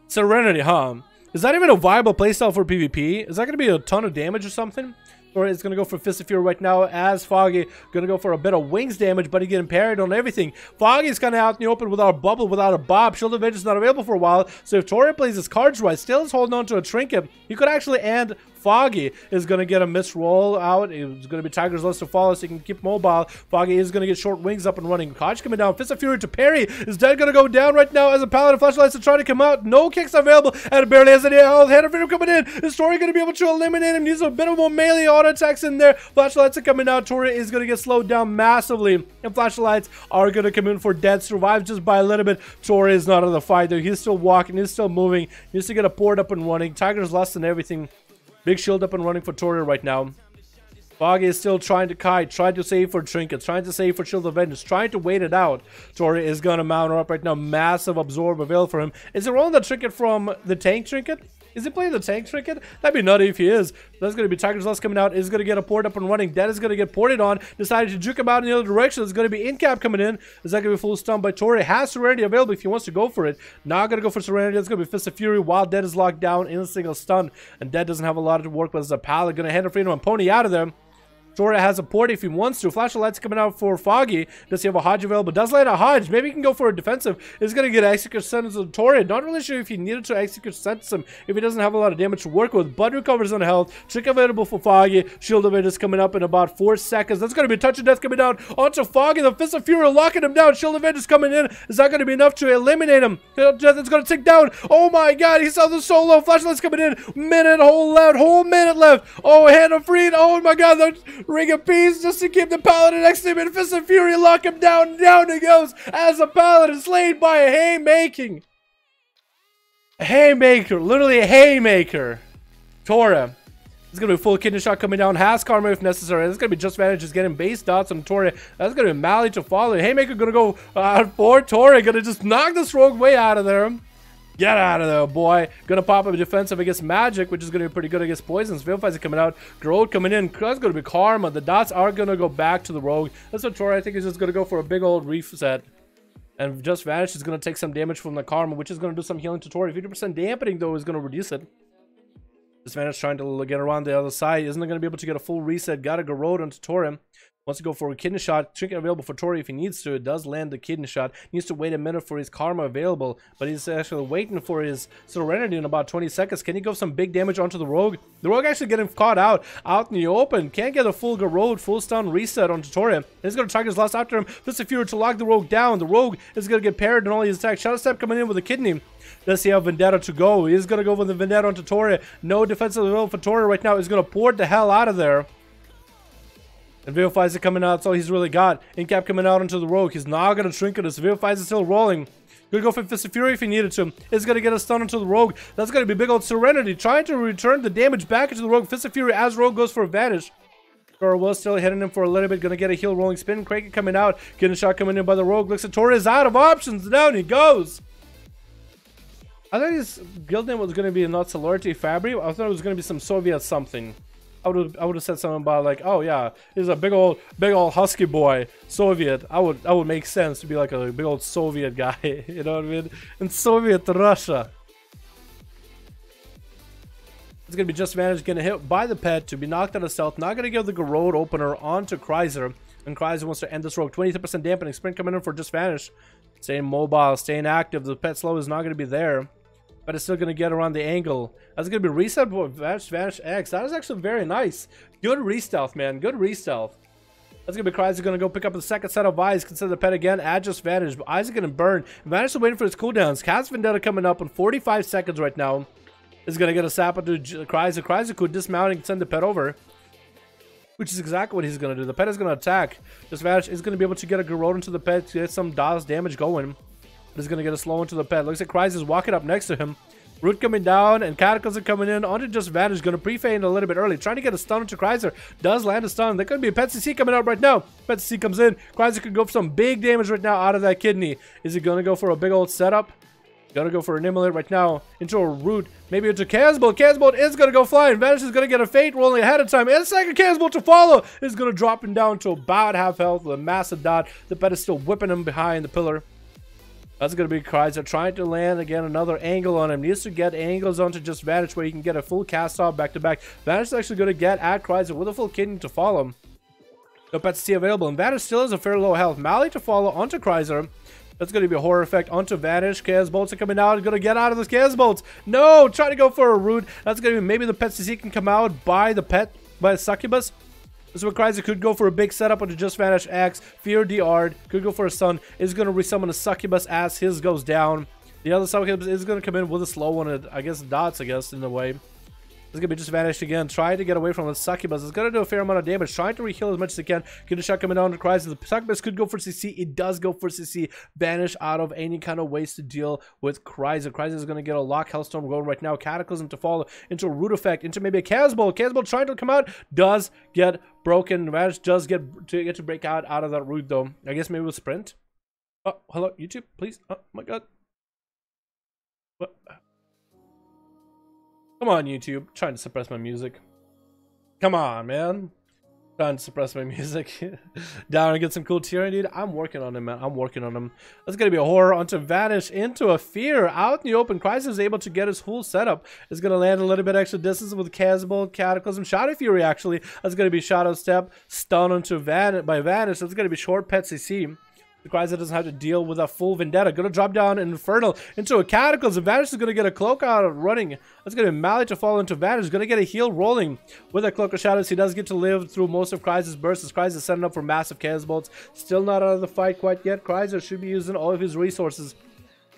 Serenity, huh? Is that even a viable playstyle for PvP? Is that gonna be a ton of damage or something? Or is gonna go for Fist of Fury right now as Foggy gonna go for a bit of wings damage, but he getting parried on everything. Foggy's kind of out in the open without a bubble, without a bob. Shield of Vengeance is not available for a while. So if Tori plays his cards right, still is holding on to a trinket, he could actually end. Foggy is going to get a missed roll out. It's going to be Tiger's Lust to follow so he can keep mobile. Foggy is going to get short wings up and running. Koch coming down. Fist of Fury to parry. Is dead going to go down right now as a Paladin flashlights are trying to come out. No kicks available. And barely has any health. Hand of Freedom coming in. Is Tori going to be able to eliminate him? Needs a bit of more melee auto attacks in there. Flashlights are coming out. Tori is going to get slowed down massively. And flashlights are going to come in for dead. Survives just by a little bit. Tori is not in the fight though. He's still walking. He's still moving. He needs to get a port up and running. Tiger's Lust and everything. Big shield up and running for Tori right now. Foggy is still trying to kite, trying to save for trinkets, trying to save for Shield of Vengeance, trying to wait it out. Tori is going to mount her up right now. Massive absorb available for him. Is it rolling the trinket from the tank trinket? Is he playing the tank trinket? That'd be nutty if he is. That's going to be Tiger's Lust coming out. Is going to get a port up and running. Dead is going to get ported on. Decided to juke him out in the other direction. It's going to be in-cap coming in. Is that going to be full stun by Tori? Has Serenity available if he wants to go for it. Not going to go for Serenity. That's going to be Fist of Fury while Dead is locked down in a single stun. And Dead doesn't have a lot to work with as a Paladin. Going to hand a freedom and Pony out of there. Tori has a port if he wants to. Flash of Lights coming out for Foggy. Does he have a Hodge available? Does land a Hodge. Maybe he can go for a defensive. Is going to get Execute Sentence on Tori. Not really sure if he needed to Execute Sentence him if he doesn't have a lot of damage to work with. But recovers on health. Trick available for Foggy. Shield of Vengeance coming up in about 4 seconds. That's going to be Touch of Death coming down onto Foggy. The Fist of Fury locking him down. Shield of Vengeance coming in. Is that going to be enough to eliminate him? Death is going to tick down. Oh my god. He saw the solo. Flashlights coming in. Whole minute left. Oh, Hand of Freed. Oh my god. The Ring of Peace. Just to keep the Paladin next to him, and Fist of Fury lock him down. Down he goes as a Paladin slain by a haymaking. A haymaker, literally a haymaker. Tora. It's gonna be full kidney shot coming down. Has Karma if necessary. It's gonna be Just Vantage just getting base dots on Tora. That's gonna be Mally to follow. Haymaker gonna go for Tora. Gonna just knock this rogue way out of there. Get out of there, boy. Gonna pop up a defensive against Magic, which is gonna be pretty good against Poisons. Vivifies are coming out. Growth coming in. That's gonna be Karma. The dots are gonna go back to the rogue. That's what Tori, I think, is just gonna go for a big old reset. And Just Vanish is gonna take some damage from the Karma, which is gonna do some healing to Tori. 50% dampening, though, is gonna reduce it. Just Vanish trying to get around the other side. Isn't gonna be able to get a full reset. Gotta go road onto Tori. Wants to go for a kidney shot. Trinket available for Tori if he needs to. It does land the kidney shot. Needs to wait a minute for his Karma available. But he's actually waiting for his Serenity in about 20 seconds. Can he go some big damage onto the Rogue? The Rogue actually getting caught out in the open. Can't get a full Garrode, full stun reset onto Tori. He's going to Tiger's Lust after him. Fist of Fury to lock the Rogue down. The Rogue is going to get parried in all his attacks. Shadow Step coming in with a kidney. Does he have Vendetta to go? He's going to go with the Vendetta onto Tori. No defensive available for Tori right now. He's going to port the hell out of there. And Vivifies are coming out. That's all he's really got. Incap coming out onto the Rogue. He's not going to Trinket us. Vivifies is still rolling. Could go for Fist of Fury if he needed to. Is going to get a stun onto the Rogue. That's going to be big old Serenity. Trying to return the damage back into the Rogue. Fist of Fury as Rogue goes for a Vanish. Or was still hitting him for a little bit. Going to get a heal rolling spin. Kraken coming out. Getting a shot coming in by the Rogue. Looks at Tori is out of options. Down he goes. I thought his guild name was going to be not Solarity Fabry. I thought it was going to be some Soviet something. I would have said something about like, oh yeah, he's a big old husky boy, Soviet. I would make sense to be like a big old Soviet guy, you know what I mean? In Soviet Russia. It's gonna be Just Vantage getting hit by the pet to be knocked out of stealth. Not gonna give the Garrode opener onto Kreiser, and Kreiser wants to end this rogue. 23% dampening. Sprint coming in for Just Vanish. Staying mobile, staying active. The pet slow is not gonna be there. But it's still going to get around the angle. That's going to be reset for Vanish X. That is actually very nice. Good re-stealth, man. Good re-stealth. That's going to be Kreiser going to go pick up the second set of eyes. Consider the pet again. Add Just Vanish. But eyes are going to burn. Vanish is waiting for his cooldowns. Cast Vendetta coming up in 45 seconds right now. Is going to get a sap into Kreiser. Kreiser could dismount and send the pet over. which is exactly what he's going to do. The pet is going to attack. Just Vanish is going to be able to get a Garrote into the pet to get some DOS damage going. He's going to get a slow into the pet. Looks like Kryze is walking up next to him. Root coming down and Cataclysm coming in onto Just Vanish. Going to pre-feint a little bit early. Trying to get a stun into Kryzer. Does land a stun. There could be a Pet CC coming out right now. Pet CC comes in. Kryzer could go for some big damage right now out of that kidney. Is he going to go for a big old setup? Gonna go for an Immolate right now into a Root, maybe into Chaos Bolt. Chaos Bolt is gonna go flying. Vanish is gonna get a Fate rolling ahead of time, and a second Chaos Bolt to follow is gonna drop him down to about half health with a massive dot. The pet is still whipping him behind the pillar. That's gonna be Kryzer trying to land again another angle on him. Needs to get angles onto Just Vanish where he can get a full cast off back to back. Vanish is actually gonna get at Kryzer with a full kidney to follow him. No Pet CC available, and Vanish still has a fairly low health. Mally to follow onto Kryzer. That's going to be a horror effect onto Vanish. Chaos Bolts are coming out. Going to get out of those Chaos Bolts. No! Try to go for a Root. That's going to be maybe the Pet CC can come out by the pet, by the Succubus. This is what Kryzer could go for a big setup onto Just Vanish X. Fear DR'd. Could go for a stun. Is going to resummon a Succubus as his goes down. The other Succubus is going to come in with a slow one. I guess dots, in a way. It's going to be Just Vanished again, trying to get away from the Succubus. It's going to do a fair amount of damage, trying to reheal as much as it can. Get a shot coming down to Kryzer. The Succubus could go for CC. It does go for CC. Banish out of any kind of ways to deal with Kryzer. Kryzer is going to get a Lock Hellstorm going right now. Cataclysm to follow into a Root effect, into maybe a Chaos Bolt. Chaos Bolt trying to come out. Does get broken. Vanish does get to break out of that Root though. I guess maybe with Sprint. Oh, hello, YouTube, please. Oh my god. What? Come on, YouTube. Trying to suppress my music. Come on, man. Trying to suppress my music. Down and get some cool tier, dude. I'm working on him, man. I'm working on him. That's going to be a horror onto Vanish into a Fear. Out in the open. Kryzer is able to get his full setup. Is going to land a little bit extra distance with Casbolt, Cataclysm, Shadow Fury, actually. That's going to be Shadow Step. Stun onto Vanish. That's going to be short Pet CC. Kryzer doesn't have to deal with a full Vendetta. Gonna drop down an Infernal into a Cataclysm. Vanish is gonna get a Cloak out of running. That's gonna be Mally to fall into Vanish. Gonna get a heal rolling with a Cloak of Shadows. He does get to live through most of Kryzer's bursts. As Kryzer is setting up for massive Chaos Bolts. Still not out of the fight quite yet. Kryzer should be using all of his resources.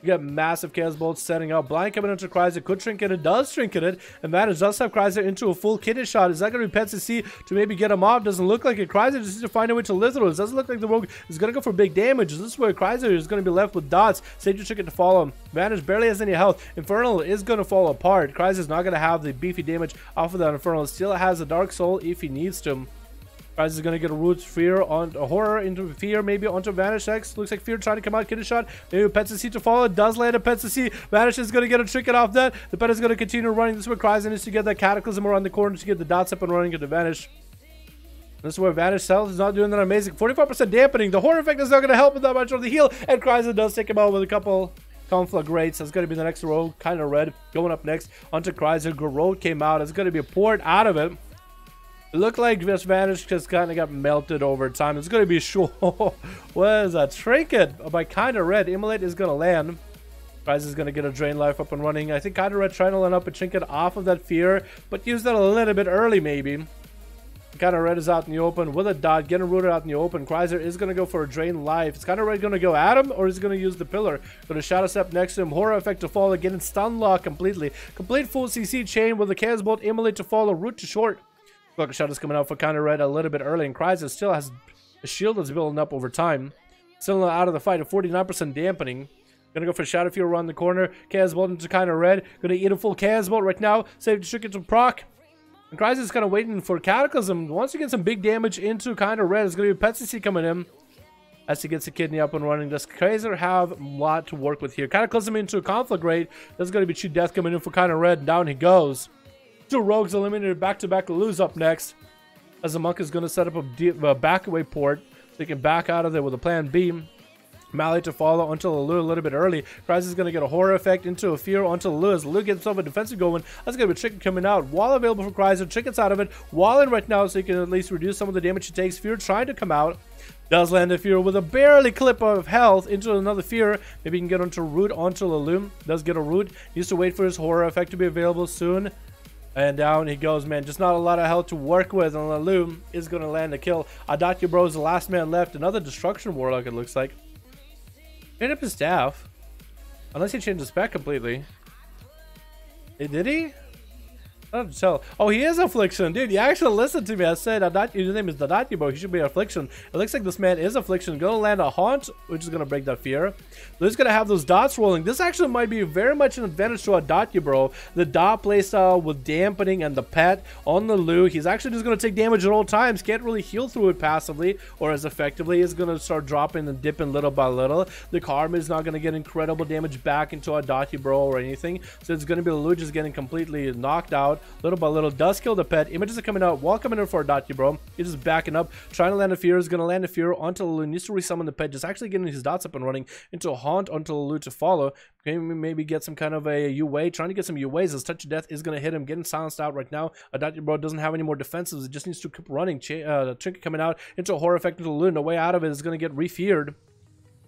You got massive Chaos Bolts setting up. Blind coming into Kryzer. Could trinket it. Does trinket it. And Vanish does have Kryzer into a full kidney shot. Is that going to be Pet CC to maybe get him off? Doesn't look like it. Kryzer just needs to find a way to live through. It doesn't look like the Rogue is going to go for big damage. This is where Kryzer is going to be left with dots. Sage trinket to follow him. Vanish barely has any health. Infernal is going to fall apart. Kryzer is not going to have the beefy damage off of that Infernal. Still has a Dark Soul if he needs to. Kryzer is going to get a Root Fear on a Horror into Fear, maybe onto Vanish X. Looks like Fear trying to come out, kidney shot. Maybe a Pet CC to follow. Does land a Pet CC. Vanish is going to get a trinket off that. The Pet is going to continue running. This is where Kryzer needs to get that Cataclysm around the corner to get the dots up and running into Vanish. This is where Vanish Health is not doing that amazing. 44% dampening. The Horror effect is not going to help with that much of the heal. And Kryzer does take him out with a couple Conflagrates. That's going to be the next row. Kind of red. Going up next onto Kryzer. Garrote came out. It's going to be a port out of it. It looked like Just Vanish just kind of got melted over time. It's going to be short. What is that? Trinket by Kind of Red. Immolate is going to land. Kryzer is going to get a Drain Life up and running. I think Kind of Red trying to land up a Trinket off of that Fear, but use that a little bit early maybe. Kind of Red is out in the open with a dot, getting rooted out in the open. Kryzer is going to go for a Drain Life. Is Kind of Red going to go at him, or is he going to use the pillar? Going to Shadow Step next to him. Horror effect to follow, getting Stun Lock completely. Complete full CC chain with the Chaos Bolt, Immolate to follow, Root to short. Cloak of Shadows coming out for Kind of Red a little bit early, and Kryzer still has a shield that's building up over time. Still out of the fight, at 49% dampening. Gonna go for Shadow Fury around the corner. Chaos Bolt into Kind of Red. Gonna eat a full Chaos Bolt right now. Save the Trinket to proc. And Kryzer is kind of waiting for Cataclysm. Once you get some big damage into Kind of Red, it's gonna be Pet CC coming in. As he gets the kidney up and running. Does Kryzer have a lot to work with here? Cataclysm into a Conflagrate. There's gonna be Cheat Death coming in for Kind of Red, and down he goes. Two Rogues eliminated back-to-back. Lose up next. As the Monk is going to set up a back-away port. So he can back out of there with a plan B. Mally to follow until Lulu a little bit early. Kryzer is going to get a Horror effect into a Fear until Lulu. As Lulu gets himself a defensive going. That's going to be Trinket coming out. Wall available for Kryzer. Trinket's out of it. Wall in right now so he can at least reduce some of the damage he takes. Fear trying to come out. Does land a Fear with a barely clip of health into another Fear. Maybe he can get onto Root onto Lulu. Does get a Root. Needs to wait for his Horror effect to be available soon. And down he goes, man. Just not a lot of health to work with. And Lalu is going to land a kill. Adatya Bro is the last man left. Another Destruction Warlock, it looks like. Made up his staff. Unless he changed his spec completely. Did he? I don't tell. Oh, he is Affliction, dude. You actually listened to me. I said his name is Dadati, bro. He should be Affliction. It looks like this man is Affliction. Gonna land a Haunt, which is gonna break that fear. He's gonna have those dots rolling. This actually might be very much an advantage to Adati, bro. The dot playstyle with dampening and the pet on the Lu. He's actually just gonna take damage at all times. Can't really heal through it passively or as effectively. He's gonna start dropping and dipping little by little. The Karma is not gonna get incredible damage back into Adati, bro, or anything. So it's gonna be the Lu just getting completely knocked out. Little by little, does kill the pet. Images are coming out while coming in for Dati, bro. He's just backing up, trying to land a fear. Is gonna land a fear onto Lulu. Needs to resummon the pet. Just actually getting his dots up and running into a Haunt onto Lulu to follow. Maybe get some kind of a UA. Trying to get some UAs. His Touch of Death is gonna hit him. Getting silenced out right now. Dati, bro, doesn't have any more defenses. It just needs to keep running. Trinket coming out into a horror effect into Lulu. No way out of it is gonna get refeared.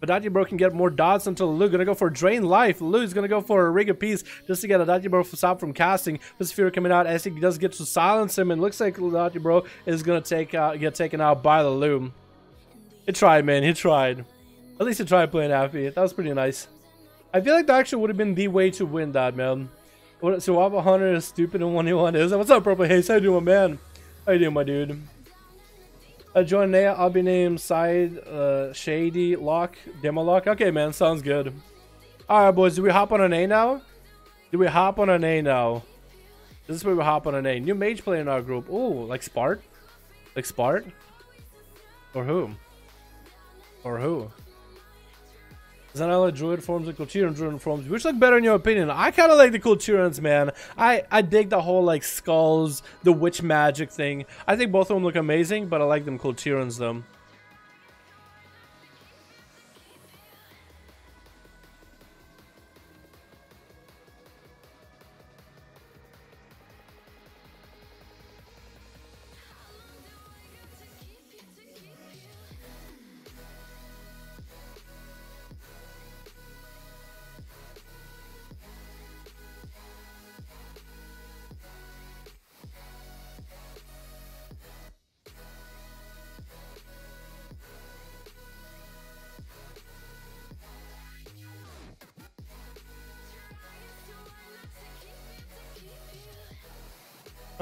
Adati bro can get more dots until Lu gonna go for Drain Life. Lu's gonna go for a Rig of Peace just to get Adati bro to stop from casting. This fear coming out as he does get to silence him, and looks like Adati bro is gonna get taken out by the Lu. He tried, man. He tried. At least he tried playing happy. That was pretty nice. I feel like that actually would have been the way to win that, man. So Wabba Hunter is stupid and 1v1 is. What's up, Purple Haze? How you doing, man? How you doing, my dude? Join Nea, I'll be named Side Shady Lock Demo Lock. Okay, man, sounds good. Alright, boys, do we hop on an A now? Do we hop on an A now? This is where we hop on an A. New mage player in our group. Ooh, like Spart? Like Spart? Or who? Or who? Zanella Druid forms and Kulturan Druid forms. Which look better in your opinion? I kind of like the Kulturans, man. I dig the whole like skulls, the witch magic thing. I think both of them look amazing, but I like them Kulturans though.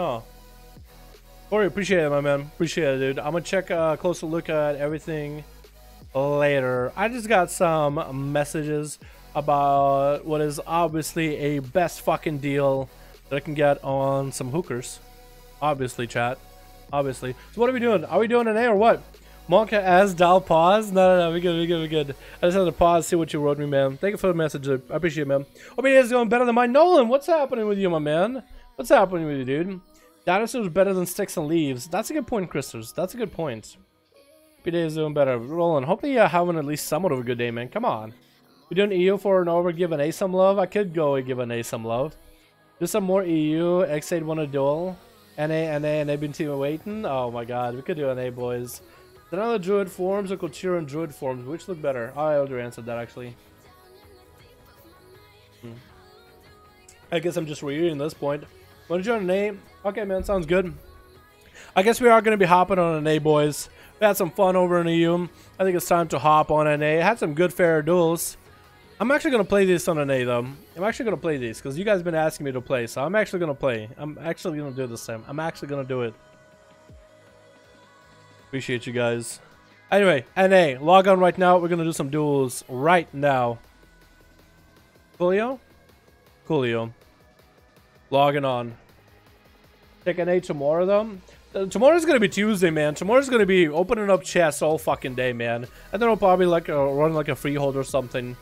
Oh, Corey, appreciate it, my man. Appreciate it, dude. I'm gonna check a closer look at everything later. I just got some messages about what is obviously a best fucking deal that I can get on some hookers. Obviously, chat. Obviously. So what are we doing? Are we doing an A or what? Monka as Dal pause? No, we good. I just had to pause, see what you wrote me, man. Thank you for the message. I appreciate it, man. Hope you guys are doing better than mine. Nolan, what's happening with you, my man? What's happening with you, dude? Dinosaurs are better than sticks and leaves. That's a good point, Christers. That's a good point. PDA is doing better. Roland, hopefully you're having at least somewhat of a good day, man. Come on. We doing EU for an over, give an A some love? I could go and give an A some love. Do some more EU. X8 won a duel. NA, and they've been team waiting. Oh my god, we could do an A, boys. Another Druid forms or Kulturan Druid forms? Which look better? I already answered that, actually. I guess I'm just reading this point. Want to join an A? Okay, man, sounds good. I guess we are going to be hopping on an A, boys. We had some fun over in EU. I think it's time to hop on an A. Had some good fair duels. I'm actually going to play this on an A, though. I'm actually going to play these because you guys have been asking me to play. So I'm actually going to play. I'm actually going to do it this time. I'm actually going to do it. Appreciate you guys. Anyway, NA. Log on right now. We're going to do some duels right now. Coolio? Coolio. Logging on. Take an A tomorrow, though. Tomorrow's gonna be Tuesday, man. Tomorrow's gonna be opening up chests all fucking day, man. And then I'll probably like run like a freehold or something.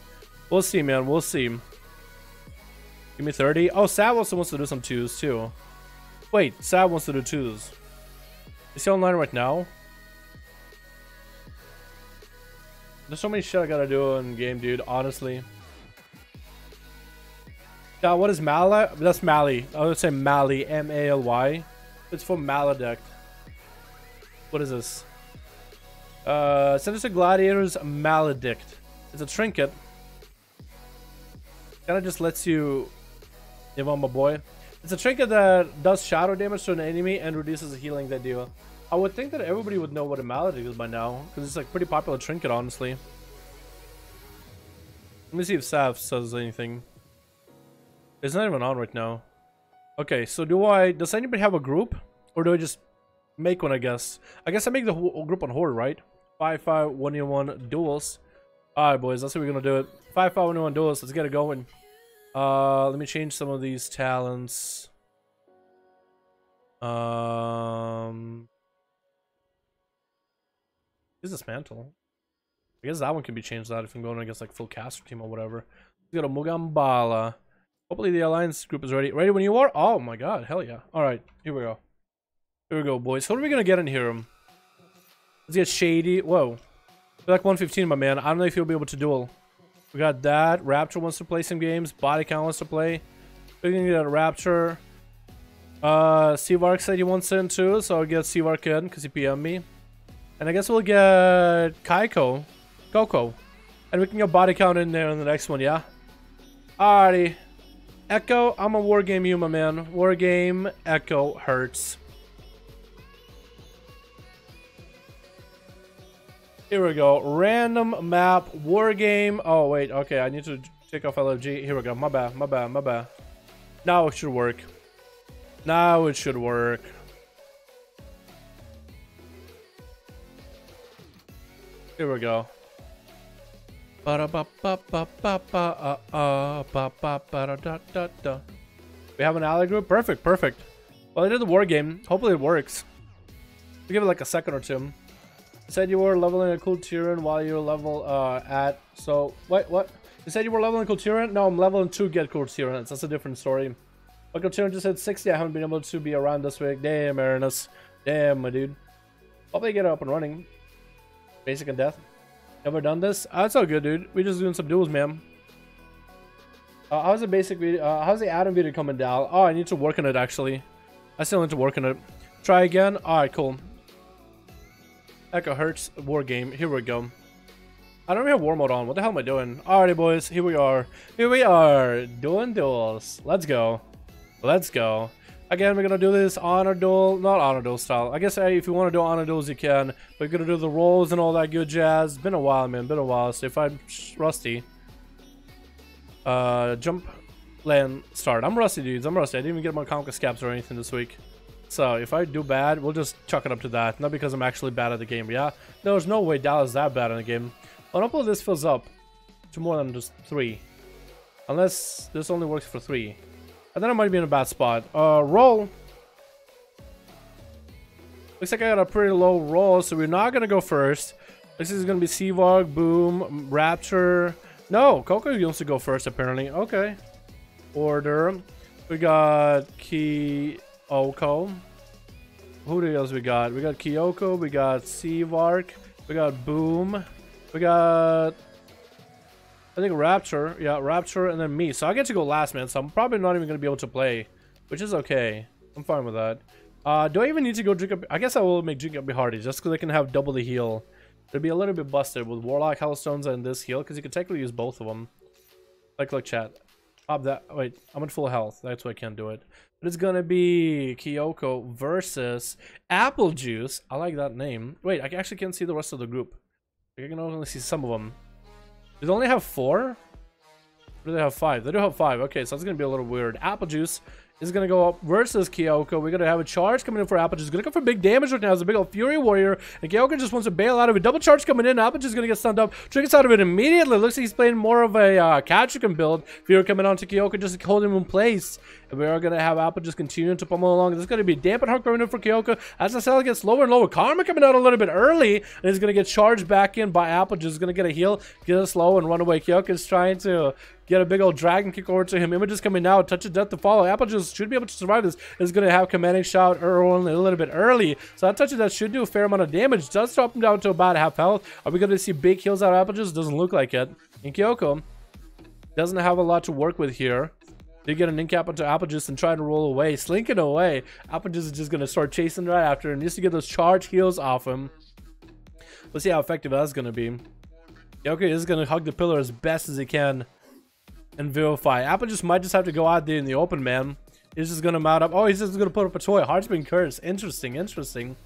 We'll see, man. We'll see. Give me 30. Oh, Sad also wants to do some twos too. Wait, Sad wants to do twos. Is he online right now? There's so many shit I gotta do in game, dude. Honestly. Yeah, what is Mala? That's Mali. I would say Mali. M-A-L-Y. It's for Maledict. What is this? Sinister Gladiator's Maledict. It's a trinket. Kinda just lets you live on my boy. It's a trinket that does shadow damage to an enemy and reduces the healing they deal. I would think that everybody would know what a Maledict is by now, because it's like pretty popular trinket, honestly. Let me see if Sav says anything. It's not even on right now. Okay, so does anybody have a group? Or do I just make one, I guess? I guess I make the whole group on Horde, right? 5-5-1-1 duels. Alright, boys, that's how we're gonna do it. 5-5-1-1 duels, let's get it going. Let me change some of these talents. Is this mantle? I guess that one can be changed out if I'm going against like full caster team or whatever. We got a Mugambala. Hopefully the alliance group is ready. Ready when you are? Oh my god, hell yeah. Alright, here we go. Here we go, boys. What are we gonna get in here? Let's get Shady. Whoa. We're like 115, my man. I don't know if you'll be able to duel. We got that. Rapture wants to play some games. Body Count wants to play. We're gonna get a Rapture. Seavark said he wants in too, so I'll get Seavark in because he PM'd me. And I guess we'll get Coco. And we can get Body Count in there in the next one, yeah? Alrighty. Echo, I'm a Wargame you, my man. Wargame, Echo, hurts. Here we go. Random map, Wargame. Oh, wait, okay, I need to take off LFG. Here we go. My bad. Now it should work. Now it should work. Here we go. We have an ally group? Perfect. Well, I did the war game. Hopefully it works. We give it like a second or two. You said you were leveling a cool Tyrion while you were level at... So, wait, what? You said you were leveling cool Tyrion? No, I'm leveling to get cool Tyrion. That's a different story. Cool Tyrion just said 60. I haven't been able to be around this week. Damn, Aranus. Damn, my dude. Hopefully get it up and running. Basic and death. Never done this? That's all good, dude. We just doing some duels, man. How's the basic video? How's the addon video coming down? Oh, I need to work on it, actually. I still need to work on it. Try again. Alright, cool. Echo Hurts war game. Here we go. I don't even have war mode on. What the hell am I doing? Alrighty, boys. Here we are. Here we are. Doing duels. Let's go. Let's go. Again, we're gonna do this honor duel, not honor duel style. I guess hey, if you want to do honor duels, you can. We're gonna do the rolls and all that good jazz. Been a while, man. Been a while. So if I'm rusty, jump, land, start. I'm rusty, dudes. I'm rusty. I didn't even get my conquest caps or anything this week. So if I do bad, we'll just chuck it up to that. Not because I'm actually bad at the game. Yeah, there's no way Dallas is that bad in the game. Well, hopefully this fills up to more than just 3, unless this only works for 3. And then I might be in a bad spot. Roll. Looks like I got a pretty low roll, so we're not gonna go first. This is gonna be Seavark, Boom, Rapture. No, Coco wants to go first apparently. Okay. Order. We got Kyoko. Who else we got? We got Kyoko, we got Seavark, we got Boom, we got... I think Rapture, yeah, Rapture, and then me. So I get to go last, man. So I'm probably not even going to be able to play, which is okay. I'm fine with that. Do I even need to go drink up? I guess I will make drink up hardy just because I can have double the heal. It'll be a little bit busted with Warlock, Hellstones, and this heal because you can technically use both of them. Like, look, chat. Pop that. Wait, I'm at full health. That's why I can't do it. But it's gonna be Kyoko versus Apple Juice. I like that name. Wait, I actually can't see the rest of the group. I can only see some of them. Do they only have 4? Or do they have 5? They do have 5. Okay, so that's going to be a little weird. Apple Juice is going to go up versus Kyoko. We're going to have a charge coming in for Apple Juice. Going to go for big damage right now. It's a big old Fury Warrior. And Kyoko just wants to bail out of it. Double charge coming in. Apple Juice is going to get stunned up. Triggers out of it immediately. Looks like he's playing more of a Kachukin build. Fury coming on to Kyoko just to hold him in place. And we are going to have Apple just continuing to pummel along. This is going to be Dampen Heart going in for Kyoko. As the cell gets lower and lower. Karma coming out a little bit early. And he's going to get charged back in by Apple Juice. He's going to get a heal, get it slow, and run away. Kyoko is trying to get a big old dragon kick over to him. Images coming now. Touch of death to follow. Apple Juice should be able to survive this. Is going to have commanding shout only a little bit early. So that touch of death should do a fair amount of damage. Does drop him down to about half health. Are we going to see big heals out of Apple Juice? Doesn't look like it. And Kyoko doesn't have a lot to work with here. They get an incap onto Apple Juice and try to roll away. Slinking away. Apple Juice is just going to start chasing right after him. Just to get those charge heals off him. We'll see how effective that's going to be. Kyoko is going to hug the pillar as best as he can and vivify. Apple Juice might just have to go out there in the open, man. He's just going to mount up. Oh, he's just going to put up a toy. Heart's been cursed. Interesting, interesting.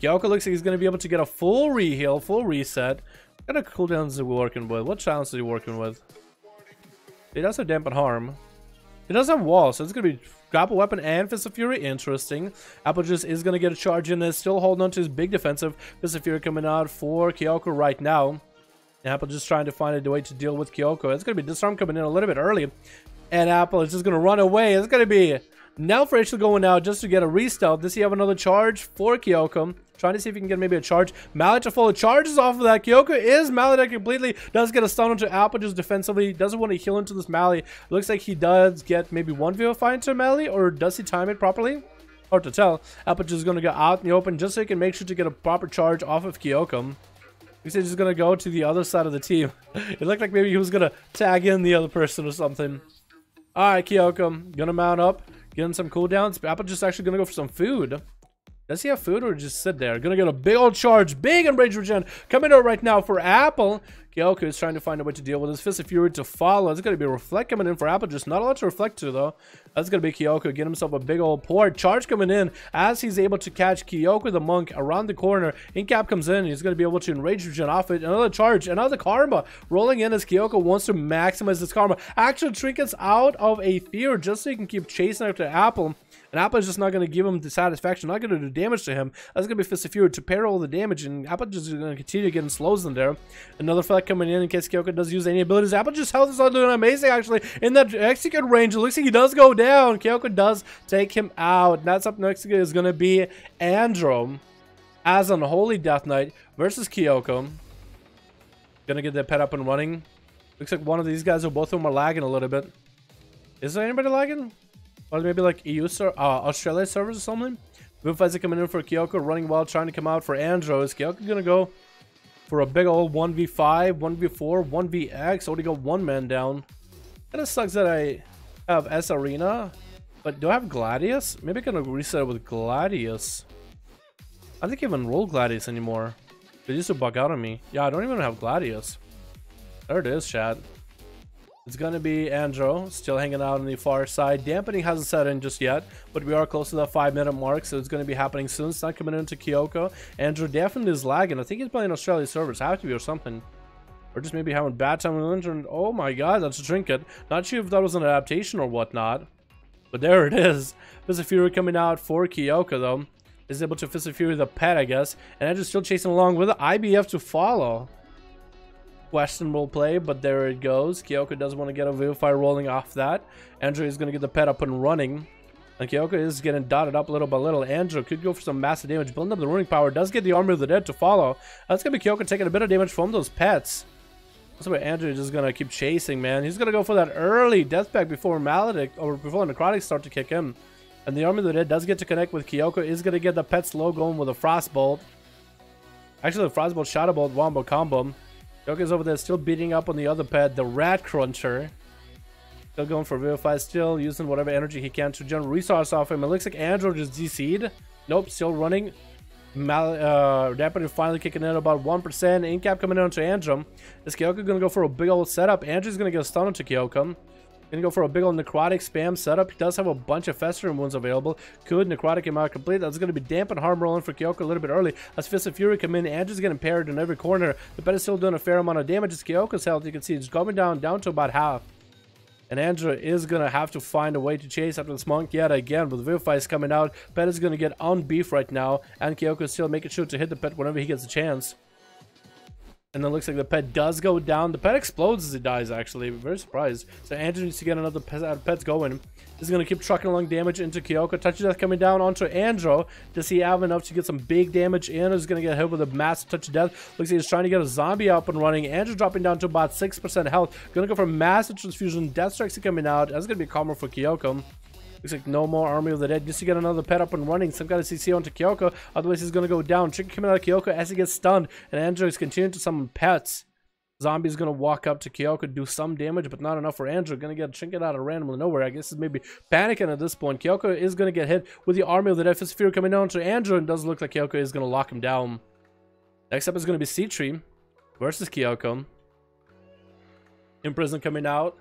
Kyoko looks like he's going to be able to get a full re-heal, full reset. What kind of cooldowns is he working with? What challenge is he working with? He does have dampen harm. It does have wall, so it's going to be grapple weapon and Fist of Fury. Interesting. Apple just is going to get a charge in. Is still holding on to his big defensive. Fist of Fury coming out for Kyoko right now. And Apple just trying to find a way to deal with Kyoko. It's going to be Disarm coming in a little bit early. And Apple is just going to run away. It's going to be now for Rachel going out just to get a restealth. Does he have another charge for Kyoko? Trying to see if he can get maybe a charge. Mallet to full of charges off of that. Kyoko is malleted completely. Does get a stun onto Apple just defensively. Doesn't want to heal into this melee. Looks like he does get maybe one VOFI into melee. Or does he time it properly? Hard to tell. Apple just going to go out in the open just so he can make sure to get a proper charge off of Kyoko. He said he's going to go to the other side of the team. It looked like maybe he was going to tag in the other person or something. Alright, Kyoko. Gonna mount up. Getting some cooldowns. Apple just actually going to go for some food. Does he have food or just sit there? Gonna get a big old charge. Big enrage regen coming out right now for Apple. Kyoko is trying to find a way to deal with his Fist of Fury to follow. It's gonna be a reflect coming in for Apple. Just not a lot to reflect to though. That's gonna be Kyoko. Get himself a big old port. Charge coming in as he's able to catch Kyoko the monk around the corner. Incap comes in. He's gonna be able to enrage regen off it. Another charge. Another karma rolling in as Kyoko wants to maximize this karma. Actual trinkets out of a fear just so he can keep chasing after Apple. And Apple is just not going to give him the satisfaction, not going to do damage to him. That's going to be Fist of Fury to pair all the damage, and Apple just going to continue getting slows in there. Another flag coming in case Kyoko does use any abilities. Apple just health is not doing amazing, actually. In that execute range, it looks like he does go down. Kyoko does take him out. Next up next is going to be Andro as Unholy Death Knight versus Kyoko. Going to get their pet up and running. Looks like one of these guys or both of them are lagging a little bit. Is there anybody lagging? Or maybe like EU Australia servers or something. Boomfights are coming in for Kyoko, running well, trying to come out for Andro. Is Kyoko gonna go for a big old 1v5, 1v4, 1vx? Already got one man down. Kinda sucks that I have S Arena. But do I have Gladius? Maybe I can reset it with Gladius. I don't think I even roll Gladius anymore. They used to bug out on me. Yeah, I don't even have Gladius. There it is, chat. It's gonna be Andro, still hanging out on the far side. Dampening hasn't set in just yet, but we are close to that 5-minute mark, so it's gonna be happening soon. It's not coming into Kyoko. Andro definitely is lagging. I think he's playing Australia servers, have to be or something. Or just maybe having bad time with the internet. Oh my god, that's a trinket. Not sure if that was an adaptation or whatnot. But there it is. Fist of Fury coming out for Kyoko though. Is able to Fist of Fury the pet, I guess. And Andro's still chasing along with it. IBF to follow. Questionable play, but there it goes. Kyoko does want to get a Vivify rolling off that. Andrew is going to get the pet up and running. And Kyoko is getting dotted up little by little. Andrew could go for some massive damage. Building up the runing power. Does get the Army of the Dead to follow. That's going to be Kyoko taking a bit of damage from those pets. That's why Andrew is just going to keep chasing, man. He's going to go for that early death pack before Maledict or before Necrotics start to kick in. And the Army of the Dead does get to connect with Kyoko. Is going to get the pet slow going with a Frostbolt. Actually, the Frostbolt, Shadow Bolt, Wombo combo. Kyoko's over there still beating up on the other pet, the Rat Cruncher. Still going for Vivify, still using whatever energy he can to generate resource off him. It looks like Andro just DC'd. Nope, still running. Rapid finally kicking in about 1%. Incap coming in onto Andro. Is Kyoko going to go for a big old setup? Andro's going to get a stun onto Kyoko. Gonna go for a big old necrotic spam setup. He does have a bunch of festering wounds available. Could necrotic him out complete. That's gonna be dampened harm rolling for Kyoko a little bit early. As Fist of Fury come in, Andrew's getting parried in every corner. The pet is still doing a fair amount of damage. It's Kyoko's health. You can see it's coming down to about half. And Andrew is gonna have to find a way to chase after this monk yet again. With Vivify's coming out, pet is gonna get on beef right now, and Kyoko is still making sure to hit the pet whenever he gets a chance. And then looks like the pet does go down. The pet explodes as it dies, actually. I'm very surprised. So Andrew needs to get another pets going. He's going to keep trucking along damage into Kyoko. Touch of Death coming down onto Andro. Does he have enough to get some big damage in? He's going to get hit with a massive Touch of Death. Looks like he's trying to get a zombie up and running. Andrew dropping down to about 6% health. Going to go for massive transfusion. Death Strikes are coming out. That's going to be a combo for Kyoko. Looks like no more Army of the Dead. Just to get another pet up and running. Some kind of CC onto Kyoko. Otherwise, he's going to go down. Trick coming out of Kyoko as he gets stunned. And Andrew is continuing to summon pets. Zombie's going to walk up to Kyoko, do some damage, but not enough for Andrew. Going to get a trinket out of randomly nowhere. I guess he's maybe panicking at this point. Kyoko is going to get hit with the Army of the Dead. Fist of Fury coming down to Andrew, and does look like Kyoko is going to lock him down. Next up is going to be C-Tree versus Kyoko. Imprison coming out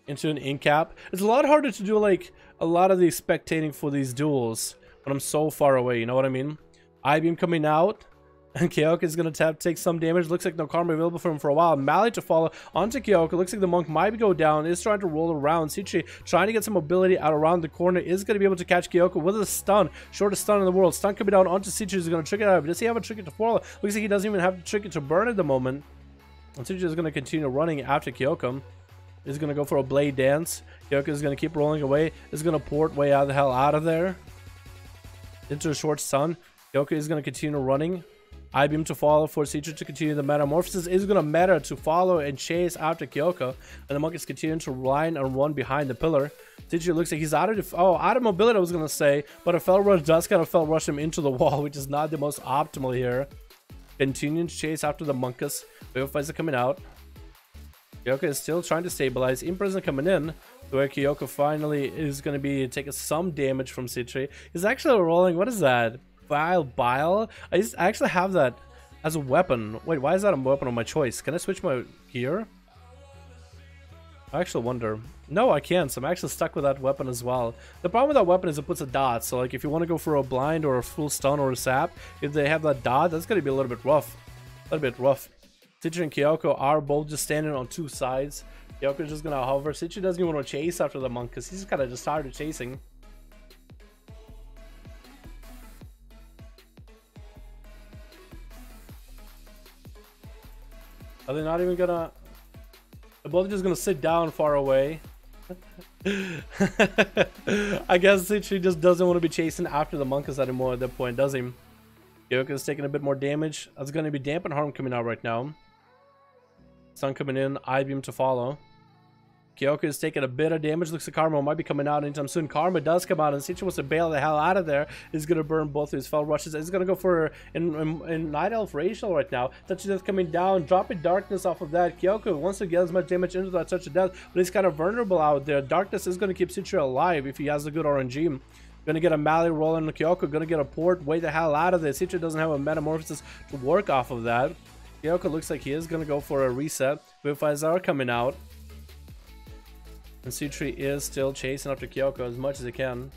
into an Incap. It's a lot harder to do like a lot of the spectating for these duels when I'm so far away, you know what I mean? I-Beam coming out. And Kyoka is going to take some damage. Looks like no karma available for him for a while. Mali to follow onto Kyoka. Looks like the monk might go down. Is trying to roll around. Sichi trying to get some mobility out around the corner. Is going to be able to catch Kyoka with a stun. Shortest stun in the world. Stun coming down onto Sichi. Is going to trick it out. Does he have a trick to follow? Looks like he doesn't even have a trick to burn at the moment. And Sichi is going to continue running after Kyoka. Is going to go for a blade dance. Kyoka is going to keep rolling away. Is going to port way out the hell out of there. Into a short stun. Kyoka is going to continue running. I-beam to follow for Sichu to continue the metamorphosis. Is going to meta to follow and chase after Kyoka. And the monk is continuing to line and run behind the pillar. Sichu looks like he's out of mobility, I was going to say. But a fell rush does kind of fell rush him into the wall, which is not the most optimal here. Continuing to chase after the monkus. Wave fights are coming out. Kyoka is still trying to stabilize. Imprison coming in. Where Kyoka finally is going to be taking some damage from Sichu. He's actually rolling, what is that? Bile. I actually have that as a weapon. Wait, why is that a weapon on my choice? Can I switch my gear? I actually wonder. No, I can't, so I'm actually stuck with that weapon as well. The problem with that weapon is it puts a dot, so like if you want to go for a blind or a full stun or a sap, if they have that dot, that's going to be a little bit rough. Sichu and Kyoka are both just standing on two sides. Kyoka is just going to hover. Sichu doesn't even want to chase after the monk because he's kind of just started chasing. Are they not even gonna... They're both just gonna sit down far away. I guess Sichu just doesn't want to be chasing after the monkus anymore at that point, does he? Kyoka is taking a bit more damage. That's gonna be dampen harm coming out right now. Sun coming in, I-beam to follow. Kyoka is taking a bit of damage. Looks like Karma might be coming out anytime soon. Karma does come out, and Sichu wants to bail the hell out of there. He's going to burn both of his fell rushes. He's going to go for in Night Elf Racial right now. Touch of Death coming down, dropping Darkness off of that. Kyoka wants to get as much damage into that Touch of Death, but he's kind of vulnerable out there. Darkness is going to keep Sichu alive if he has a good RNG. Gonna get a Mali rolling on Kyoka. Gonna get a port. Way the hell out of this. Sichu doesn't have a metamorphosis to work off of that. Kyoka looks like he is gonna go for a reset. Vivifies are coming out. And Sichu is still chasing after Kyoka as much as he can.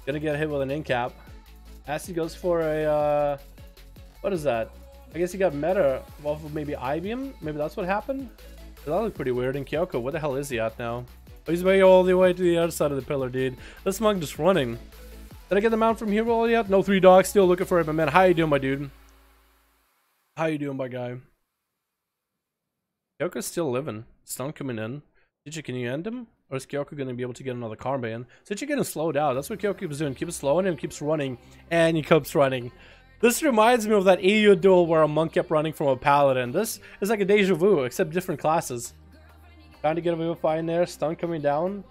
Gonna get hit with an in-cap. As he goes for a... what is that? I guess he got meta off of maybe I-beam? Maybe that's what happened? That looked pretty weird. And Kyoka, what the hell is he at now? Oh, he's way all the way to the other side of the pillar, dude. This monk just running. Did I get the mount from hero yet? No, 3 dogs. Still looking for it, my man. How you doing, my dude? How you doing, my guy? Kyoka's still living. Stun coming in. Sichu, can you end him? Or is Kyoka going to be able to get another karma in? Sichu getting slowed out. That's what Kyoka keeps doing. Keeps slowing him, keeps running. And he keeps running. This reminds me of that EU duel where a monk kept running from a paladin. This is like a deja vu, except different classes. Trying to get a Vivify in there. Stun coming down.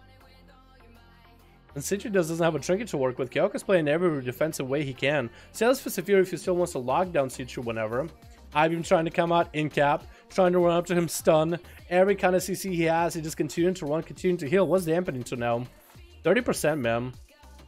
And Sichu doesn't have a trinket to work with. Kyoka's playing every defensive way he can. Sales for Severe if he still wants to lock down Sichu whenever. I've been trying to come out in cap, trying to run up to him, stun. Every kind of CC he has, he just continuing to run, continuing to heal. What's the dampening to now? 30%, man.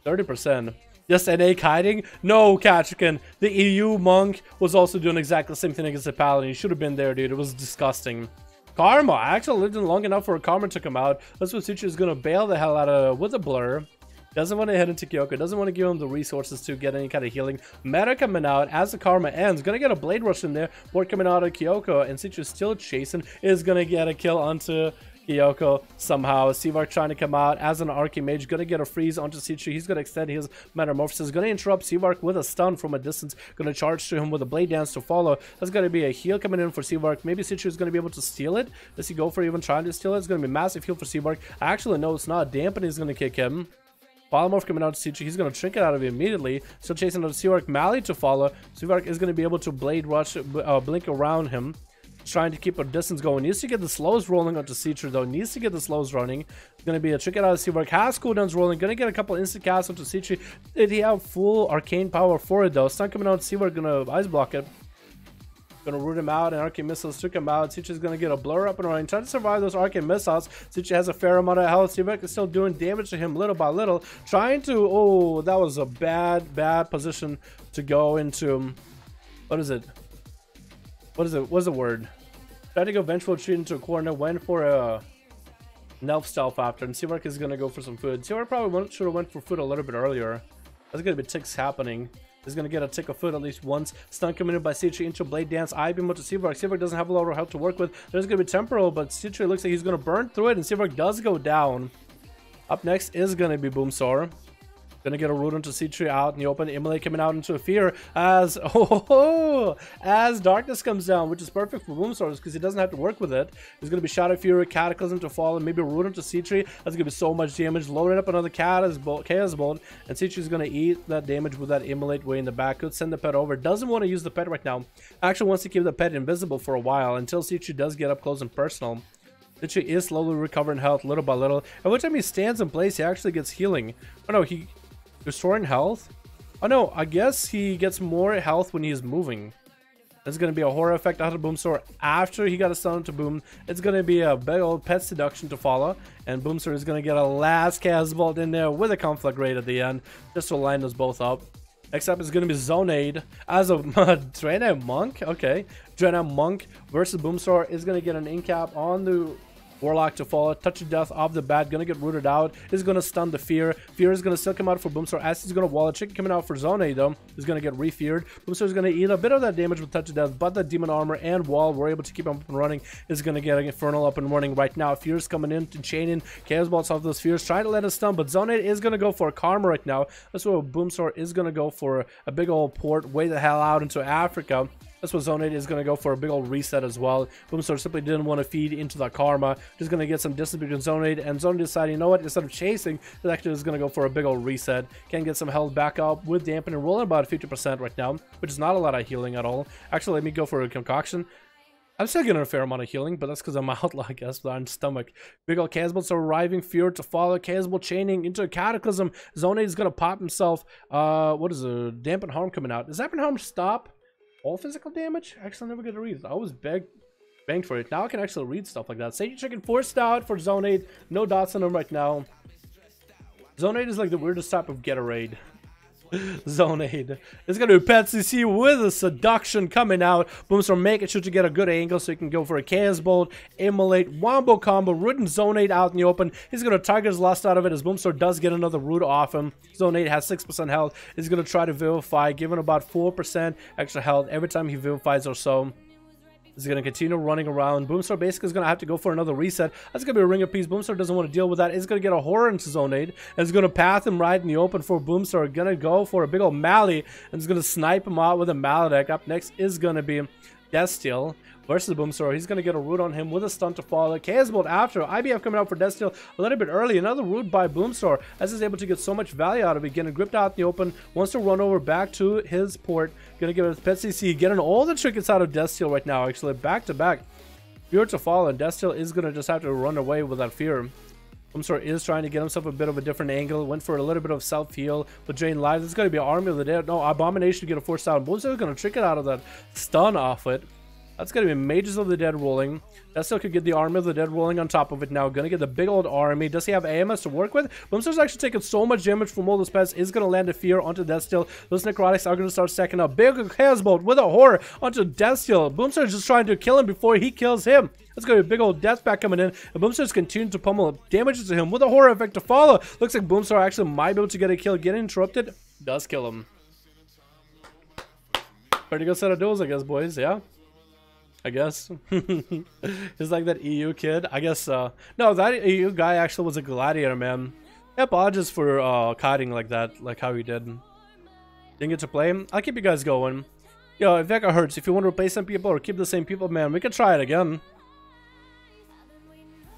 30%. Just NA kiting? No, Kachikin. The EU monk was also doing exactly the same thing against the paladin. He should have been there, dude. It was disgusting. Karma. I actually lived in long enough for a Karma to come out. That's what Sichu is going to bail the hell out of with a blur. Doesn't want to head into Kyoka. Doesn't want to give him the resources to get any kind of healing. Meta coming out as the Karma ends. Gonna get a Blade Rush in there. Board coming out of Kyoka. And Sichu still chasing. Is gonna get a kill onto Kyoka somehow. Seavark trying to come out as an Archimage. Gonna get a freeze onto Sichu. He's gonna extend his Metamorphosis. Gonna interrupt Seavark with a stun from a distance. Gonna charge to him with a Blade Dance to follow. That's gonna be a heal coming in for Seavark. Maybe Sichu is gonna be able to steal it. Does he go for even trying to steal it? It's gonna be a massive heal for Seavark. Actually, no, it's not. Dampen is gonna kick him. Polymorph coming out to Sichu. He's going to trinket out of it immediately. Still chasing out Seavark. Mali to follow. Seavark is going to be able to Blade Rush, blink around him. Trying to keep a distance going. Needs to get the slows rolling onto Sichu though. Needs to get the slows running. It's going to be a trinket out of Seavark. Has cooldowns rolling. Going to get a couple instant casts onto Sichu. Did he have full arcane power for it though? Stun coming out. Seavark going to ice block it. Gonna root him out, and Arcane Missiles took him out. Sichu's gonna get a blur up and running. Trying to survive those Arcane Missiles. Sichu has a fair amount of health. Seavark is still doing damage to him little by little. Trying to... oh, that was a bad position to go into. What is it? What's the word? Tried to go Vengeful Retreat into a corner. Went for a Nelf Stealth after, and Seavark is gonna go for some food. Seavark probably should have went for food a little bit earlier. That's gonna be ticks happening. He's gonna get a tick of foot at least once. Stun coming in by Citri into Blade Dance. IB to Seavark. Seavark doesn't have a lot of health to work with. There's gonna be temporal, but Citri looks like he's gonna burn through it, and Seavark does go down. Up next is gonna be Boomsor. Gonna get a root onto C3 out in the open. Immolate coming out into a fear as as darkness comes down, which is perfect for Boomsor because he doesn't have to work with it. He's gonna be Shadow Fury, Cataclysm to fall, and maybe a root onto C3. That's gonna be so much damage. Loading up another Chaos Bolt, and C3 is gonna eat that damage with that Immolate way in the back. Could send the pet over. Doesn't want to use the pet right now. Actually wants to keep the pet invisible for a while until C3 does get up close and personal. C3 is slowly recovering health little by little. Every time he stands in place, he actually gets healing. Oh no, he restoring health. Oh no, I guess he gets more health when he's moving. There's gonna be a horror effect out of Boomsor after he got a stun to Boom. It's gonna be a big old pet seduction to follow, and Boomsor is gonna get a last Chaos Bolt in there with a conflagrate at the end, just to line those both up. Next up is going to be Zonade as a Draenei Monk. Okay, Draenei Monk versus Boomsor is going to get an incap on the Warlock to fall. Touch of Death off the bat. Going to get rooted out. Is going to stun the Fear. Fear is going to still come out for Boomsor. As he's going to wall it. Chicken coming out for Zonade though. Is going to get re-feared. Boomsor is going to eat a bit of that damage with Touch of Death, but the Demon Armor and Wall were able to keep him up and running. Is going to get an Infernal up and running right now. Fear's coming in to chaining Chaos Bolts off those Fears. Trying to let it stun, but Zonade is going to go for a Karma right now. That's what Boomsor is going to go for a big old port way the hell out into Africa. That's what Zonade is going to go for, a big old reset as well. Boomsor simply didn't want to feed into that Karma. Just going to get some distance between Zonade, and Zonade decided, you know what, instead of chasing, it actually is going to go for a big old reset. Can get some health back up with Dampen and rolling about 50% right now, which is not a lot of healing at all. Actually, let me go for a Concoction. I'm still getting a fair amount of healing, but that's because I'm out, I guess, on stomach. Big old Chaos Bolts are arriving. Fear to follow. Chaos Bolt chaining into a Cataclysm. Zonade is going to pop himself. What is a Dampen Harm coming out? Does Dampen Harm stop all physical damage? Actually, I'm never going to read it. I always banged for it. Now I can actually read stuff like that. Sage Chicken forced out for Zonade. No dots on him right now. Zonade is like the weirdest type of Gatorade. Zonade. It's going to be Pet CC with a Seduction coming out. Boomsor making sure to get a good angle so he can go for a Chaos Bolt, Immolate, Wombo combo, rooting Zonade out in the open. He's going to target his last out of it as Boomsor does get another root off him. Zonade has 6% health. He's going to try to Vivify, giving about 4% extra health every time he Vivifies or so. He's going to continue running around. Boomsor basically is going to have to go for another reset. That's going to be a Ring of Peace. Boomsor doesn't want to deal with that. He's going to get a Horror into Zonade. And he's going to path him right in the open for Boomsor. Going to go for a big old Mally. And he's going to snipe him out with a Maledict. Up next is going to be Deathsteel versus Boomsor. He's going to get a root on him with a stun to follow. Chaos Bolt after. IBF coming out for Deathsteel a little bit early. Another root by Boomsor as he's able to get so much value out of it. Getting gripped out in the open. Wants to run over back to his port. Going to give it Pet CC. Getting all the trinkets out of Deathsteel right now. Actually, back to back. Fear to fall, and Deathsteel is going to just have to run away with that Fear. Boomsor is trying to get himself a bit of a different angle. Went for a little bit of self-heal with Drain Lives. It's going to be Army of the Dead. No, Abomination to get a force out. Boomsor is going to trick it out of that stun off it. That's going to be Mages of the Dead rolling. Deathsteel could get the Army of the Dead rolling on top of it now. Going to get the big old army. Does he have AMS to work with? Boomsor's actually taking so much damage from all those pets. Is going to land a Fear onto Deathsteel. Those Necrotics are going to start stacking up. Big Chaos Bolt with a Horror onto Deathsteel. Boomsor is just trying to kill him before he kills him. That's going to be a big old death back coming in. And Boomsor's continuing to pummel damage to him with a Horror effect to follow. Looks like Boomsor actually might be able to get a kill. Getting interrupted. Does kill him. Pretty good set of duels, I guess, boys. Yeah. I guess. He's like that EU kid. I guess, no, that EU guy actually was a gladiator, man. Yeah, apologies for kiting like that, like how he did. Didn't get to play him. I'll keep you guys going. Yo, if Vega hurts, if you want to replace some people or keep the same people, man, we can try it again.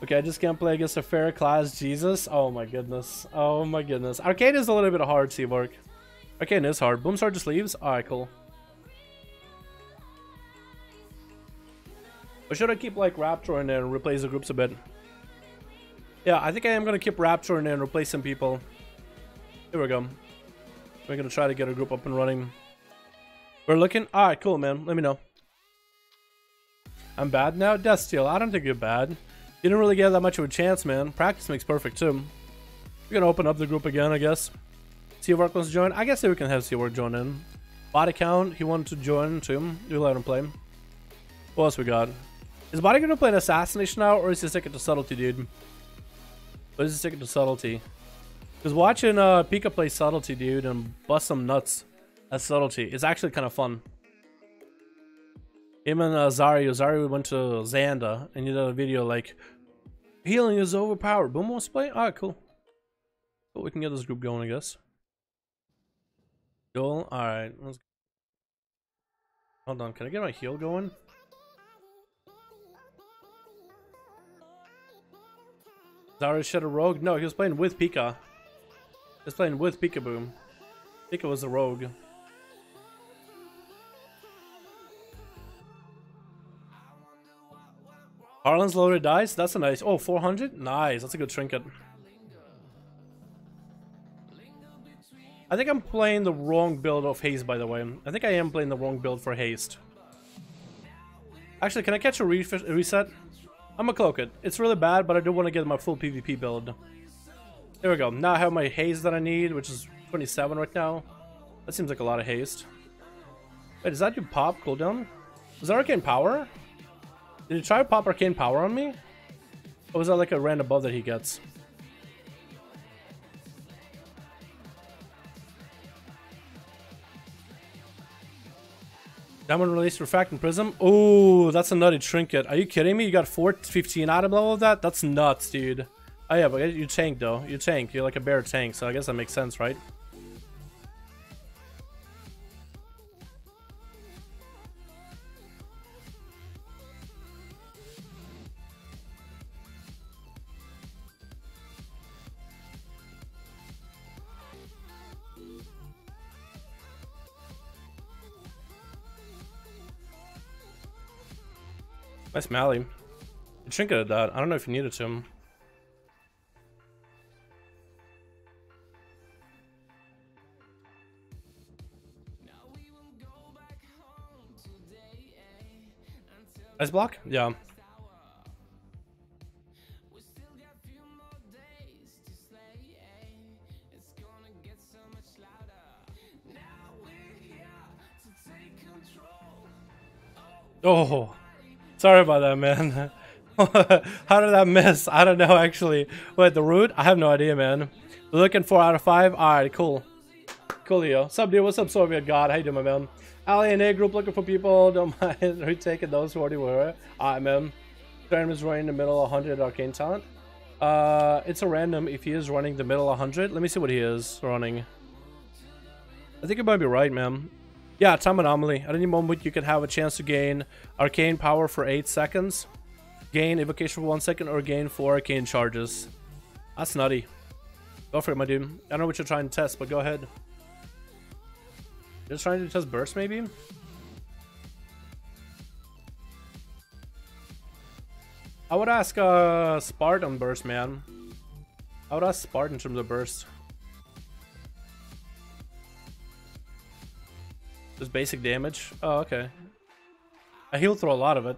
Okay, I just can't play against a fair class Jesus. Oh my goodness. Oh my goodness. Arcane is a little bit hard, Seavark. Arcane is hard. Boomsor just leaves? Alright, cool. Or should I keep like Raptor in there and replace the groups a bit? Yeah, I think I am going to keep Raptor in there and replace some people. Here we go. We're going to try to get a group up and running. We're looking? Alright, cool, man. Let me know. I'm bad now? Deathsteel, I don't think you're bad. You didn't really get that much of a chance, man. Practice makes perfect, too. We're going to open up the group again, I guess. Seavark wants to join. I guess we can have Seavark join in. Body count, he wanted to join, too. We let him play. What else we got? Is Body going to play an Assassination now, or is he sticking to Subtlety, dude? Or is he sticking to Subtlety? Because watching Pika play Subtlety, dude, and bust some nuts. A subtlety. It's actually kind of fun. Him and Zari went to Xanda and he did a video like, healing is overpowered. Boom wants to play? Alright, cool. Cool, we can get this group going, I guess. Duel? Alright. Hold on, can I get my heal going? Zari shed a rogue? No, he was playing with Pika. He was playing with Peekaboo. Pika was the rogue. Harlan's loaded dice? That's a nice... Oh, 400? Nice, that's a good trinket. I think I'm playing the wrong build of Haste, by the way. I think I am playing the wrong build for Haste. Actually, can I catch a reset? I'm gonna cloak it. It's really bad, but I do want to get my full PvP build. There we go. Now I have my Haste that I need, which is 27 right now. That seems like a lot of Haste. Wait, does that do pop cooldown? Is that Arcane Power? Did he try to pop Arcane Power on me? Or was that like a random buff that he gets? Diamond release refracting prism. Oh, that's a nutty trinket. Are you kidding me? You got 415 item level of that? That's nuts, dude. Oh yeah, but you tank though. You tank. You're like a bear tank, so I guess that makes sense, right? Nice Mally. You trinketed that. I don't know if you needed to. Ice block? Yeah. Oh. Sorry about that, man. How did that miss? I don't know, actually. Wait, the root? I have no idea, man. Looking 4 out of 5? Alright, cool. Coolio. Sup, dude? What's up, Soviet God? How you doing, my man? LA group looking for people. Don't mind retaking those who already were. Alright, man. Graham is running the middle 100 arcane talent. It's a random if he is running the middle 100. Let me see what he is running. I think it might be right, man. Yeah, time anomaly. At any moment, you can have a chance to gain arcane power for 8 seconds, gain evocation for 1 second, or gain 4 arcane charges. That's nutty. Go for it, my dude. I don't know what you're trying to test, but go ahead. You're just trying to test burst, maybe? I would ask Spart on burst, man. I would ask Spart in terms of burst. Just basic damage. Oh, okay. He'll throw a lot of it.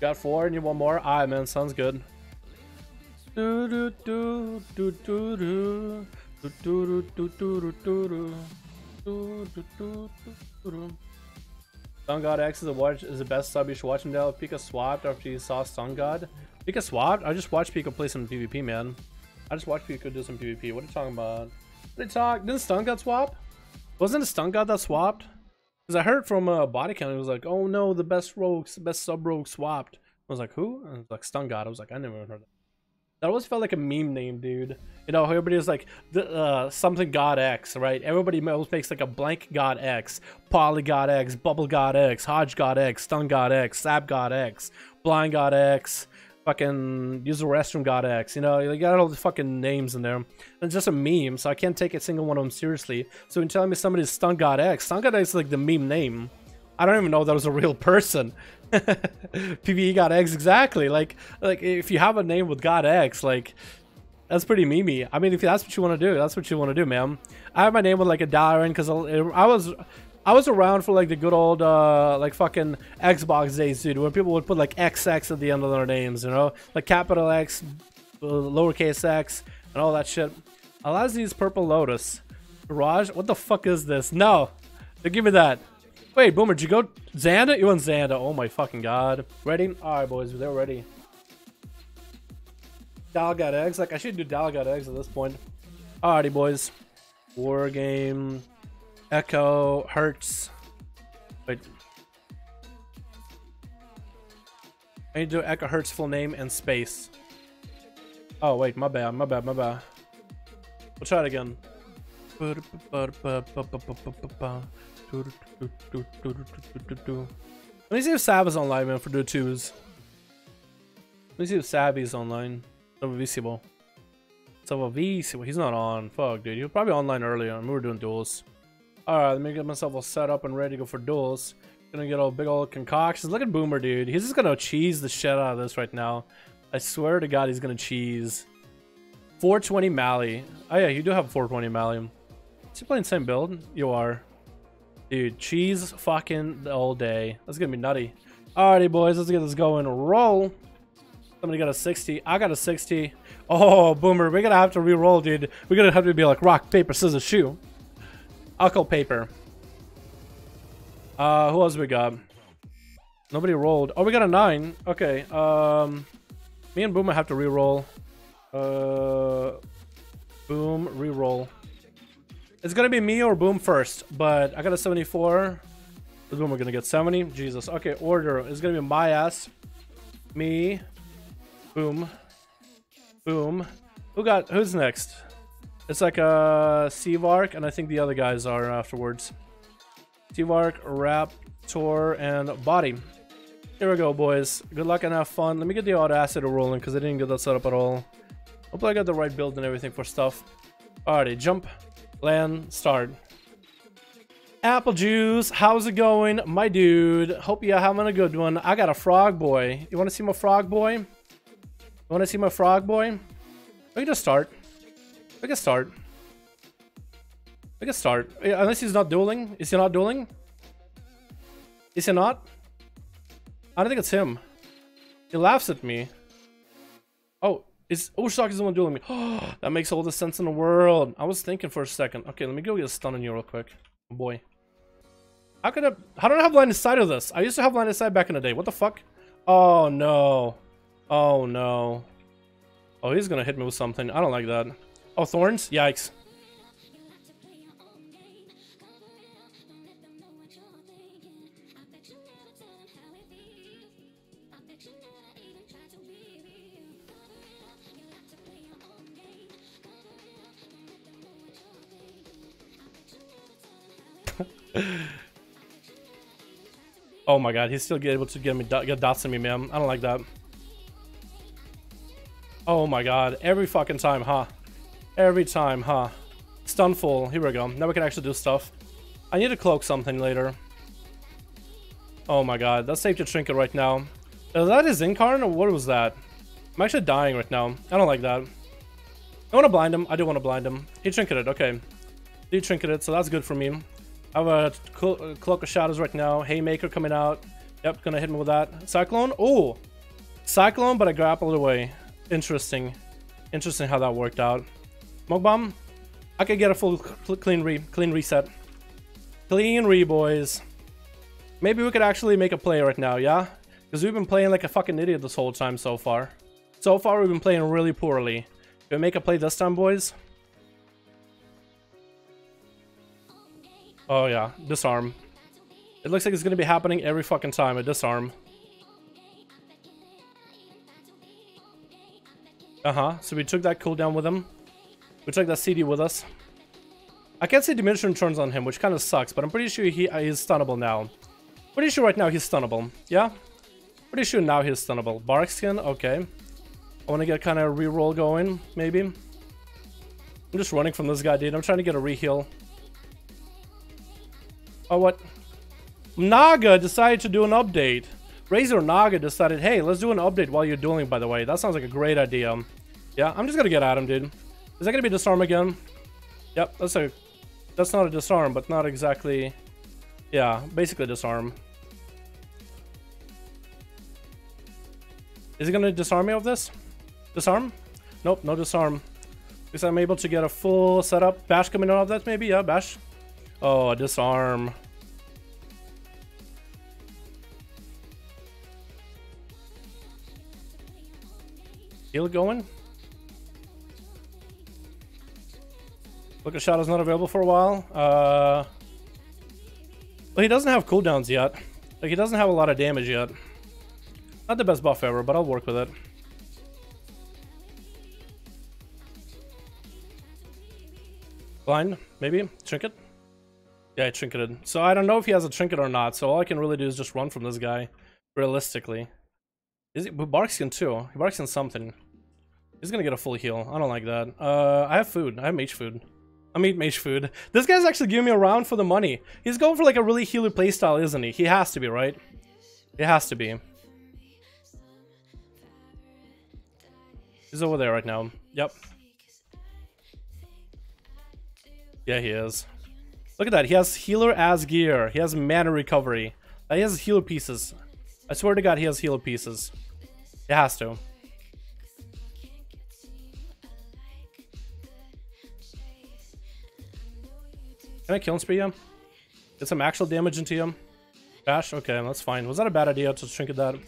Got 4 and you want more? Alright, man, sounds good. Sun God X is the best sub. You should watch him now. Pika swapped after you saw Sun God. Pika swapped? I just watched Pika play some PvP, man. I just watched Pika do some PvP. What are you talking about? Didn't Stun God swap? Wasn't it Stun God that swapped? Because I heard from Body Count, it was like, oh no, the best rogues, the best sub rogue swapped. I was like, who? And it was like Stun God. I was like, I never heard that. That always felt like a meme name, dude. You know, everybody was like, something God X, right? Everybody always makes like a blank God X, Poly God X, Bubble God X, Hodge God X, Stun God X, Sap God X, Blind God X, fucking use the restroom God X, you know, you got all the fucking names in there. And it's just a meme, so I can't take a single one of them seriously. So when telling me somebody's Stun God X is like the meme name. I don't even know that was a real person. PvE God X, exactly. Like if you have a name with God X, like that's pretty memey. I mean, if that's what you want to do, that's what you want to do, man. I have my name with like a Dalaran because I was around for like the good old like fucking Xbox days, dude, when people would put like XX at the end of their names, you know, like capital X, lowercase x, and all that shit. Allows these purple lotus. Garage? What the fuck is this? No, give me that. Wait, Boomer, did you go Xanda? You went Xanda. Oh my fucking god. Ready? Alright, boys, they're ready. Dal got eggs. Like, I should do Dal got eggs at this point. Alrighty, boys. War game. Echo. Hertz. Wait. I need to do Echo Hertz full name and space. Oh, wait. My bad. My bad. My bad. We'll try it again. Let me see if Sav is online, man, for the twos. Let me see if Savvy's online. Salvavissimo. He's not on. Fuck, dude. He was probably online earlier and we were doing duels. Alright, let me get myself all set up and ready to go for duels. Gonna get all big old concoctions. Look at Boomer, dude. He's just gonna cheese the shit out of this right now. I swear to God, he's gonna cheese. 420 Mally. Oh yeah, you do have 420 Mally. Is he playing the same build? You are. Dude, cheese fucking the whole day. That's gonna be nutty. Alrighty, boys, let's get this going. Roll. Somebody got a 60. I got a 60. Oh, Boomer, we're gonna have to re-roll, dude. We're gonna have to be like rock, paper, scissors, shoe. I'll call paper. Who else we got? Nobody rolled. Oh, we got a 9. Okay. Me and Boomer have to re-roll. Boom, re-roll. It's gonna be me or Boom first, but I got a 74. The Boom, we're gonna get 70. Jesus. Okay, order is gonna be my ass, me, Boom, Boom. Who's next? It's like a Seavark, and I think the other guys are afterwards. Seavark, Raptor, and Body. Here we go, boys. Good luck and have fun. Let me get the Audacity rolling because I didn't get that set up at all. Hopefully I got the right build and everything for stuff. Alrighty, jump, land, start. Apple Juice, how's it going, my dude? Hope you're having a good one. I got a frog boy. You want to see my frog boy? You want to see my frog boy? We can just start. We can start. We can start. Unless he's not dueling. Is he not dueling? Is he not? I don't think it's him. He laughs at me. Oh, Ushak is the one dueling me. Oh, that makes all the sense in the world. I was thinking for a second. Okay, let me go get a stun on you real quick. Oh boy. How don't I have line of sight of this? I used to have line of sight back in the day. What the fuck? Oh no. Oh no. Oh, he's gonna hit me with something. I don't like that. Oh, thorns? Yikes. Oh my god, he's still able to get dots on me, man. I don't like that. Oh my god, every fucking time, huh? Every time, huh? Stunful. Here we go. Now we can actually do stuff. I need to cloak something later. Oh my god, that's safe to trinket right now. Is that his incarn or what was that? I'm actually dying right now. I don't like that. I want to blind him. I do want to blind him. He trinketed. Okay. He trinketed, so that's good for me. I have a Cloak of Shadows right now. Haymaker coming out. Yep, gonna hit me with that. Cyclone. Oh! Cyclone, but I grappled away. Interesting. Interesting how that worked out. Smoke Bomb. I could get a full clean reset. Clean re, boys. Maybe we could actually make a play right now, yeah? Because we've been playing like a fucking idiot this whole time so far. So far, we've been playing really poorly. Can we make a play this time, boys? Oh yeah, disarm. It looks like it's gonna be happening every fucking time. A disarm. So we took that cooldown with him. We took that CD with us. I can't see diminishing returns on him, which kind of sucks, but I'm pretty sure he's stunnable now. Pretty sure right now he's stunnable. Yeah? Pretty sure now he's stunnable. Bark skin? Okay. I want to get kind of a reroll going, maybe. I'm just running from this guy, dude. I'm trying to get a reheal. Oh, what? Naga decided to do an update. Razor Naga decided, hey, let's do an update while you're dueling, by the way. That sounds like a great idea. Yeah, I'm just gonna get at him, dude. Is that gonna be disarm again? Yep, that's not a disarm, but not exactly. Yeah, basically disarm. Is he gonna disarm me of this? Disarm? Nope, no disarm. Because I'm able to get a full setup. Bash coming out of that, maybe? Yeah, bash. Oh, a disarm. Heal going? Look, a shot is not available for a while. Well, he doesn't have cooldowns yet. Like, he doesn't have a lot of damage yet. Not the best buff ever, but I'll work with it. Blind, maybe? Trinket? Yeah, I trinketed. So I don't know if he has a trinket or not, so all I can really do is just run from this guy, realistically. Is he? But Barkskin too. He Barkskin something. He's gonna get a full heal. I don't like that. I have food. I have mage food. I mean mage food. This guy's actually giving me a round for the money. He's going for like a really healer playstyle, isn't he? He has to be, right? He has to be. He's over there right now. Yep. Yeah, he is. Look at that. He has healer as gear. He has mana recovery. He has healer pieces. I swear to God, he has healer pieces. He has to. Can I kill him spree him? Get some actual damage into him? Dash? Okay, that's fine. Was that a bad idea to trinket that? Was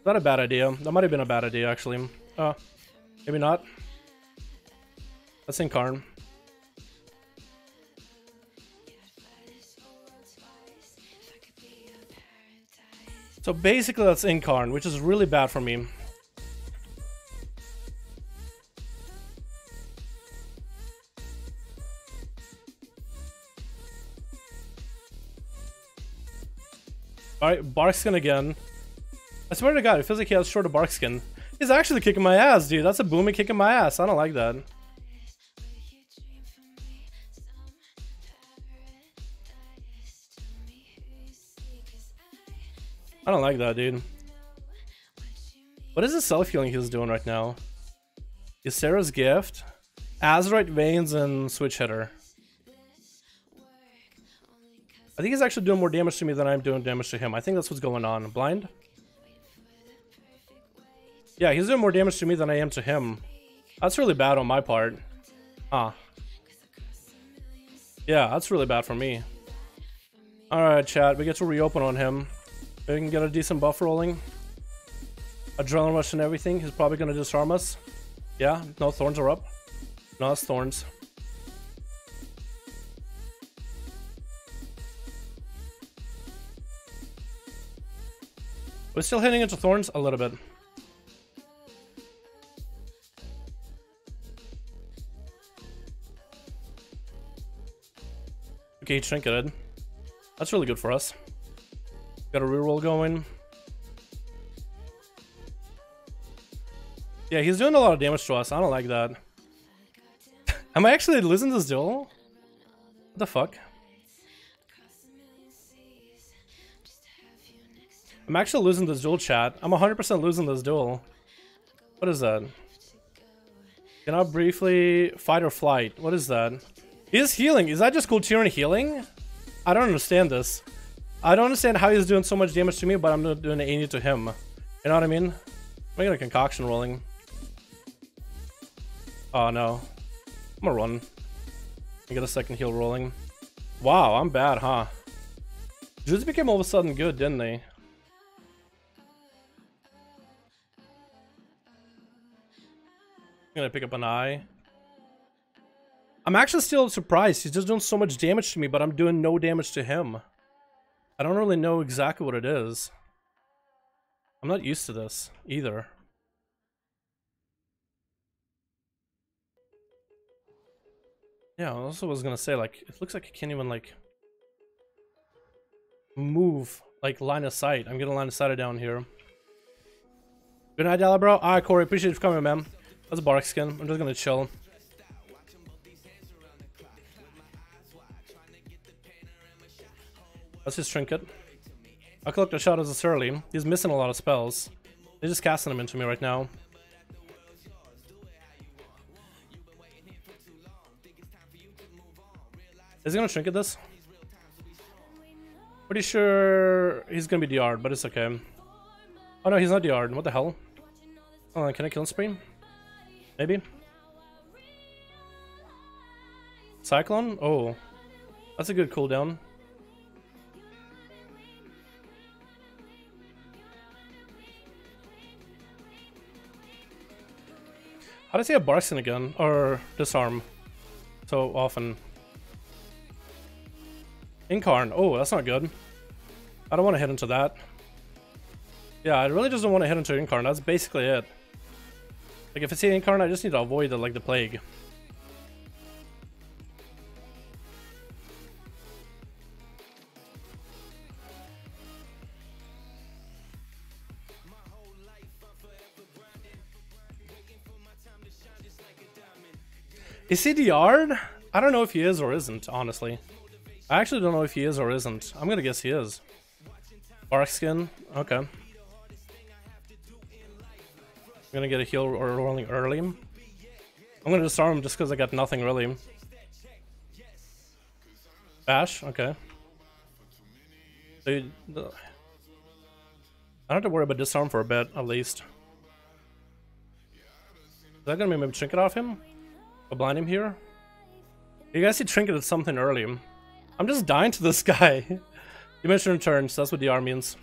that a bad idea? That might have been a bad idea, actually. Maybe not. That's Incarn. So basically that's Incarn, which is really bad for me. Alright, Barkskin again. I swear to God, it feels like he has short of Barkskin. He's actually kicking my ass, dude. That's a booming kicking my ass. I don't like that. I don't like that, dude. What is the self-healing he's doing right now? Ysera's Gift, Azeroth Veins, and Switch Hitter. I think he's actually doing more damage to me than I'm doing damage to him. I think that's what's going on. Blind? Yeah, he's doing more damage to me than I am to him. That's really bad on my part. Huh. Yeah, that's really bad for me. Alright, chat. We get to reopen on him. We can get a decent buff rolling. Adrenaline rush and everything. He's probably going to disarm us. Yeah, no, thorns are up. No, it's thorns. We're still hitting into thorns a little bit. Okay, he trinketed. That's really good for us. Got a reroll going. Yeah, he's doing a lot of damage to us. I don't like that. Am I actually losing this duel? What the fuck? I'm actually losing this duel, chat. I'm 100% losing this duel. What is that? Cannot briefly fight or flight. What is that? He is healing. Is that just Kultiran healing? I don't understand this. I don't understand how he's doing so much damage to me, but I'm not doing any to him. You know what I mean? I'm making a concoction rolling. Oh no. I'm gonna run. I get a second heal rolling. Wow, I'm bad, huh? Druids became all of a sudden good, didn't they? I'm gonna pick up an eye. I'm actually still surprised. He's just doing so much damage to me, but I'm doing no damage to him. I don't really know exactly what it is. I'm not used to this either. Yeah, I also was gonna say, like, it looks like I can't even, like, move, like, line of sight. I'm getting line of sight down here. Good night, Dala, bro. Alright, Corey, appreciate you for coming, man. That's a bark skin. I'm just gonna chill. That's his trinket. I collect a shot as a early. He's missing a lot of spells. They're just casting them into me right now. Is he gonna trinket this? Pretty sure he's gonna be DR'd, but it's okay. Oh no, he's not DR'd. What the hell? Oh, can I kill him spree? Maybe? Cyclone? Oh. That's a good cooldown. How does he have Barkskin again? Or disarm? so often. Incarn. Oh, that's not good. I don't want to hit into that. Yeah, I really just don't want to hit into Incarn. That's basically it. Like, if I see Incarn, I just need to avoid it like the plague. Is he DR'd? I don't know if he is or isn't, honestly. I actually don't know if he is or isn't. I'm gonna guess he is. Bark skin? Okay. I'm gonna get a heal or rolling early. I'm gonna disarm him just because I got nothing really. Bash? Okay. So I don't have to worry about disarm for a bit, at least. Is that gonna be maybe trinket off him? I'll blind him here. You guys see trinket at something early. I'm just dying to this guy. Dimension returns, that's what DR means.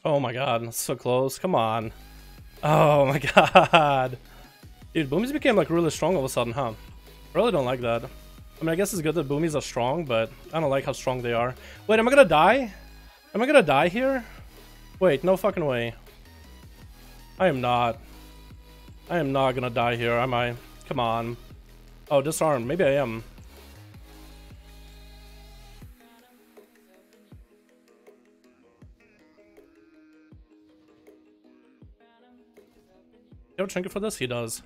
Oh my god, that's so close. Come on. Oh my god. Dude, boomies became like really strong all of a sudden, huh? I really don't like that. I mean, I guess it's good that boomies are strong, but I don't like how strong they are. Wait, am I gonna die? Am I gonna die here? Wait, no fucking way. I am not. I am not gonna die here, am I? Come on. Oh, disarm. Maybe I am. You have a trinket for this? He does.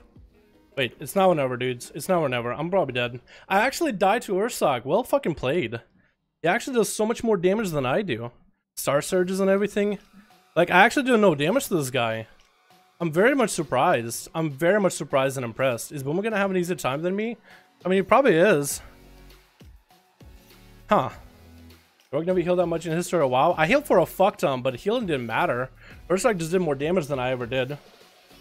Wait, it's now or never, dudes. It's now or never. I'm probably dead. I actually died to Ursak. Well fucking played. He actually does so much more damage than I do. Star surges and everything. Like, I actually do no damage to this guy. I'm very much surprised. I'm very much surprised and impressed. Is Boomer gonna have an easier time than me? I mean, he probably is. Huh. Rogue never healed that much in history of WoW. I healed for a fuck ton, but healing didn't matter. Ursak just did more damage than I ever did.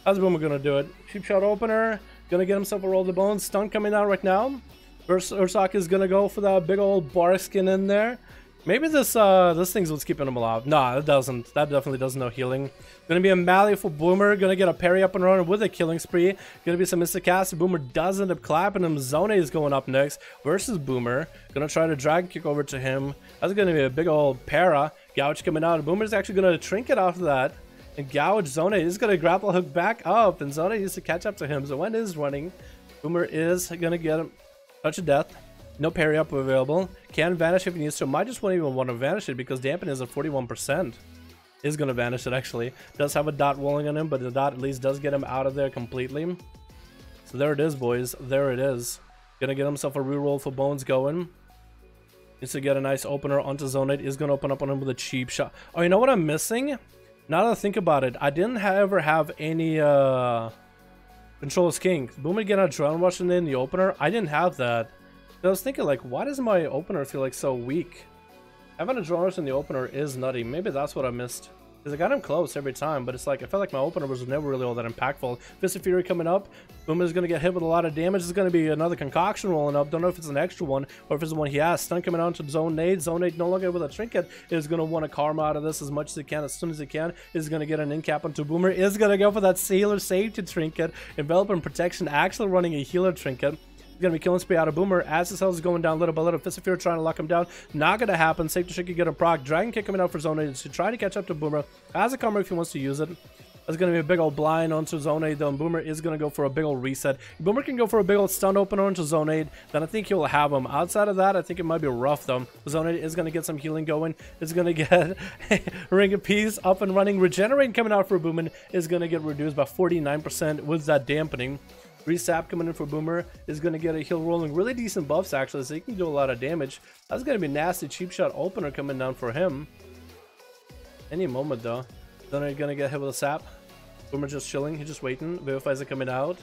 How's Boomer gonna do it? Cheap shot opener. Gonna get himself a roll of the bones. Stun coming out right now. Ursak is gonna go for that big old bar skin in there. Maybe this thing's what's keeping him alive. Nah, it doesn't. That definitely does no healing. Gonna be a melee for Boomer. Gonna get a parry up and running with a killing spree. Gonna be some instant cast. Boomer does end up clapping him. Zone is going up next versus Boomer. Gonna try to drag kick over to him. That's gonna be a big old para. Gouge coming out. Boomer's actually gonna trinket off of that. And Gouge Zone is going to grapple hook back up, and Zone needs to catch up to him. So when is running, Boomer is going to get him touch of death. No parry up available. Can vanish if he needs to. Might just won't even want to vanish it because dampen is at 41%. Is going to vanish it actually. Does have a dot rolling on him, but the dot at least does get him out of there completely. So there it is, boys. There it is. Going to get himself a reroll for bones going. Needs to get a nice opener onto Zone 8. Is going to open up on him with a cheap shot. Oh, you know what I'm missing? Now that I think about it, I didn't ever have any Control King. Boomer getting a drone rushing in the opener. I didn't have that. I was thinking, like, why does my opener feel like so weak? Having a drone rush in the opener is nutty. Maybe that's what I missed. Because I got him close every time, but it's like I felt like my opener was never really all that impactful. Fist of Fury coming up. Boomer's going to get hit with a lot of damage. There's going to be another concoction rolling up. Don't know if it's an extra one or if it's the one he has. Stun coming on to Zone 8. Zone 8 no longer with a trinket. Is going to want to karma out of this as much as he can, as soon as he can. Is going to get an in cap onto Boomer. Is going to go for that healer safety trinket. Envelope and protection actually running a healer trinket. Gonna be killing spree out of Boomer as his health is going down little by little. Fist of Fury trying to lock him down. Not gonna happen. Safe to get a proc. Dragon kick coming out for Zone 8 to try to catch up to Boomer. Has a karma if he wants to use it. There's gonna be a big old blind onto Zone 8 though, and Boomer is gonna go for a big old reset. Boomer can go for a big old stun opener into Zone 8, then I think he'll have him. Outside of that, I think it might be rough though. Zone 8 is gonna get some healing going. It's gonna get Ring of Peace up and running. Regenerate coming out for Boomer is gonna get reduced by 49% with that dampening. Resap coming in for Boomer is going to get a heal rolling. Really decent buffs actually, so he can do a lot of damage. That's going to be a nasty cheap shot opener coming down for him. Any moment though. Then are going to get hit with a sap. Boomer just chilling. He's just waiting. Vivifies are coming out.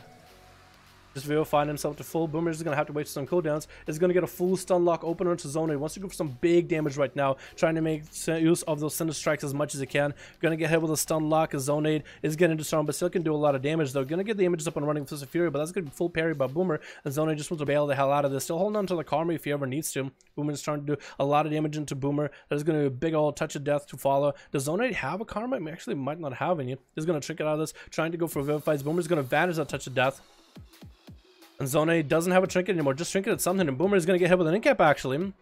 Just vivifying himself to full. Boomer is going to have to wait for some cooldowns. Is going to get a full stun lock opener into Zone. He wants to go for some big damage right now, trying to make use of those Cinder Strikes as much as he can. Going to get hit with a stun lock. His Zone is getting disarmed, but still can do a lot of damage though. Going to get the images up and running with Fist of Fury, but that's going to be full parry by Boomer. And Zone just wants to bail the hell out of this. Still holding on to the Karma if he ever needs to. Boomer is trying to do a lot of damage into Boomer. That is going to be a big old touch of death to follow. Does Zone have a Karma? I mean, actually might not have any. He's going to trick it out of this, trying to go for Vivifies. Boomer's going to vanish that touch of death. And Zone doesn't have a trinket anymore, just trinket at something, and Boomer is going to get hit with an incap actually.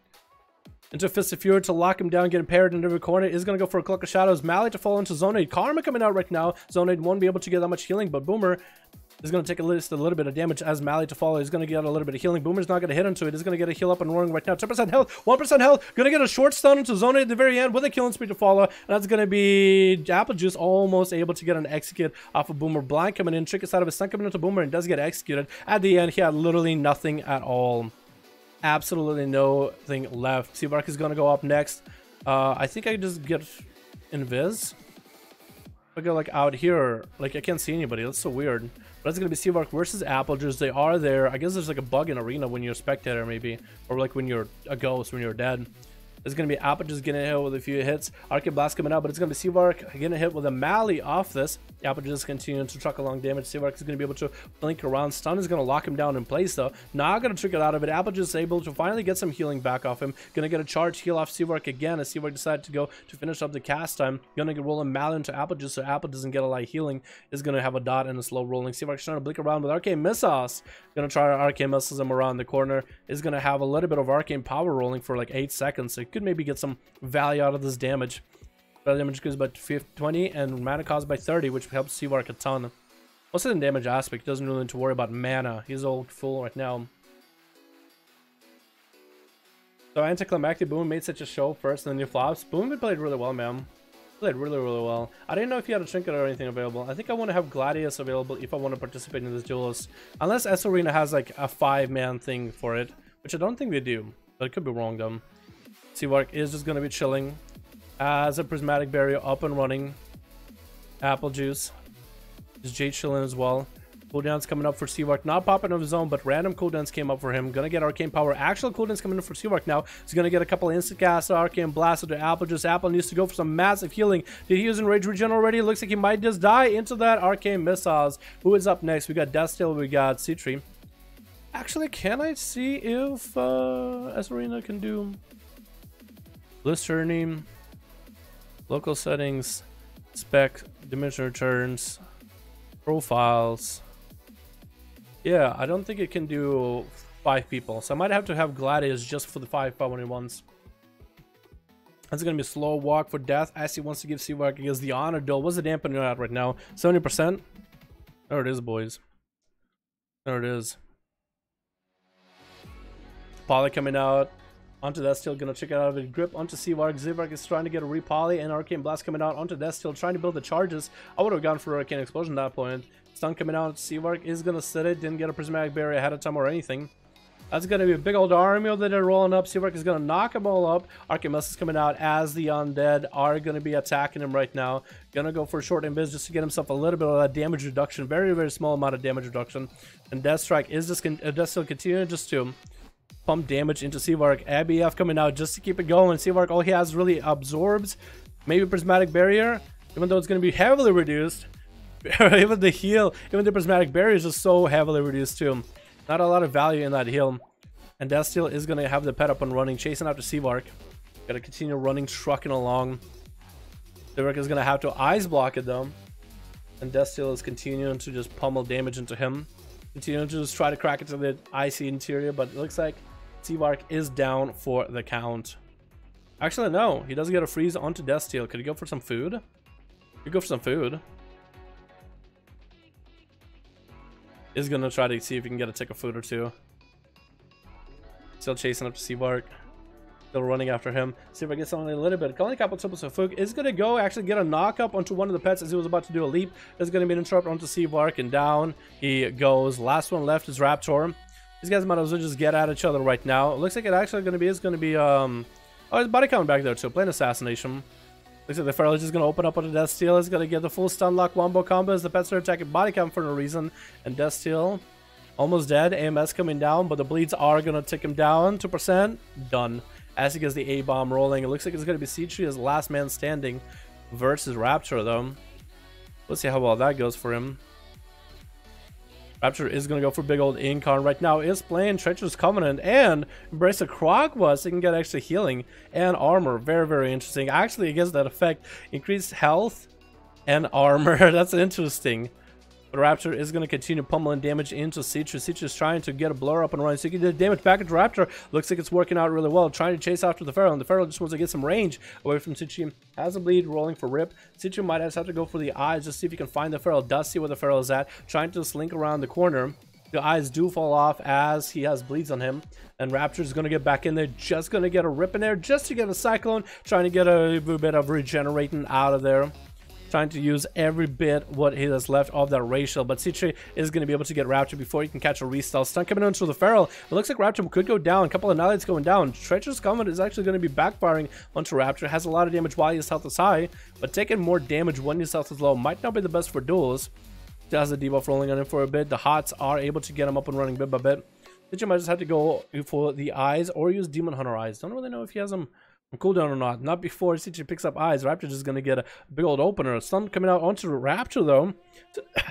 Into Fist of Fury to lock him down, getting parried into every corner. Is going to go for a Cloak of Shadows. Mally to fall into Zone. Karma coming out right now. Zone won't be able to get that much healing, but Boomer is going to take a little bit of damage as Mally to follow. He's going to get a little bit of healing. Boomer's not going to hit into it. He's going to get a heal up and roaring right now. 10% health, 1% health. Going to get a short stun into Zone at the very end with a killing spree to follow. And that's going to be Apple Juice almost able to get an execute off of Boomer. Blind coming in, trick is out of his stun coming into Boomer, and does get executed. At the end, he had literally nothing at all. Absolutely nothing left. Seabark is going to go up next. I think I just get Invis. I go like out here, like I can't see anybody. That's so weird. But it's gonna be Seabark versus Apple Juice. They are there. I guess there's like a bug in Arena when you're a spectator, maybe, or like when you're a ghost when you're dead. It's gonna be Apple Juice getting hit with a few hits. Arcade Blast coming out, but it's gonna be Seabark getting hit with a Mally off this. Apple Juice continuing to truck along damage. Seabark is gonna be able to blink around. Stun is gonna lock him down in place though. Not gonna trick it out of it. Apple Juice is able to finally get some healing back off him. Gonna get a charge heal off Seabark again as Seabark decided to go to finish up the cast time. Gonna get rolling Mally into Apple Juice so Apple doesn't get a lot of healing. Is gonna have a dot and a slow rolling. Seabark's trying to blink around with Arcane Missiles. Gonna try to Arcane Missiles him around the corner. Is gonna have a little bit of Arcane Power rolling for like 8 seconds. So it could maybe get some value out of this damage. Value damage goes by 20 and mana cost by 30, which helps Seabark a ton. Also in damage aspect, doesn't really need to worry about mana. He's all full right now. So anticlimactic. Boom made such a show first, and then you flops. Boom played really well, man. Played really well. I didn't know if he had a trinket or anything available. I think I want to have Gladius available if I want to participate in this duels, unless S Arena has like a 5-man thing for it, which I don't think they do, but it could be wrong though. Seabark is just going to be chilling as a Prismatic Barrier up and running. Apple Juice is Jade chilling as well. Cooldowns coming up for Seabark, not popping of his own, but random cooldowns came up for him. Gonna get Arcane Power. Actual cooldowns coming in for Seabark now. He's gonna get a couple of instant casts, Arcane Blast to Apple Juice. Apple needs to go for some massive healing. Did he use Enrage Regen already? Looks like he might just die into that Arcane Missiles. Who is up next? We got Deathsteel, we got C-Tree. Actually, can I see if S Arena can do list turning, local settings, spec, dimension returns, profiles. Yeah, I don't think it can do 5 people, so I might have to have Gladius just for the 5 1v1s. That's gonna be a slow walk for death as he wants to give Seabark against the honor duel. What's the dampener at right now? 70%. There it is, boys. There it is. Poly coming out. Onto Deathsteel, gonna check it out of it. Grip onto Seabark. Seabark is trying to get a repoly, and Arcane Blast coming out onto Deathsteel, trying to build the charges. I would have gone for Arcane Explosion at that point. Stun coming out. Seabark is gonna sit it. Didn't get a Prismatic Barrier ahead of time or anything. That's gonna be a big old army that they're rolling up. Seabark is gonna knock them all up. Arcane Blast is coming out as the undead are gonna be attacking him right now. Gonna go for a short invis just to get himself a little bit of that damage reduction. Very small amount of damage reduction. And Deathstrike is just Deathsteel continuing just to pump damage into Seabark. ABF coming out just to keep it going. Seabark, all he has really absorbs maybe Prismatic Barrier, even though it's going to be heavily reduced. Even the heal, even the Prismatic Barrier is just so heavily reduced too. Not a lot of value in that heal. And Deathsteel is going to have the pet up and running, chasing after Seabark. Gotta continue running, trucking along. Seabark is going to have to ice block it though. And Deathsteel is continuing to just pummel damage into him. Continuing to just try to crack into the icy interior, but it looks like Seabark is down for the count. Actually, no. He doesn't get a freeze onto Deathsteel. Could he go for some food? Could go for some food. Is gonna try to see if he can get a tick of food or two. Still chasing up to Seabark. Still running after him. Seabark gets only a little bit. Calling a couple triples of Fook is gonna go actually get a knock up onto one of the pets as he was about to do a leap. There's gonna be an interrupt onto Seabark, and down he goes. Last one left is Raptor. These guys might as well just get at each other right now. It looks like it actually is gonna be oh, his body coming back there too. Plain assassination. Looks like the Feral is just gonna open up on the Deathsteel. Is gonna get the full stun lock wombo combo as the pets are attacking body count for no reason. And Deathsteel Almost dead. AMS coming down, but the bleeds are gonna take him down. 2%. Done. As he gets the A-bomb rolling, it looks like it's gonna be C3 as last man standing versus Rapture though. Let's see how well that goes for him. Rapture is going to go for big old Incarn right now. Is playing Treacherous Covenant and Embrace of Krogwa so he can get extra healing and armor. Very, very interesting. Actually, against that effect, increased health and armor. That's interesting. But Rapture is going to continue pummeling damage into Citrus. Citrus trying to get a blur up and running so he can do damage back into Rapture. Looks like it's working out really well. Trying to chase after the Feral, and the Feral just wants to get some range away from Citrus. Has a bleed rolling for Rip. Citrus might have to go for the eyes just see if he can find the Feral. Does see where the Feral is at. Trying to slink around the corner. The eyes do fall off as he has bleeds on him. And Rapture is going to get back in there. Just going to get a Rip in there just to get a Cyclone. Trying to get a bit of regenerating out of there. Trying to use every bit what he has left of that ratio, but C3 is going to be able to get Rapture before he can catch a restyle. Stun coming in through the Feral. It looks like Rapture could go down. A couple of Annihilates going down. Treacherous Covenant is actually going to be backfiring onto Rapture. Has a lot of damage while his health is high, but taking more damage when his health is low might not be the best for duels. Has a debuff rolling on him for a bit. The Hots are able to get him up and running bit by bit. C3 might just have to go for the eyes or use Demon Hunter eyes. Don't really know if he has them on cooldown or not. Not before C3 picks up eyes. Rapture just gonna get a big old opener. Stun coming out onto Rapture though.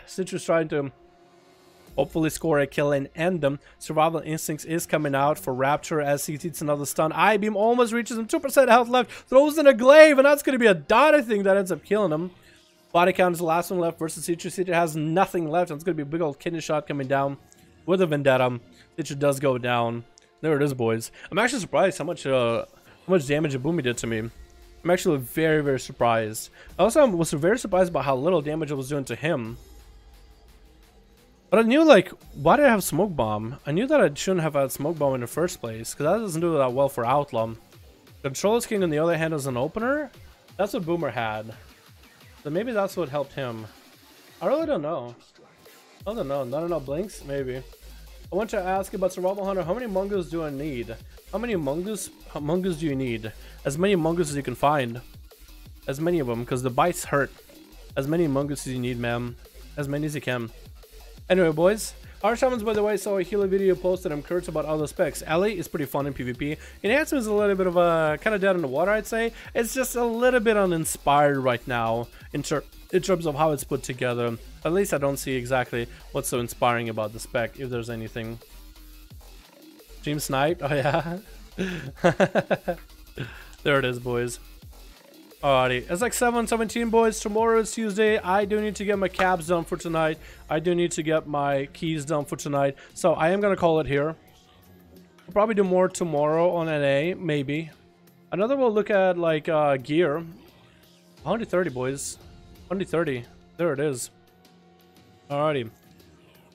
Citrus trying to hopefully score a kill and end them. Survival Instincts is coming out for Rapture as he eats another stun. I-Beam almost reaches him. 2% health left. Throws in a glaive, and that's gonna be a dot, I think, that ends up killing him. Body count is the last one left versus Citrus. Citrus has nothing left, and it's gonna be a big old kidney shot coming down with a Vendetta. Citrus does go down. There it is, boys. I'm actually surprised how much damage Boomy did to me. I'm actually very, very surprised. I also was very surprised about how little damage I was doing to him. But I knew, like, why did I have Smoke Bomb? I knew that I shouldn't have had Smoke Bomb in the first place, because that doesn't do that well for Outlaw. Controller's King, on the other hand, as an opener, that's what Boomer had. So maybe that's what helped him. I really don't know. I don't know. Not enough blinks? Maybe. I want to ask about Survival Hunter. How many Mongoose do I need? How many Mongoose do you need? As many Mongoose as you can find. As many of them, because the bites hurt. As many Mongoose as you need, ma'am. As many as you can. Anyway, boys. Our Shamans, by the way, saw a healer video posted. I'm curious about other specs. Ellie is pretty fun in PvP. Enhancement is a little bit of a kind of dead in the water, I'd say. It's just a little bit uninspired right now in terms of how it's put together. At least I don't see exactly what's so inspiring about the spec, if there's anything. Stream sniped? Oh yeah. There it is, boys. Alrighty, it's like 7:17, boys. Tomorrow is Tuesday. I do need to get my cabs done for tonight. I do need to get my keys done for tonight. So I am gonna call it here. We'll probably do more tomorrow on NA, maybe. Another we'll look at like gear. 130, boys. 130. There it is. Alrighty.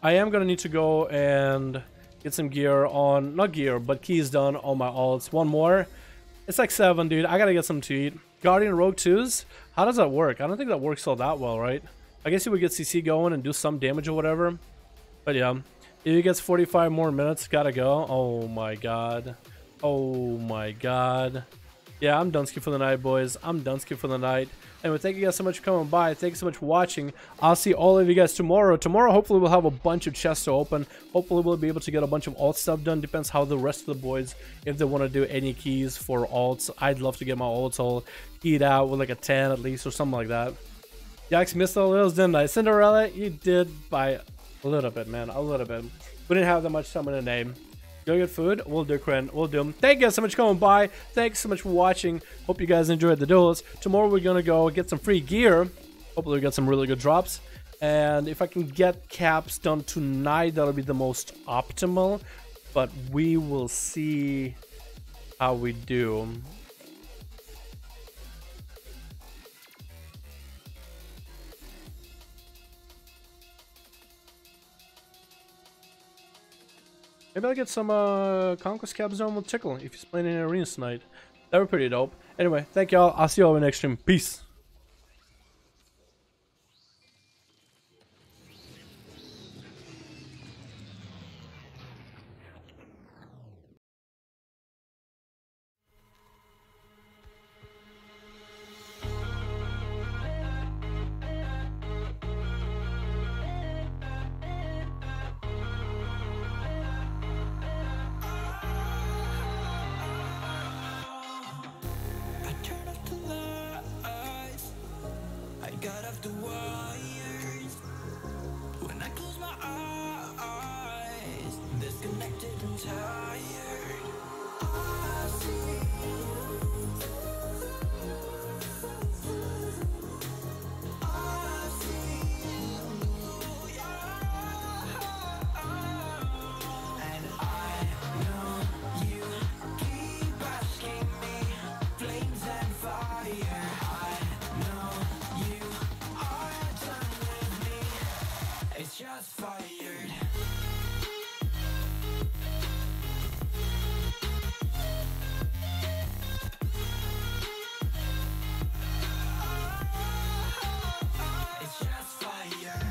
I am gonna need to go and get some gear on, not gear, but keys done on my alts. One more. It's like 7, dude. I gotta get some to eat. Guardian Rogue 2s? How does that work? I don't think that works all that well, right? I guess you would get CC going and do some damage or whatever. But yeah. If he gets 45 more minutes, gotta go. Oh my god. Oh my god. Yeah, I'm Dunsky for the night, boys. I'm Dunsky for the night. Anyway, thank you guys so much for coming by. Thank you so much for watching. I'll see all of you guys tomorrow. Tomorrow, hopefully, we'll have a bunch of chests to open. Hopefully, we'll be able to get a bunch of alt stuff done. Depends how the rest of the boys, if they want to do any keys for alts. I'd love to get my alts all keyed out with like a 10 at least or something like that. Jax missed all those, didn't I? Cinderella, you did by a little bit, man. A little bit. We didn't have that much time in the name. Go get food. We'll do, Kren. We'll do. Thank you guys so much for coming by. Thanks so much for watching. Hope you guys enjoyed the duels. Tomorrow we're gonna go get some free gear. Hopefully we get some really good drops. And if I can get caps done tonight, that'll be the most optimal. But we will see how we do. Maybe I'll get some Conquest Cabs done with Tickle if he's playing in arenas tonight. That would be pretty dope. Anyway, thank y'all. I'll see y'all in the next stream. Peace. got off the wires. When I close my eyes, disconnected and tired. I see just fired. It's just fired.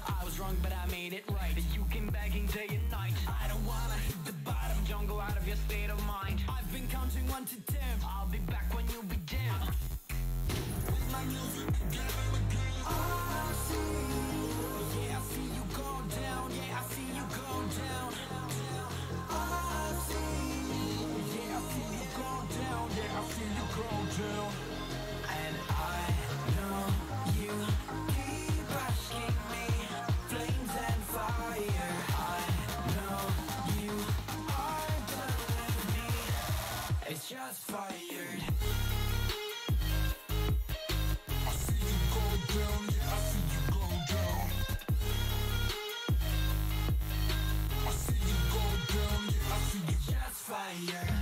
I was wrong, but I made it right. You came begging day and night. I don't wanna hit the bottom, don't go out of your state of mind. I've been counting 1 to 10. I'll be back when you be dim. With my music again and again. I see, yeah, I see you go down. Yeah, I see you go down. I see, yeah, I see you go down. Yeah, I see you go down. And I know you keep asking me, flames and fire. It's just fired. I see you go down, yeah, I see you go down. I see you go down, yeah, I see you just fired.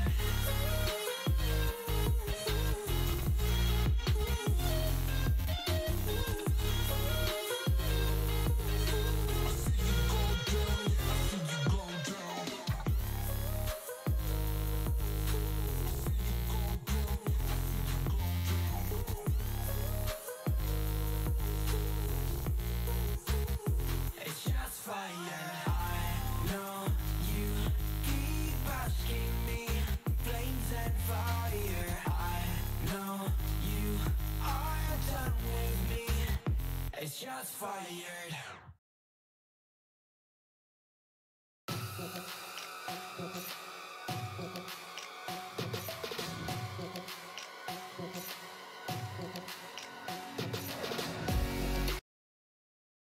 It's just fired.